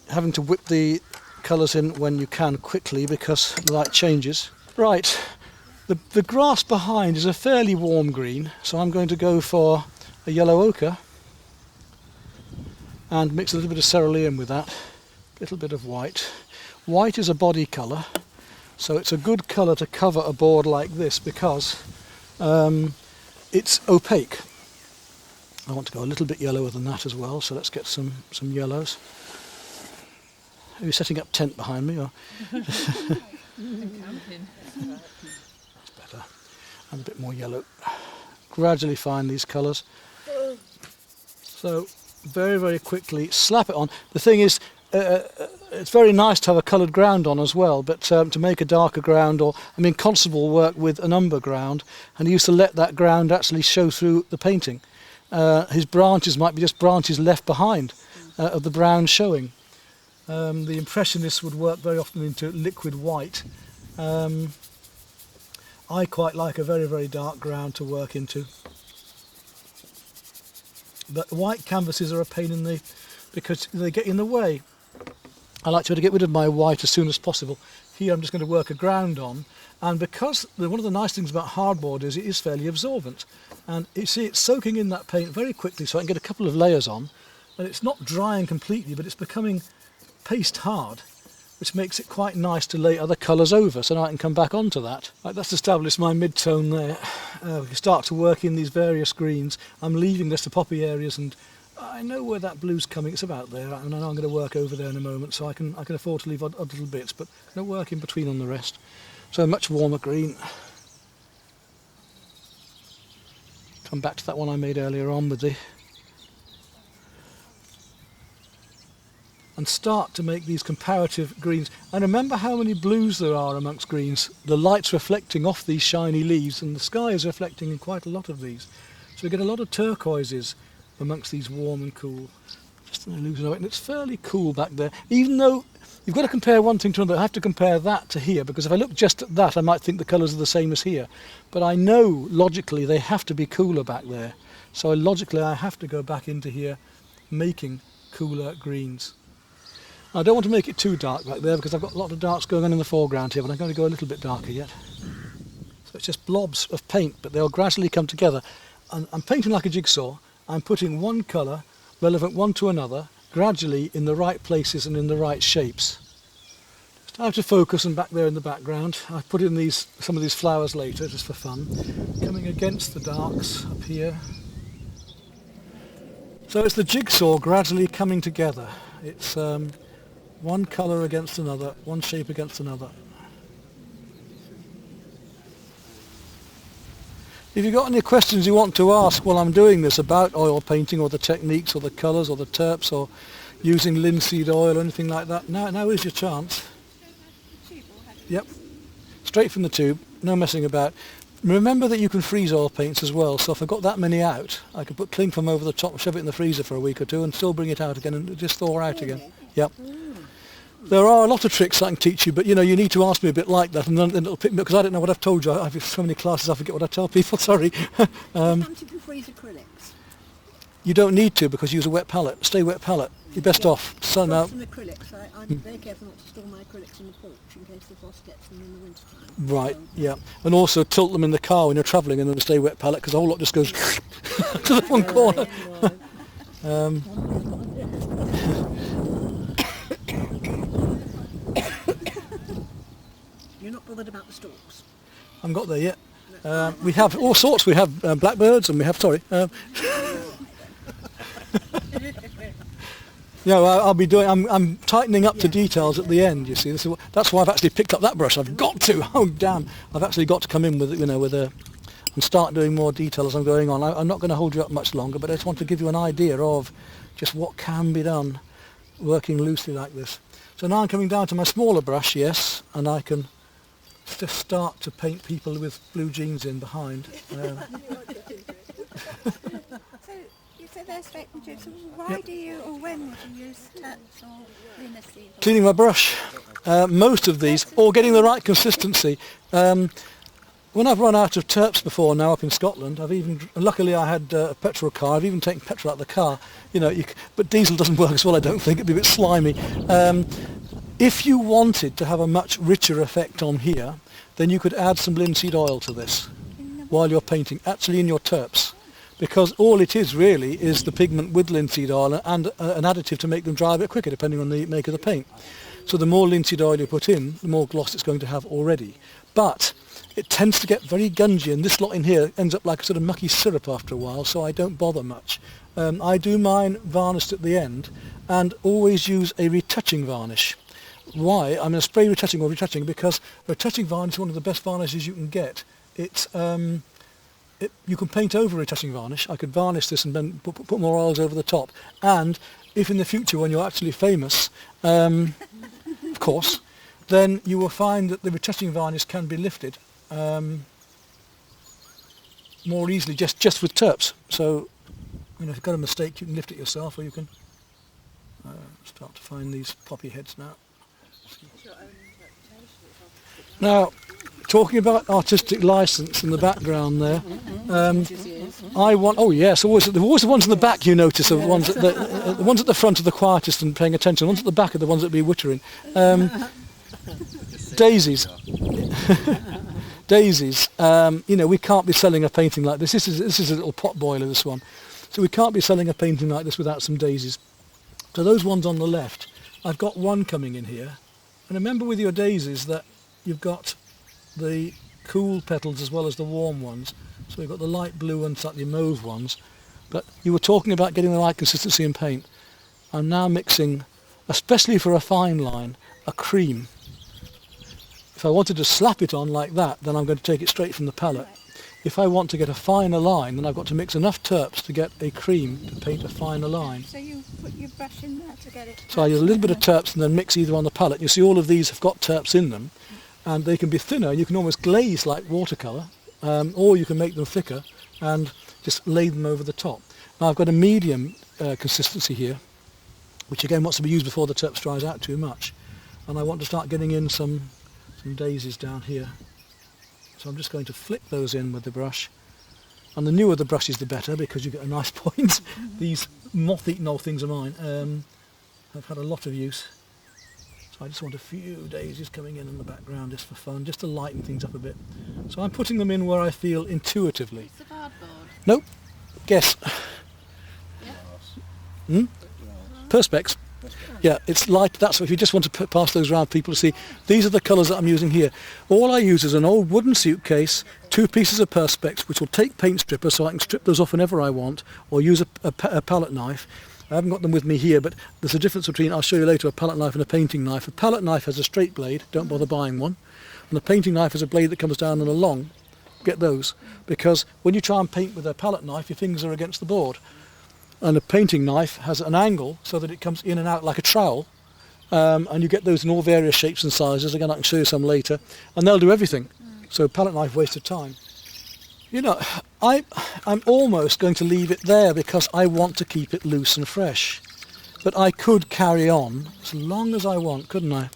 having to whip the colours in when you can quickly because the light changes. Right, the grass behind is a fairly warm green, so I'm going to go for a yellow ochre and mix a little bit of cerulean with that, a little bit of white. White is a body colour, so it's a good colour to cover a board like this because it's opaque. I want to go a little bit yellower than that as well, so let's get some yellows. Are you setting up tent behind me? Or? That's better. And a bit more yellow. Gradually find these colours. So very, very quickly slap it on. The thing is, it's very nice to have a coloured ground on as well, but to make a darker ground, or I mean Constable worked with an umber ground and he used to let that ground actually show through the painting. His branches might be just branches left behind of the brown showing. The Impressionists would work very often into liquid white. I quite like a very, very dark ground to work into. But white canvases are a pain in the, because they get in the way. I like to be able to get rid of my white as soon as possible. Here I'm just going to work a ground on, and because one of the nice things about hardboard is it is fairly absorbent, and you see it's soaking in that paint very quickly, so I can get a couple of layers on, and it's not drying completely, but it's becoming paste hard, which makes it quite nice to lay other colours over, so now I can come back onto that. Right, that's established my mid-tone there. We can start to work in these various greens. I'm leaving just the poppy areas, and I know where that blue's coming. It's about there, and I know I'm going to work over there in a moment, so I can afford to leave odd little bits, but no work in between on the rest. So a much warmer green. Come back to that one I made earlier on with the, and start to make these comparative greens. And remember how many blues there are amongst greens. The light's reflecting off these shiny leaves, and the sky is reflecting in quite a lot of these. So we get a lot of turquoises amongst these warm and cool. Just an illusion of it, and it's fairly cool back there. Even though you've got to compare one thing to another, I have to compare that to here, because if I look just at that, I might think the colours are the same as here. But I know logically they have to be cooler back there. So logically I have to go back into here making cooler greens. I don't want to make it too dark back there because I've got a lot of darks going on in the foreground here, but I'm going to go a little bit darker yet. So it's just blobs of paint, but they'll gradually come together. And I'm painting like a jigsaw. I'm putting one colour relevant one to another, gradually in the right places and in the right shapes. Just out of focus and back there in the background. I put in some of these flowers later just for fun. Coming against the darks up here. So it's the jigsaw gradually coming together. It's one colour against another, one shape against another. If you've got any questions you want to ask while I'm doing this about oil painting or the techniques or the colours or the terps or using linseed oil or anything like that, now is your chance. Yep, straight from the tube, no messing about. Remember that you can freeze oil paints as well, so if I've got that many out, I can put cling film over the top, shove it in the freezer for a week or two and still bring it out again and just thaw out again. Yep. There are a lot of tricks I can teach you, but you need to ask me a bit like that, and then it'll pick me up, because I don't know what I've told you. I've so many classes I forget what I tell people, sorry. Sometimes you can freeze acrylics. You don't need to, because you use a wet palette. Stay wet palette. You're best off. So now, Frost and acrylics. I'm very careful not to store my acrylics in the porch in case the frost gets them in the winter time. right, yeah. And also tilt them in the car when you're travelling, and then stay wet palette, because the whole lot just goes to the one corner. You're not bothered about the stalks? I haven't got there yet. We have all sorts. We have blackbirds, and we have, yeah, I'll be doing. I'm tightening up to details at the end. You see, that's why I've actually picked up that brush. I've got to. Oh damn! I've actually got to come in with and start doing more detail as I'm going on. I'm not going to hold you up much longer, but I just want to give you an idea of just what can be done working loosely like this. So now I'm coming down to my smaller brush, yes, and I can just start to paint people with blue jeans in behind. So you said they're straight from tubes. So why Yep. do you, or when would you use terps or linseed? Cleaning my brush, most of these, or getting the right consistency. when I've run out of terps before now up in Scotland, luckily I had a petrol car, I've even taken petrol out of the car, but diesel doesn't work as well, I don't think, it'd be a bit slimy. If you wanted to have a much richer effect on here, then you could add some linseed oil to this while you're painting, actually in your terps. Because all it is really is the pigment with linseed oil and an additive to make them dry a bit quicker depending on the make of the paint. So the more linseed oil you put in, the more gloss it's going to have already. But it tends to get very gungy, and this lot in here ends up like a sort of mucky syrup after a while, so I don't bother much. I do mine varnished at the end and always use a retouching varnish. Why? I'm going to spray retouching or retouching because retouching varnish is one of the best varnishes you can get. You can paint over retouching varnish. I could varnish this and then put more oils over the top. And if in the future when you're actually famous, of course, then you will find that the retouching varnish can be lifted more easily just with terps. So, if you've got a mistake, you can lift it yourself, or you can start to find these poppy heads now. Now, talking about artistic license in the background there, always the ones in the back you notice are the ones the ones at the front are the quietest and paying attention. The ones at the back are the ones that be wittering. Daisies. Daisies. We can't be selling a painting like this. This is a little pot boiler, this one. So we can't be selling a painting like this without some daisies. So those ones on the left, I've got one coming in here. And remember with your daisies that you've got the cool petals as well as the warm ones. So we've got the light blue and slightly mauve ones. But you were talking about getting the right consistency in paint. I'm now mixing, especially for a fine line, a cream. If I wanted to slap it on like that, then I'm going to take it straight from the palette. If I want to get a finer line, then I've got to mix enough terps to get a cream to paint a finer line. So you put your brush in there to get it. So I use a little bit of terps and then mix either on the palette. You see all of these have got terps in them, and they can be thinner. You can almost glaze like watercolour, or you can make them thicker and just lay them over the top. Now I've got a medium consistency here, which again wants to be used before the terps dries out too much. And I want to start getting in some daisies down here. So I'm just going to flick those in with the brush. And the newer the brush is the better, because you get a nice point. These moth-eaten old things are mine. I've had a lot of use. So I just want a few daisies coming in the background just for fun, just to lighten things up a bit. So I'm putting them in where I feel intuitively. It's the cardboard. Nope. Guess. Perspex. Yeah, it's light. That's if you just want to pass those around people to see. These are the colours that I'm using here. All I use is an old wooden suitcase, 2 pieces of Perspex, which will take paint stripper, so I can strip those off whenever I want, or use a palette knife. I haven't got them with me here, but there's a difference between, I'll show you later, a palette knife and a painting knife. A palette knife has a straight blade, don't bother buying one. And a painting knife has a blade that comes down and along. Get those, because when you try and paint with a palette knife, your fingers are against the board. And a painting knife has an angle so that it comes in and out like a trowel, and you get those in all various shapes and sizes. Again, I can show you some later, and they'll do everything. So palette knife, waste of time. I'm almost going to leave it there because I want to keep it loose and fresh. But I could carry on as long as I want, couldn't I?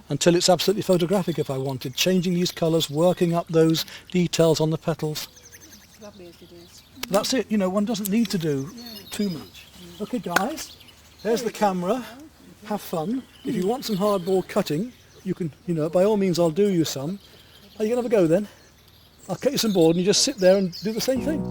Until it's absolutely photographic if I wanted, changing these colours, working up those details on the petals. It's lovely as it is. That's it, one doesn't need to do too much. Okay guys, there's the camera. Have fun. If you want some hardboard cutting, you can, by all means I'll do you some. Are you going to have a go then? I'll cut you some board and you just sit there and do the same thing.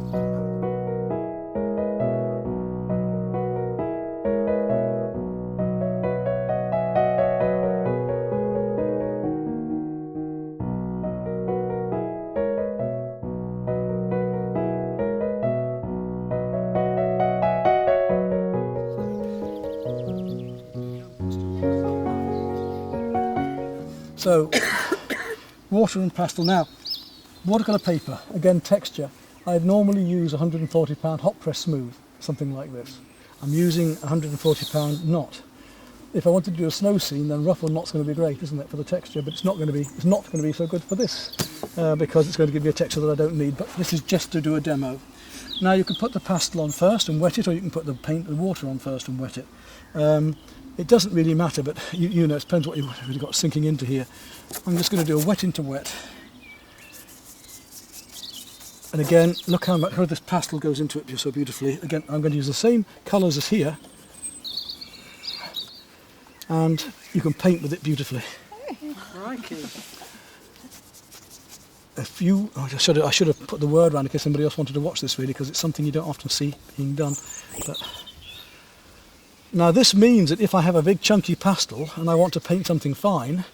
So, water and pastel. Now, watercolour paper, again texture. I'd normally use £140 hot press smooth, something like this. I'm using £140 knot. If I wanted to do a snow scene, then rough or knot's going to be great, isn't it, for the texture? But it's not going to be so good for this, because it's going to give me a texture that I don't need. But this is just to do a demo. Now you can put the pastel on first and wet it, or you can put the water on first and wet it. It doesn't really matter, but it depends what you've really got sinking into here. I'm just going to do a wet into wet. And again, look how this pastel goes into it so beautifully. Again, I'm going to use the same colours as here, and you can paint with it beautifully. Crikey. I should have put the word around in case somebody else wanted to watch this really, because it's something you don't often see being done. But now this means that if I have a big chunky pastel and I want to paint something fine,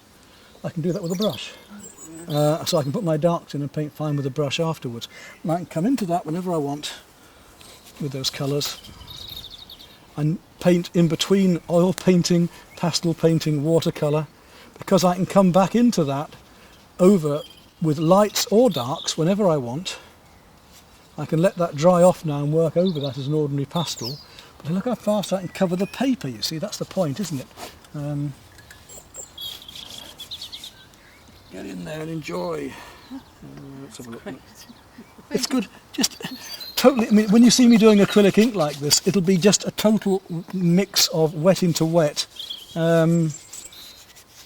I can do that with a brush. So I can put my darks in and paint fine with a brush afterwards. And I can come into that whenever I want with those colours and paint in between oil painting, pastel painting, watercolour, because I can come back into that over with lights or darks whenever I want. I can let that dry off now and work over that as an ordinary pastel. But look how fast I can cover the paper, you see, that's the point, isn't it? Get in there and enjoy. Let's have a look. It's good, just totally, I mean, when you see me doing acrylic ink like this, it'll be just a total mix of wet into wet,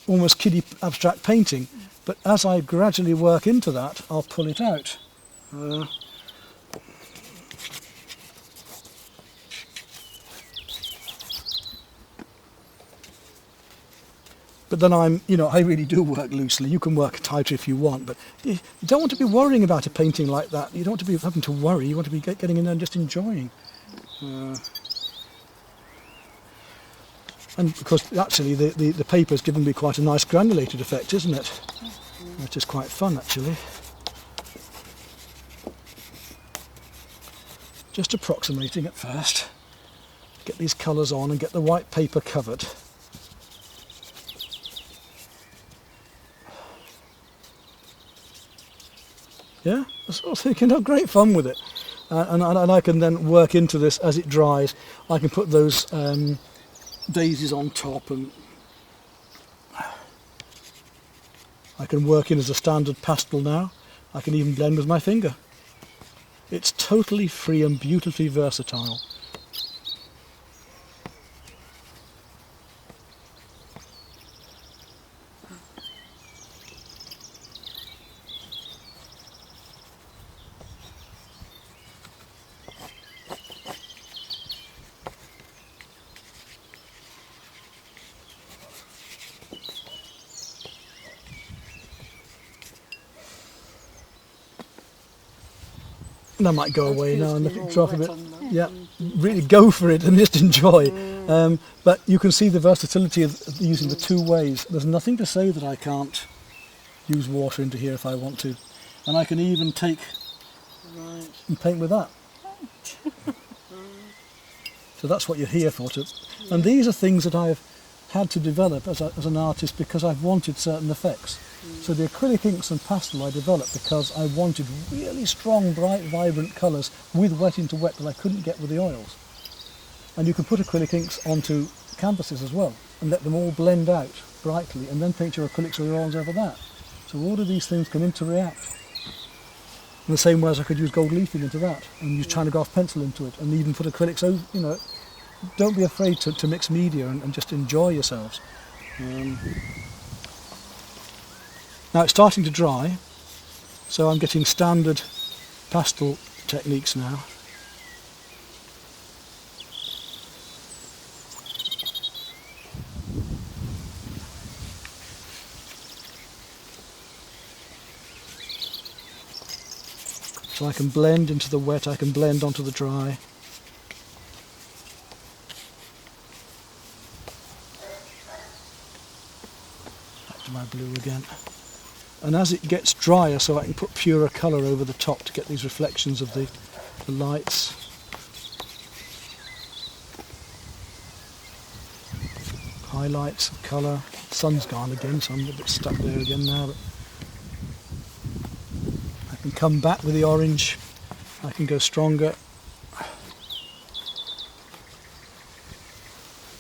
almost kiddie abstract painting. But as I gradually work into that, I'll pull it out. But then I really do work loosely. You can work tighter if you want, but you don't want to be worrying about a painting like that. You don't want to be having to worry. You want to be getting in there and just enjoying. And because actually the paper's given me quite a nice granulated effect, isn't it? Which is quite fun actually. Just approximating at first. Get these colours on and get the white paper covered. Yeah, I was sort of thinking, oh, great fun with it. And I can then work into this as it dries. I can put those daisies on top, and I can work in as a standard pastel now. I can even blend with my finger. It's totally free and beautifully versatile. And I might go away now and let it drop a bit. Yeah, really go for it and just enjoy. But you can see the versatility of using the two ways. There's nothing to say that I can't use water into here if I want to. And I can even take and paint with that. So that's what you're here for. And these are things that I've had to develop as an artist because I've wanted certain effects. So the acrylic inks and pastel I developed because I wanted really strong, bright, vibrant colours with wet into wet that I couldn't get with the oils. And you can put acrylic inks onto canvases as well and let them all blend out brightly and then paint your acrylics or your oils over that. So all of these things can interact. In the same way as I could use gold leafing into that and use China Graph pencil into it and even put acrylics over, don't be afraid to mix media and just enjoy yourselves. Now it's starting to dry, so I'm getting standard pastel techniques now. So I can blend into the wet, I can blend onto the dry. Back to my blue again. And as it gets drier, so I can put purer colour over the top to get these reflections of the lights. Highlights of colour. The sun's gone again, so I'm a bit stuck there again now. But I can come back with the orange. I can go stronger.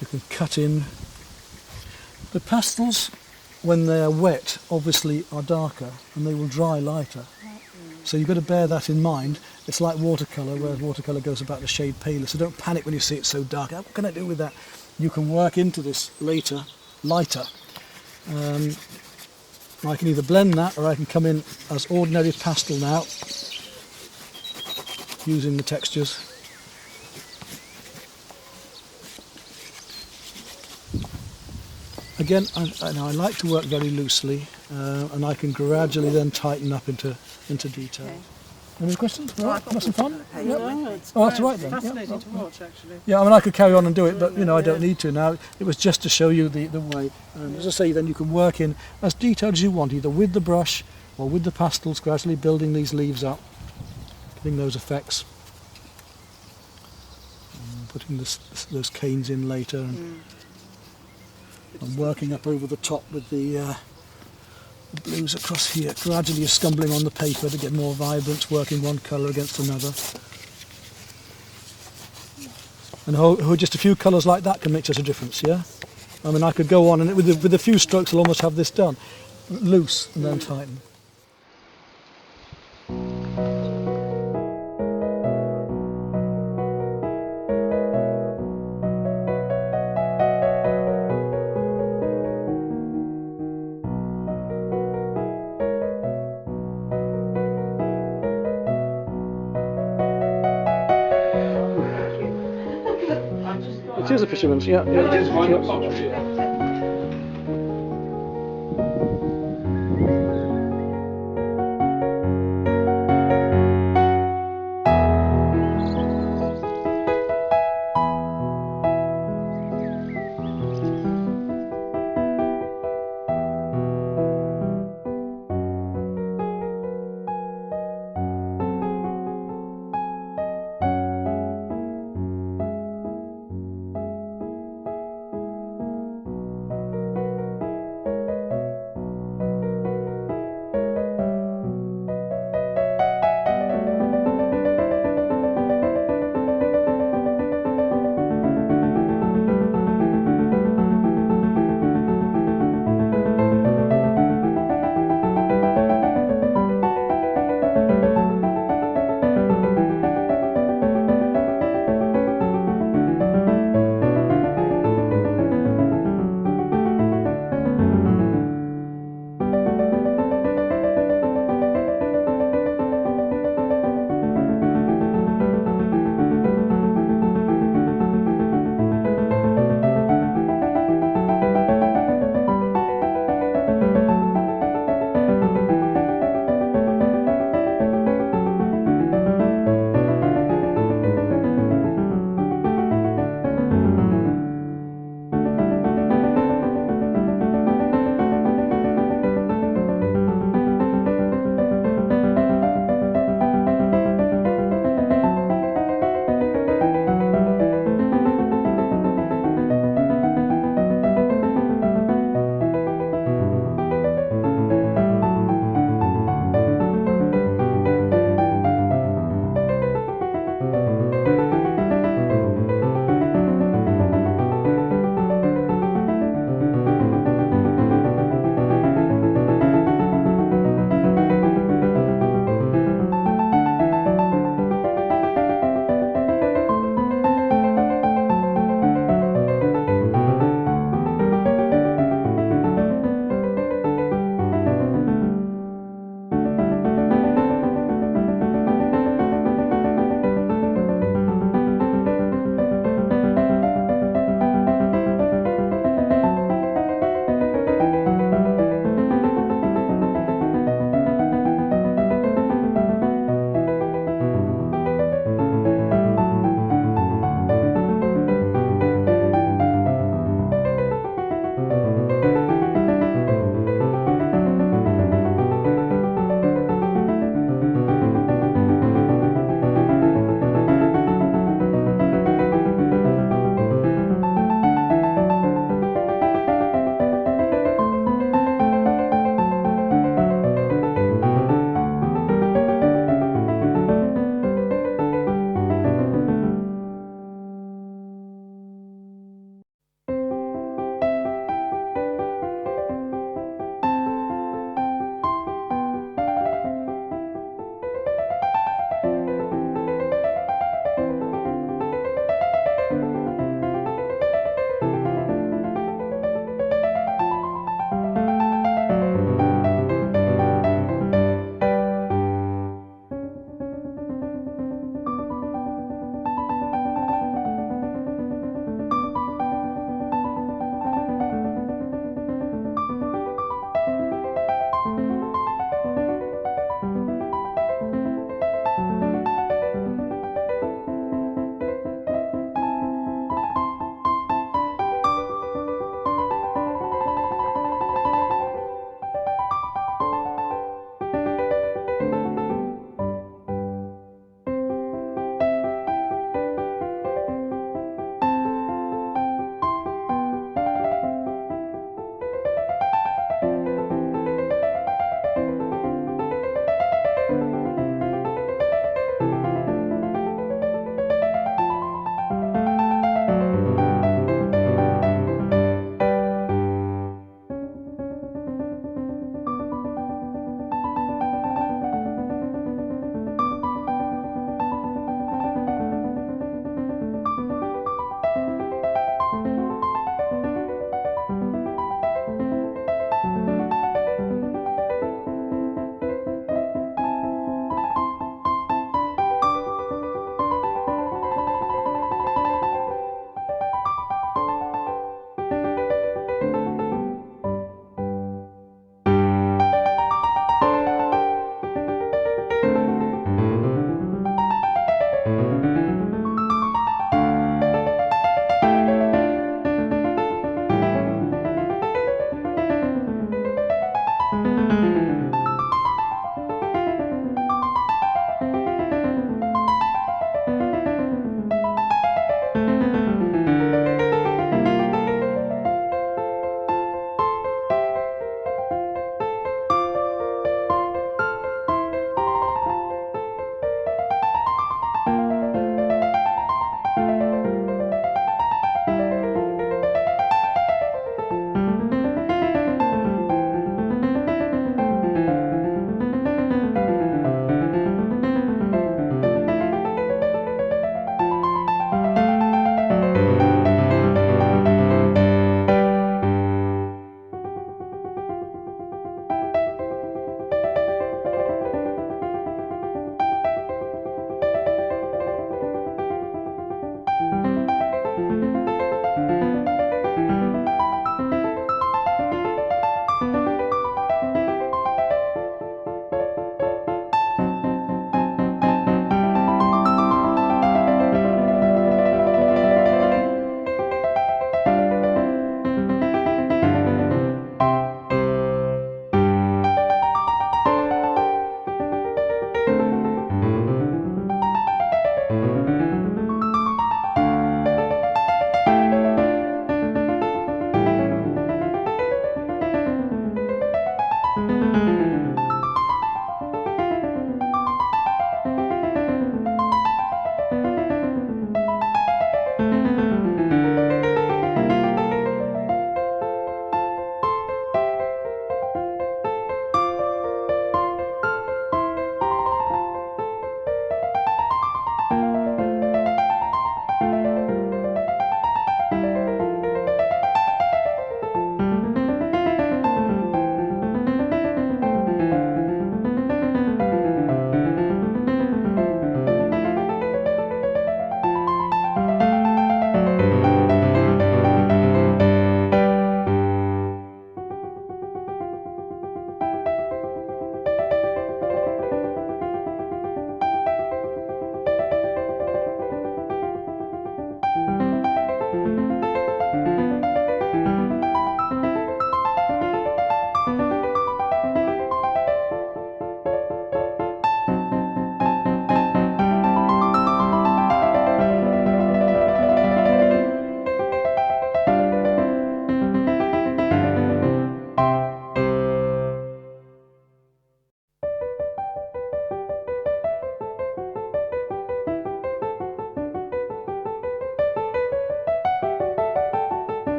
You can cut in. The pastels, when they are wet, obviously are darker and they will dry lighter. So you've got to bear that in mind. It's like watercolour, whereas watercolour goes about a shade paler. So don't panic when you see it so dark. What can I do with that? You can work into this later, lighter. I can either blend that or I can come in as ordinary pastel now using the textures. Again, I like to work very loosely, and I can gradually then tighten up into detail. Okay. Any questions? No, I Right, thought have some we fun? were Yep. okay. No, it's Oh, that's great. right then. It's Yeah, fascinating to well, watch, actually. Yeah, I mean, I could carry on and do it, but you know, I don't Yeah. need to now. It was just to show you the way. And as I say, then you can work in as detailed as you want, either with the brush or with the pastels, gradually building these leaves up, getting those effects. And putting those canes in later, and working up over the top with the blues across here. Gradually you're stumbling on the paper to get more vibrance, working one colour against another. And just a few colours like that can make such a difference, yeah? I mean, I could go on and with a few strokes I'll almost have this done. Loose and then tighten. It is a fisherman's, yeah.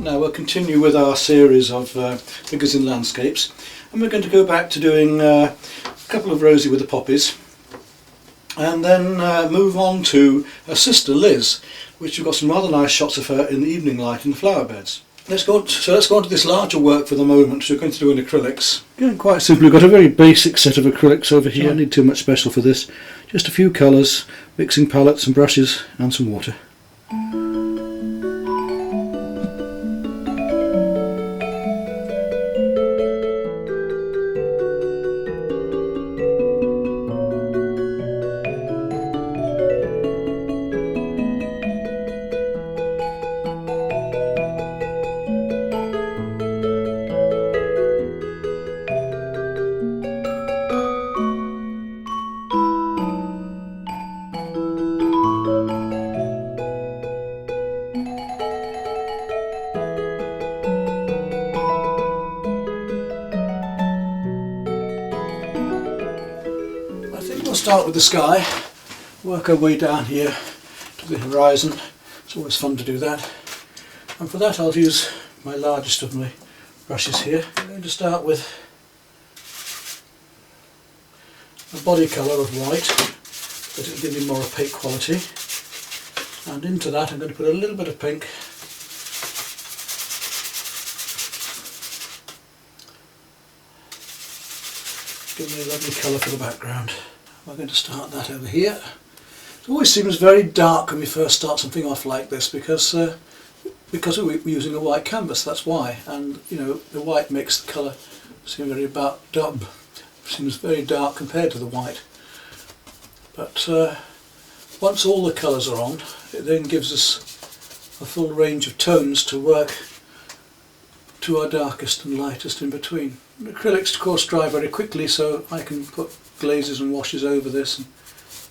Now we'll continue with our series of figures in landscapes, and we're going to go back to doing a couple of Rosie with the poppies, and then move on to her sister Liz, which we've got some rather nice shots of her in the evening light in the flower beds. Let's go on to this larger work for the moment, which we're going to do in acrylics. Again, quite simply, we've got a very basic set of acrylics over here. Don't need too much special for this. Just a few colours, mixing palettes and brushes and some water. Start with the sky, work our way down here to the horizon. It's always fun to do that, and for that I'll use my largest of my brushes here. I'm going to start with a body colour of white, but it'll give me more opaque quality, and into that I'm going to put a little bit of pink, give me a lovely colour for the background. We're going to start that over here. It always seems very dark when we first start something off like this because we're using a white canvas, that's why. And you know, the white makes the colour seem very seems very dark compared to the white. But once all the colours are on, it then gives us a full range of tones to work to our darkest and lightest in between. The acrylics of course dry very quickly, so I can put glazes and washes over this and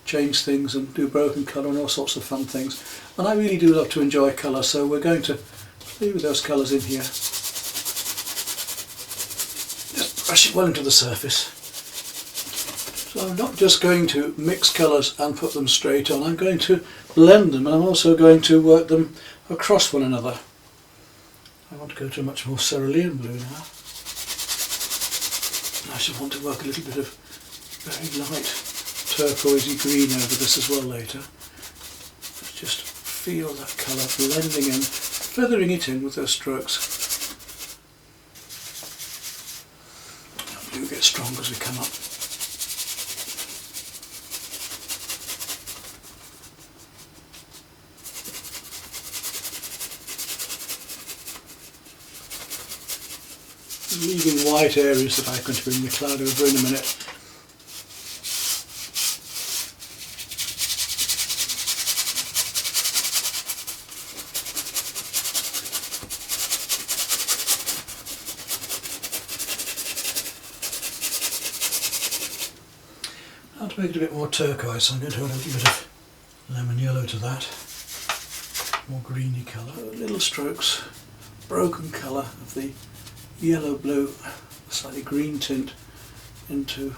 change things and do broken colour and all sorts of fun things. And I really do love to enjoy colour, so we're going to play with those colours in here. Just brush it well into the surface. So I'm not just going to mix colours and put them straight on, I'm going to blend them, and I'm also going to work them across one another. I want to go to a much more cerulean blue now. I should want to work a little bit of very light turquoisey green over this as well later. Let's just feel that colour blending in, feathering it in with those strokes. The blue gets stronger as we come up. Leaving white areas that I'm going to bring the cloud over in a minute. Now to make it a bit more turquoise, I'm going to add a little bit of lemon yellow to that. More greeny colour. Little strokes, broken colour of the yellow blue, slightly green tint into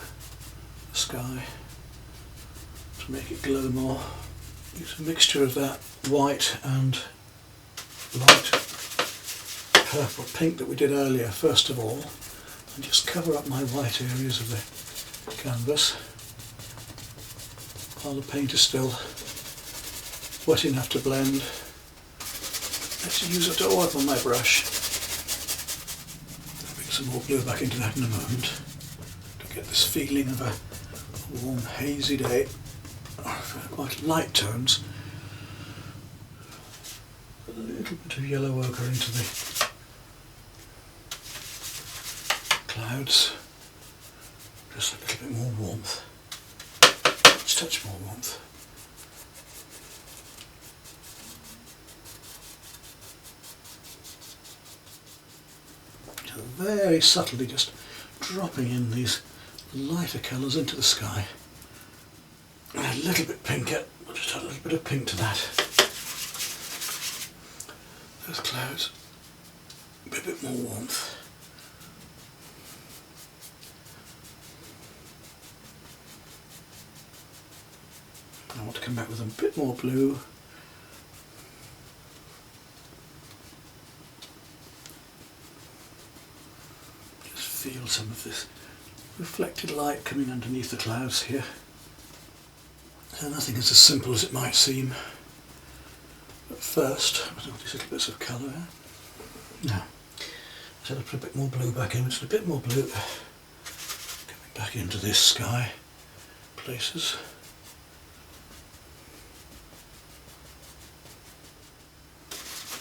the sky to make it glow more. Use a mixture of that white and light purple pink that we did earlier first of all, and just cover up my white areas of the canvas while the paint is still wet enough to blend. Let's use it to oil on my brush. Some more blue back into that in a moment to get this feeling of a warm hazy day, quite light tones, a little bit of yellow ochre into the clouds, just a little bit more warmth, just a touch more warmth. Very subtly just dropping in these lighter colours into the sky. And a little bit pinker, just add a little bit of pink to that. Those clouds, a bit more warmth. I want to come back with a bit more blue. feel some of this reflected light coming underneath the clouds here. So nothing is as simple as it might seem at first, with all these little bits of colour. Now, so I'll put a bit more blue back in, just a bit more blue coming back into this sky places.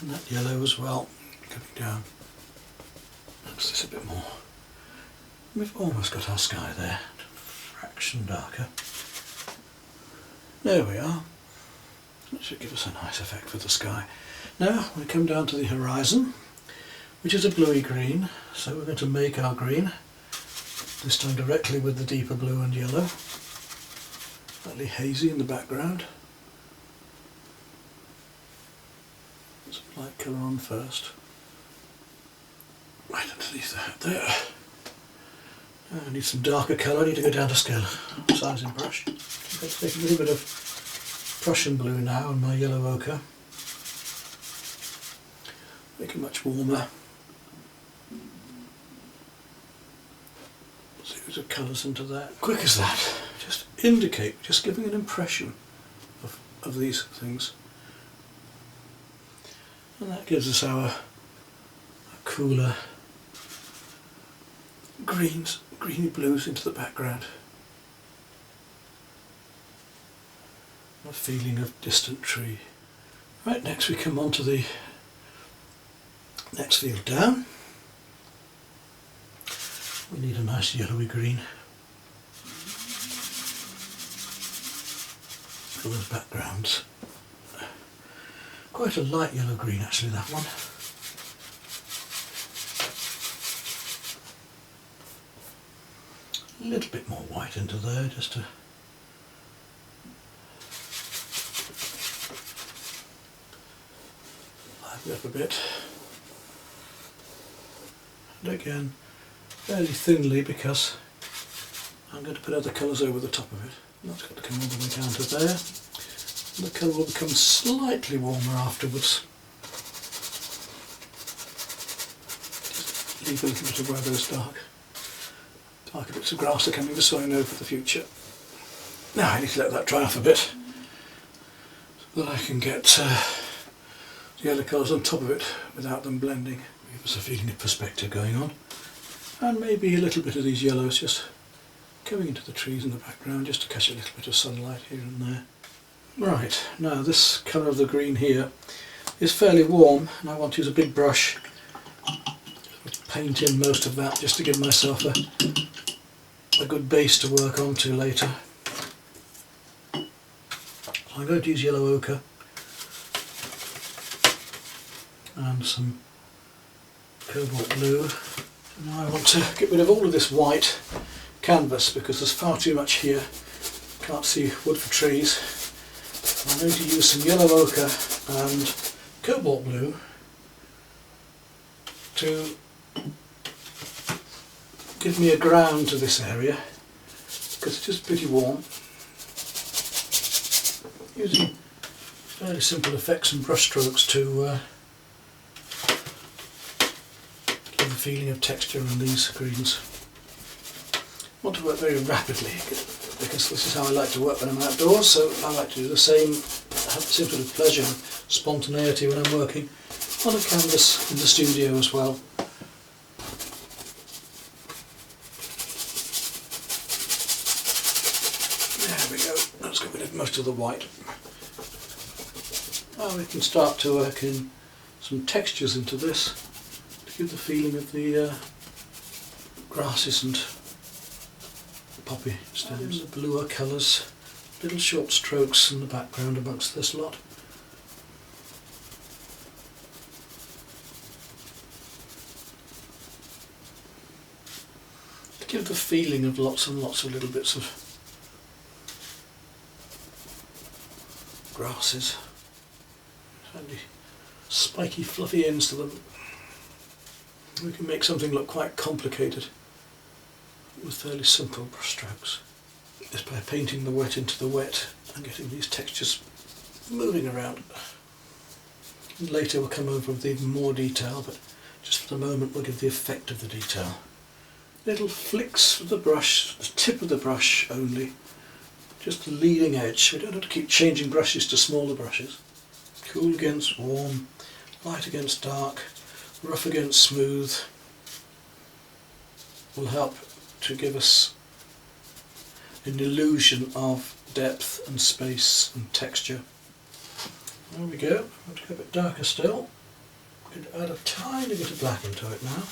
And that yellow as well, coming down. That's this a bit more. We've almost got our sky there, a fraction darker. There we are. That should give us a nice effect for the sky. Now we come down to the horizon, which is a bluey green, so we're going to make our green, this time directly with the deeper blue and yellow. Slightly hazy in the background. Put some light colour on first. Right underneath that there. Now I need some darker colour, I need to go down to scale sizing brush. I'm going to take a little bit of Prussian blue now and my yellow ochre. Make it much warmer. Series of colours into that. Quick as that. Just indicate, just giving an impression of these things. And that gives us our cooler greens, greeny blues into the background. A feeling of distant tree. Right, next we come on to the next field down. We need a nice yellowy green for those backgrounds. Quite a light yellow green actually, that one. A little bit more white into there just to liven up a bit. And again, fairly thinly because I'm going to put other colours over the top of it. And that's got to come all the way down to there. And the colour will become slightly warmer afterwards. Just leave a little bit of where those darker bits of grass are coming to so I know for the future. Now I need to let that dry off a bit so that I can get the other colours on top of it without them blending. Give us a feeling of perspective going on. And maybe a little bit of these yellows just coming into the trees in the background just to catch a little bit of sunlight here and there. Right, now this colour of the green here is fairly warm and I want to use a big brush to paint in most of that just to give myself a good base to work onto later. So I'm going to use yellow ochre and some cobalt blue. Now I want to get rid of all of this white canvas because there's far too much here. Can't see wood for trees. I'm going to use some yellow ochre and cobalt blue to give me a ground to this area because it's just pretty warm. Using fairly simple effects and brush strokes to give a feeling of texture in these greens. I want to work very rapidly because this is how I like to work when I'm outdoors, so I like to do the same, have the same sort of pleasure and spontaneity when I'm working on a canvas in the studio as well. There we go, let's get rid of most of the white. Now we can start to work in some textures into this to give the feeling of the grasses and poppy stems. The bluer colours, little short strokes in the background amongst this lot. To give the feeling of lots and lots of little bits of grasses. Only spiky fluffy ends to them. We can make something look quite complicated with fairly simple brush strokes. Just by painting the wet into the wet and getting these textures moving around. And later we'll come over with even more detail, but just for the moment we'll give the effect of the detail. little flicks of the brush, the tip of the brush only, just the leading edge. We don't have to keep changing brushes to smaller brushes. Cool against warm, light against dark, rough against smooth will help to give us an illusion of depth and space and texture. There we go. I'm going to go a bit darker still. I'm going to add a tiny bit of black into it now,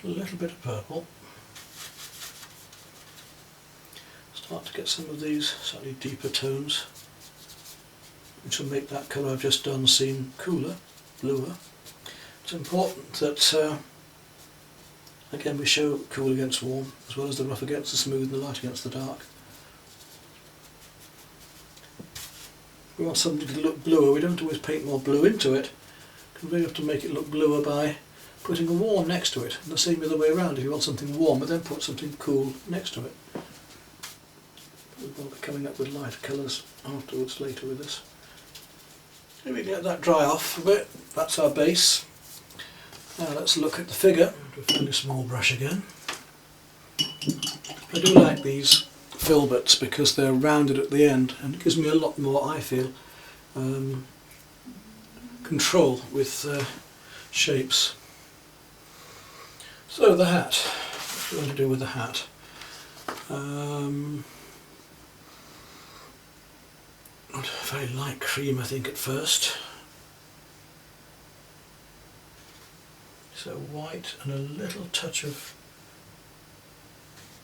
a little bit of purple. Start to get some of these slightly deeper tones, which will make that colour I've just done seem cooler, bluer. It's important that again we show cool against warm, as well as the rough against the smooth and the light against the dark. We want something to look bluer, we don't always paint more blue into it, because we have to make it look bluer by putting a warm next to it. And the same other way around, if you want something warmer, then put something cool next to it. We'll be coming up with lighter colours afterwards, later with this. Here we let that dry off a bit, that's our base. Now let's look at the figure. With a fairly small brush again. I do like these filberts because they're rounded at the end, and it gives me a lot more, I feel, control with shapes. So the hat, what do you want to do with the hat? Very light cream I think at first. So white and a little touch of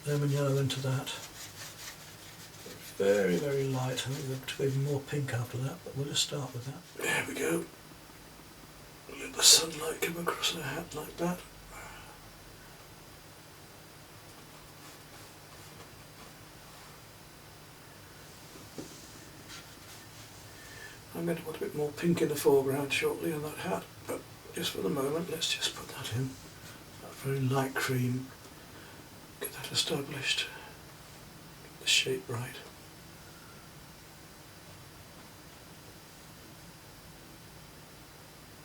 lemon yellow into that. Very, very light. I think we'll go even more pink after that, but we'll just start with that. There we go. Let the sunlight come across the hat like that. I'm going to put a bit more pink in the foreground shortly on that hat, but just for the moment let's just put that in. That very light cream. Get that established. Get the shape right.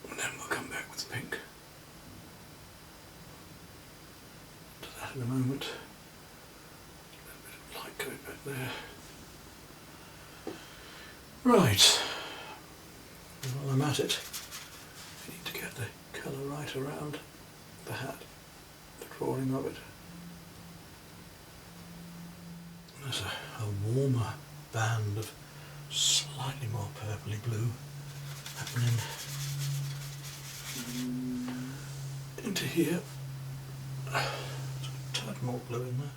And then we'll come back with pink. Do that in a moment. A little bit of light going back there. Right. While I'm at it, I need to get the colour right around the hat, the drawing of it. There's a warmer band of slightly more purpley blue happening into here. There's a tad more blue in there.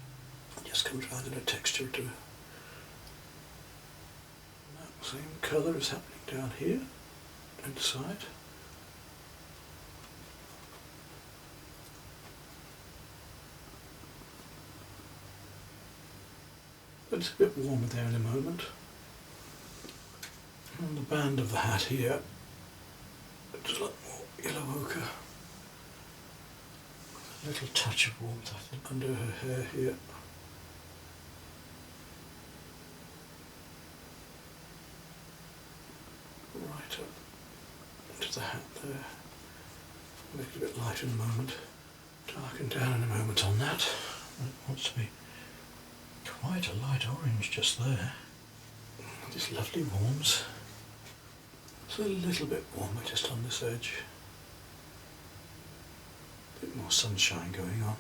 Just comes round in a texture to that same colour is happening down here, inside. But it's a bit warmer there in a moment. And the band of the hat here, it's a lot more yellow ochre. A little touch of warmth, I think, under her hair here. Right up into the hat there. Make it a bit lighter in a moment. Darken down in a moment on that. It wants to be quite a light orange just there. Just lovely warms. It's a little bit warmer just on this edge. A bit more sunshine going on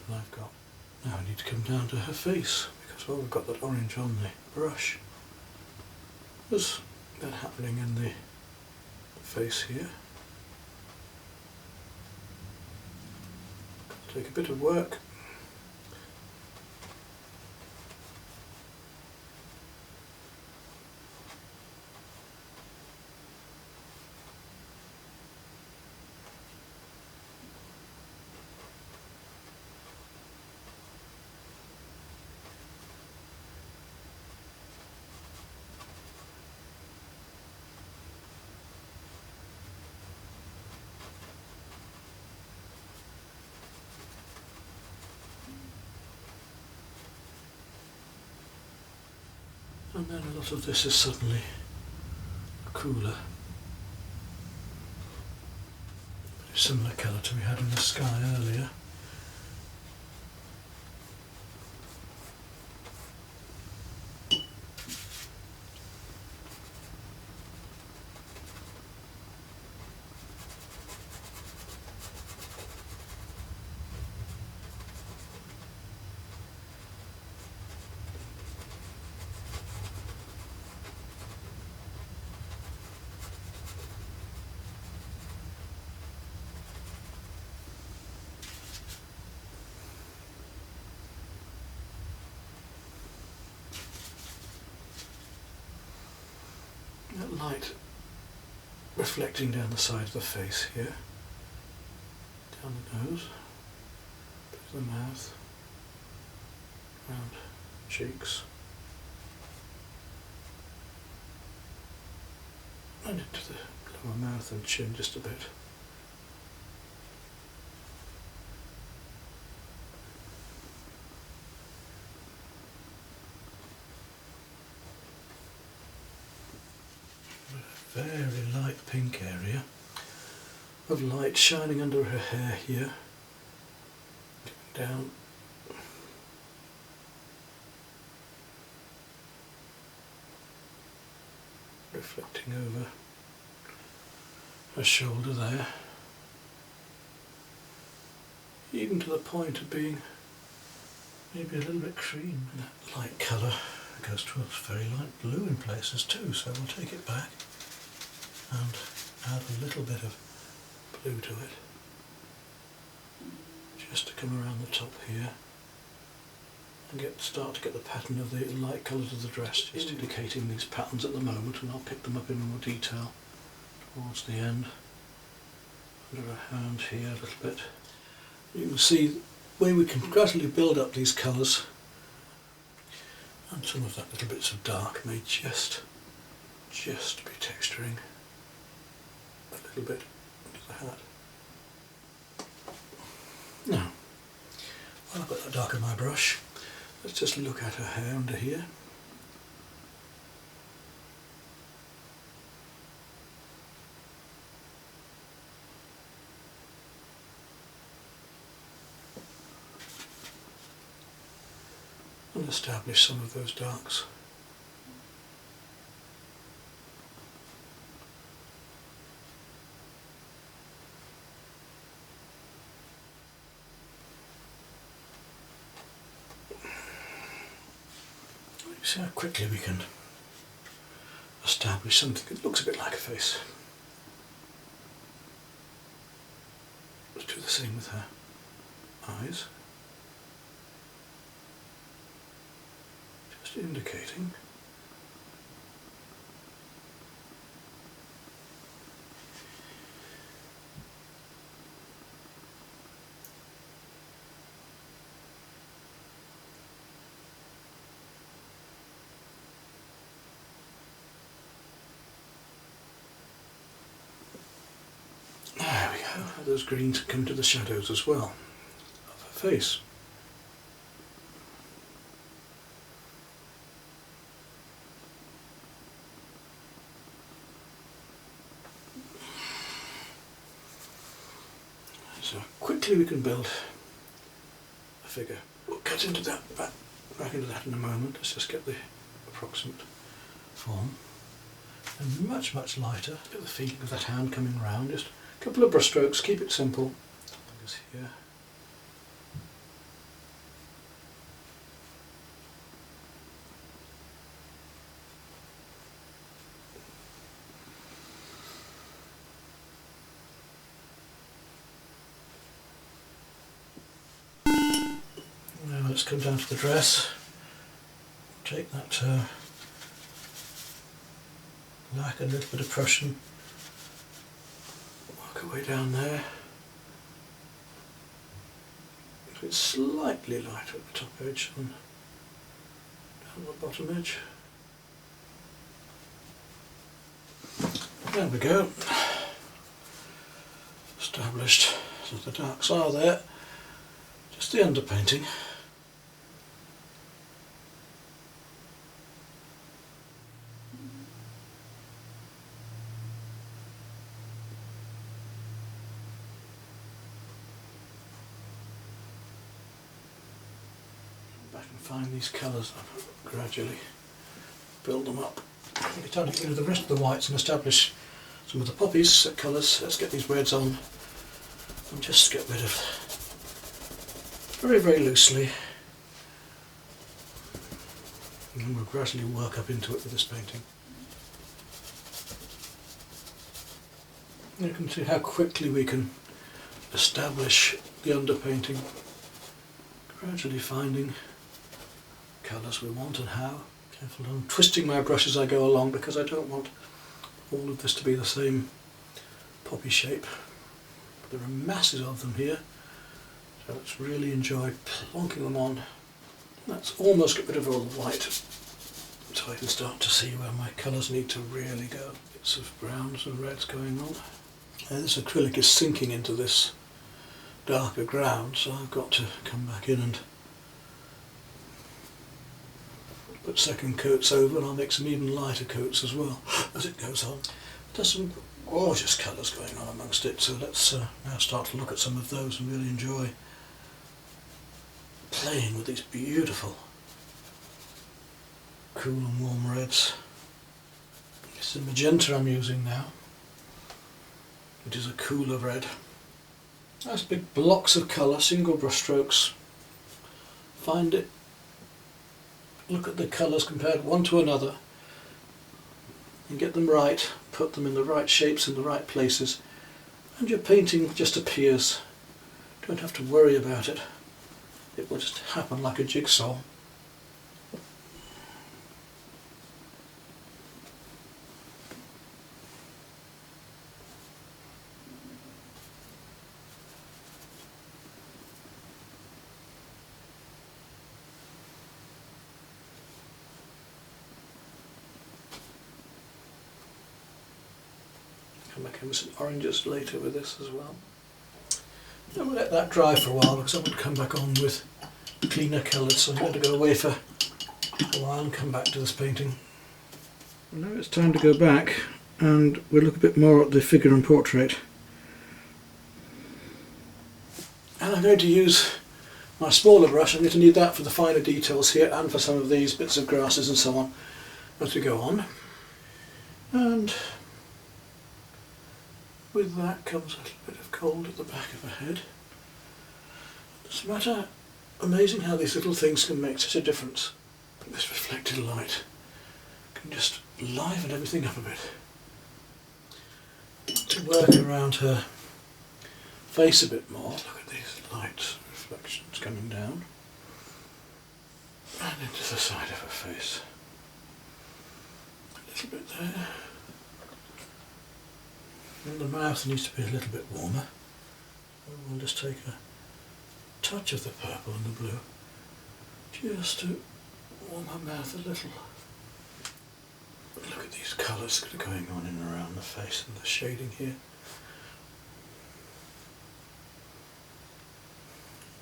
than I've got. Now I need to come down to her face because, well, we've got that orange on the brush. There's that happening in the face here. Take a bit of work. And then a lot of this is suddenly cooler. Similar colour to we had in the sky earlier. that light reflecting down the side of the face here, down the nose, to the mouth, round cheeks, and into the lower mouth and chin just a bit. A very light pink area of light shining under her hair here, going down reflecting over her shoulder there, even to the point of being maybe a little bit cream. And that light colour goes to a very light blue in places too, so we'll take it back and add a little bit of blue to it, just to come around the top here and start to get the pattern of the light colours of the dress, just indicating these patterns at the moment, and I'll pick them up in more detail towards the end. Under her hand here a little bit. You can see the way we can gradually build up these colours, and some of that little bits of dark may just be texturing a little bit under the hat. Now, while I've got that dark on my brush, let's just look at her hair under here. And establish some of those darks. See how quickly we can establish something that looks a bit like a face. Let's do the same with her eyes. Just indicating. There we go. Those greens come to the shadows as well of her face. So quickly we can build a figure. We'll cut into that, back into that in a moment. Let's just get the approximate form. And much lighter. Get the feeling of that hand coming round. Just a couple of brush strokes, keep it simple. Fingers here. Now let's come down to the dress. Take that black and a little bit of Prussian. Work our way down there. It's slightly lighter at the top edge than down the bottom edge. There we go. Established. So the darks are there. Just the underpainting. Back and find these colours gradually, build them up. It's time to get rid of the rest of the whites and establish some of the poppies colours. Let's get these reds on and just get rid of very loosely, and then we'll gradually work up into it with this painting. You can see how quickly we can establish the underpainting, gradually finding colours we want and how. Careful, I'm twisting my brush as I go along because I don't want all of this to be the same poppy shape. But there are masses of them here, so let's really enjoy plonking them on. Let's almost get rid of all the white, so I can start to see where my colours need to really go. Bits of browns and reds going on. This acrylic is sinking into this darker ground, so I've got to come back in and put second coats over, and I'll make some even lighter coats as well as it goes on. There's some gorgeous colours going on amongst it, so let's now start to look at some of those and really enjoy playing with these beautiful cool and warm reds. It's the magenta I'm using now. It is a cooler red. Nice big blocks of colour, single brush strokes. Find it, look at the colours compared one to another and get them right, put them in the right shapes in the right places, and your painting just appears. Don't have to worry about it. It will just happen like a jigsaw. Come back in with some oranges later with this as well. And we'll let that dry for a while because I want to come back on with cleaner colours, so I'm going to go away for a while and come back to this painting. Well, now it's time to go back and we'll look a bit more at the figure and portrait. And I'm going to use my smaller brush. I'm going to need that for the finer details here and for some of these bits of grasses and so on as we go on. And with that comes a little bit of gold at the back of her head. It's amazing how these little things can make such a difference. This reflected light can just liven everything up a bit. To work around her face a bit more, look at these light reflections coming down and into the side of her face. A little bit there. And the mouth needs to be a little bit warmer. We'll just take a touch of the purple and the blue just to warm her mouth a little. Look at these colours that are going on in and around the face and the shading here.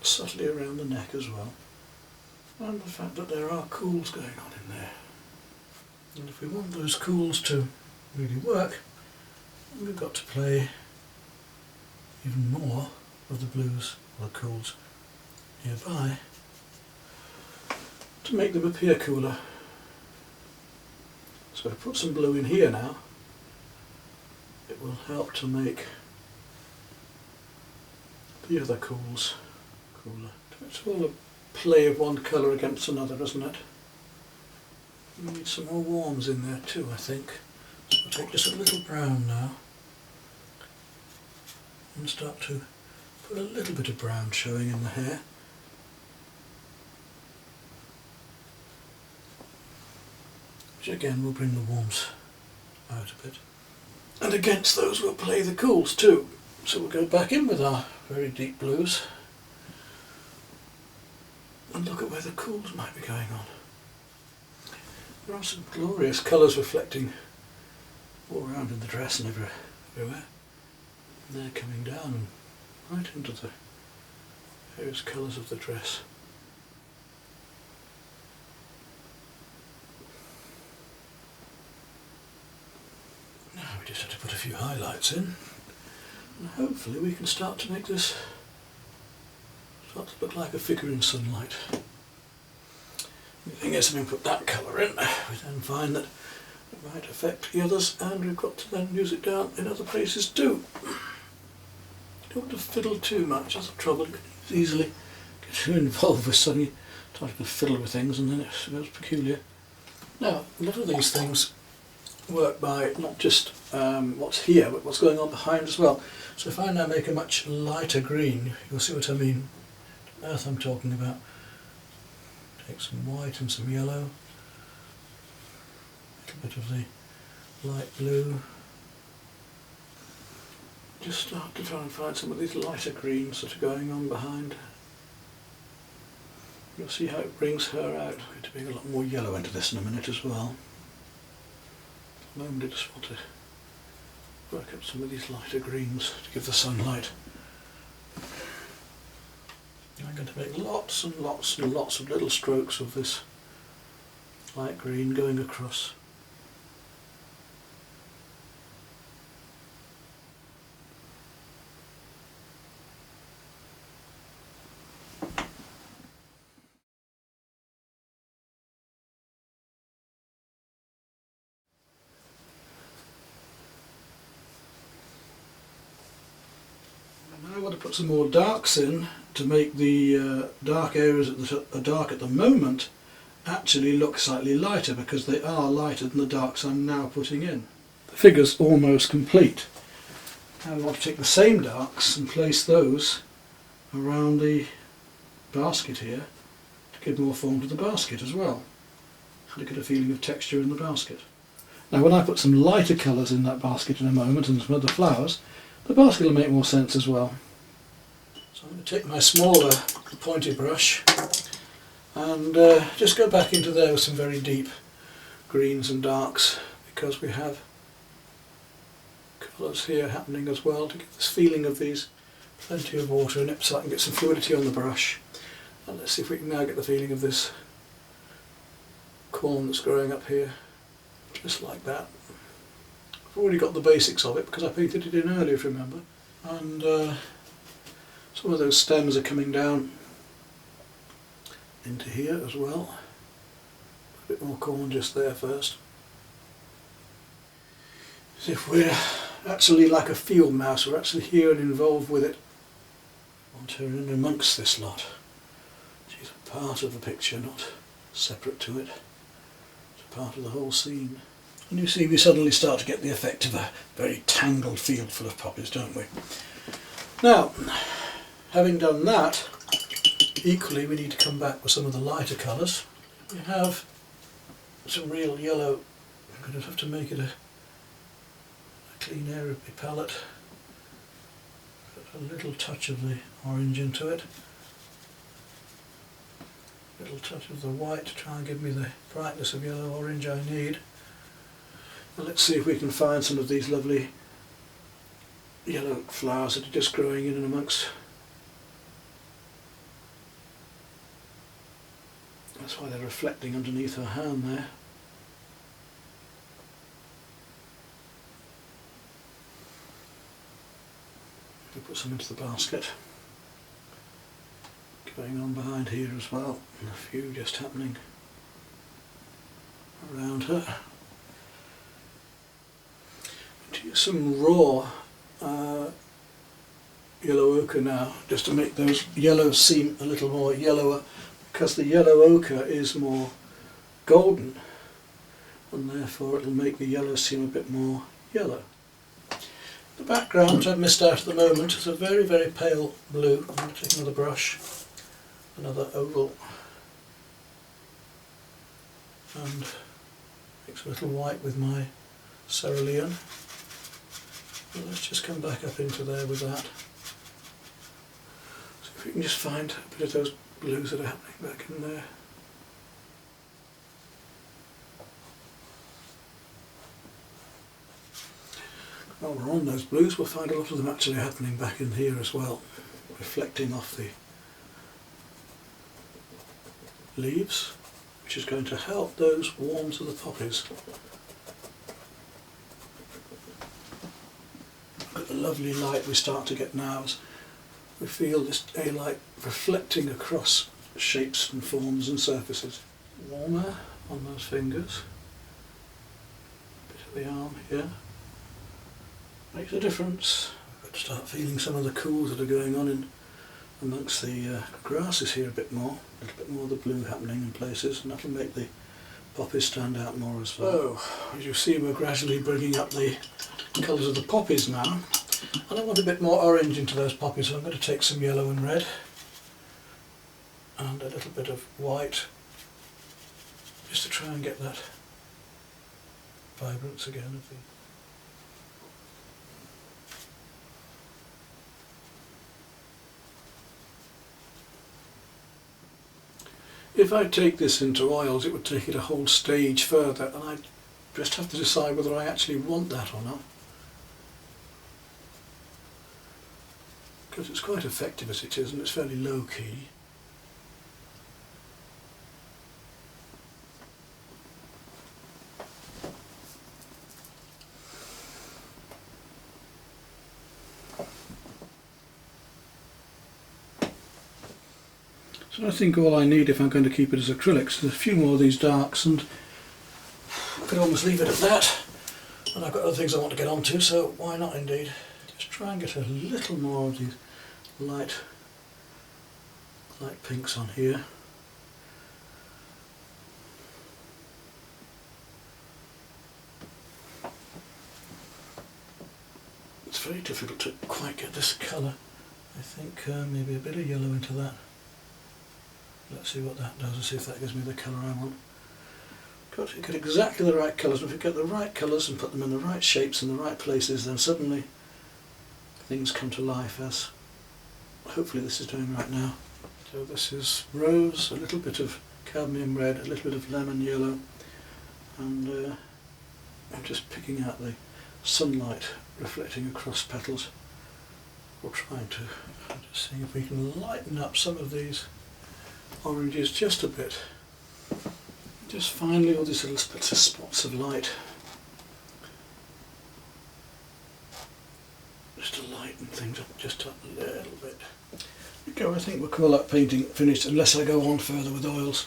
Subtly around the neck as well. And the fact that there are cools going on in there. And if we want those cools to really work, we've got to play even more of the blues or the cools nearby to make them appear cooler. So I put some blue in here now. It will help to make the other cools cooler. It's all a play of one colour against another, isn't it? We need some more warms in there too, I think. So I'll take just a little brown now and start to put a little bit of brown showing in the hair. Which again will bring the warms out a bit. And against those we'll play the cools too. So we'll go back in with our very deep blues and look at where the cools might be going on. There are some glorious colours reflecting all around in the dress and everywhere. And they're coming down and right into the various colours of the dress. Now we just have to put a few highlights in, and hopefully we can start to make this start to look like a figure in sunlight. The thing is, when we put that colour in, we then find that it might affect the others, and we've got to then use it down in other places too. Don't want to fiddle too much, that's the trouble. You can easily get too involved with suddenly trying to fiddle with things and then it goes peculiar. Now, a lot of these things work by not just what's here, but what's going on behind as well. So if I now make a much lighter green, you'll see what I mean. Earth I'm talking about. Take some white and some yellow, a little bit of the light blue, just start to try and find some of these lighter greens that are going on behind. You'll see how it brings her out. I'm going to bring a lot more yellow into this in a minute as well. At the moment I just want to work up some of these lighter greens to give the sunlight. I'm going to make lots and lots and lots of little strokes of this light green going across. Now I want to put some more darks in to make the dark areas that are dark at the moment actually look slightly lighter, because they are lighter than the darks I'm now putting in. The figure's almost complete. Now I want to take the same darks and place those around the basket here to give more form to the basket as well, and to get a feeling of texture in the basket. Now when I put some lighter colours in that basket in a moment and some other flowers, the basket will make more sense as well. So I'm going to take my smaller pointy brush and just go back into there with some very deep greens and darks, because we have colours here happening as well to get this feeling of these. Plenty of water in it so I can get some fluidity on the brush. And let's see if we can now get the feeling of this corn that's growing up here, just like that. I've already got the basics of it because I painted it in earlier, if you remember. And some of those stems are coming down into here as well. A bit more corn just there first. As if we're actually like a field mouse, we're actually here and involved with it. I want her in amongst this lot. She's a part of the picture, not separate to it. It's a part of the whole scene. And you see we suddenly start to get the effect of a very tangled field full of poppies, don't we? Now, having done that, equally we need to come back with some of the lighter colours. We have some real yellow. I'm going to have to make it a clean area of my palette. Put a little touch of the orange into it. A little touch of the white to try and give me the brightness of yellow orange I need. And let's see if we can find some of these lovely yellow flowers that are just growing in and amongst. That's why they're reflecting underneath her hand there. We put some into the basket. Going on behind here as well, and a few just happening around her. To use some raw yellow ochre now, just to make those yellows seem a little more yellower, because the yellow ochre is more golden, and therefore it'll make the yellow seem a bit more yellow. The background, which I've missed out at the moment, is a very, very pale blue. I'm going to take another brush, another oval, and mix a little white with my cerulean. And let's just come back up into there with that. So if we can just find a bit of those blues that are happening back in there. While we're on those blues, we'll find a lot of them actually happening back in here as well, reflecting off the leaves, which is going to help those warms of the poppies. Look at the lovely light we start to get now as we feel this daylight reflecting across shapes and forms and surfaces. Warmer on those fingers, bit of the arm here. Makes a difference. I've got to start feeling some of the cools that are going on in amongst the grasses here a little bit more of the blue happening in places, and that'll make the poppies stand out more as well. So, as you see, we're gradually bringing up the colours of the poppies now, and I want a bit more orange into those poppies, so I'm going to take some yellow and red and a little bit of white just to try and get that vibrance again of the If I take this into oils, it would take it a whole stage further, and I just have to decide whether I actually want that or not. Because it's quite effective as it is, and it's fairly low key. So I think all I need, if I'm going to keep it as acrylics, is a few more of these darks, and I could almost leave it at that. And I've got other things I want to get onto, so why not indeed? Just try and get a little more of these light pinks on here. It's very difficult to quite get this colour. I think maybe a bit of yellow into that. Let's see what that does and see if that gives me the colour I want. Got to get exactly the right colours, and if we get the right colours and put them in the right shapes in the right places, then suddenly things come to life, as hopefully this is doing right now. So this is rose, a little bit of cadmium red, a little bit of lemon yellow, and I'm just picking out the sunlight reflecting across petals, or trying to, just seeing if we can lighten up some of these oranges just a bit. Just finally all these little spots of light, just to lighten things up just a little bit. Okay, I think we'll call that painting finished unless I go on further with oils.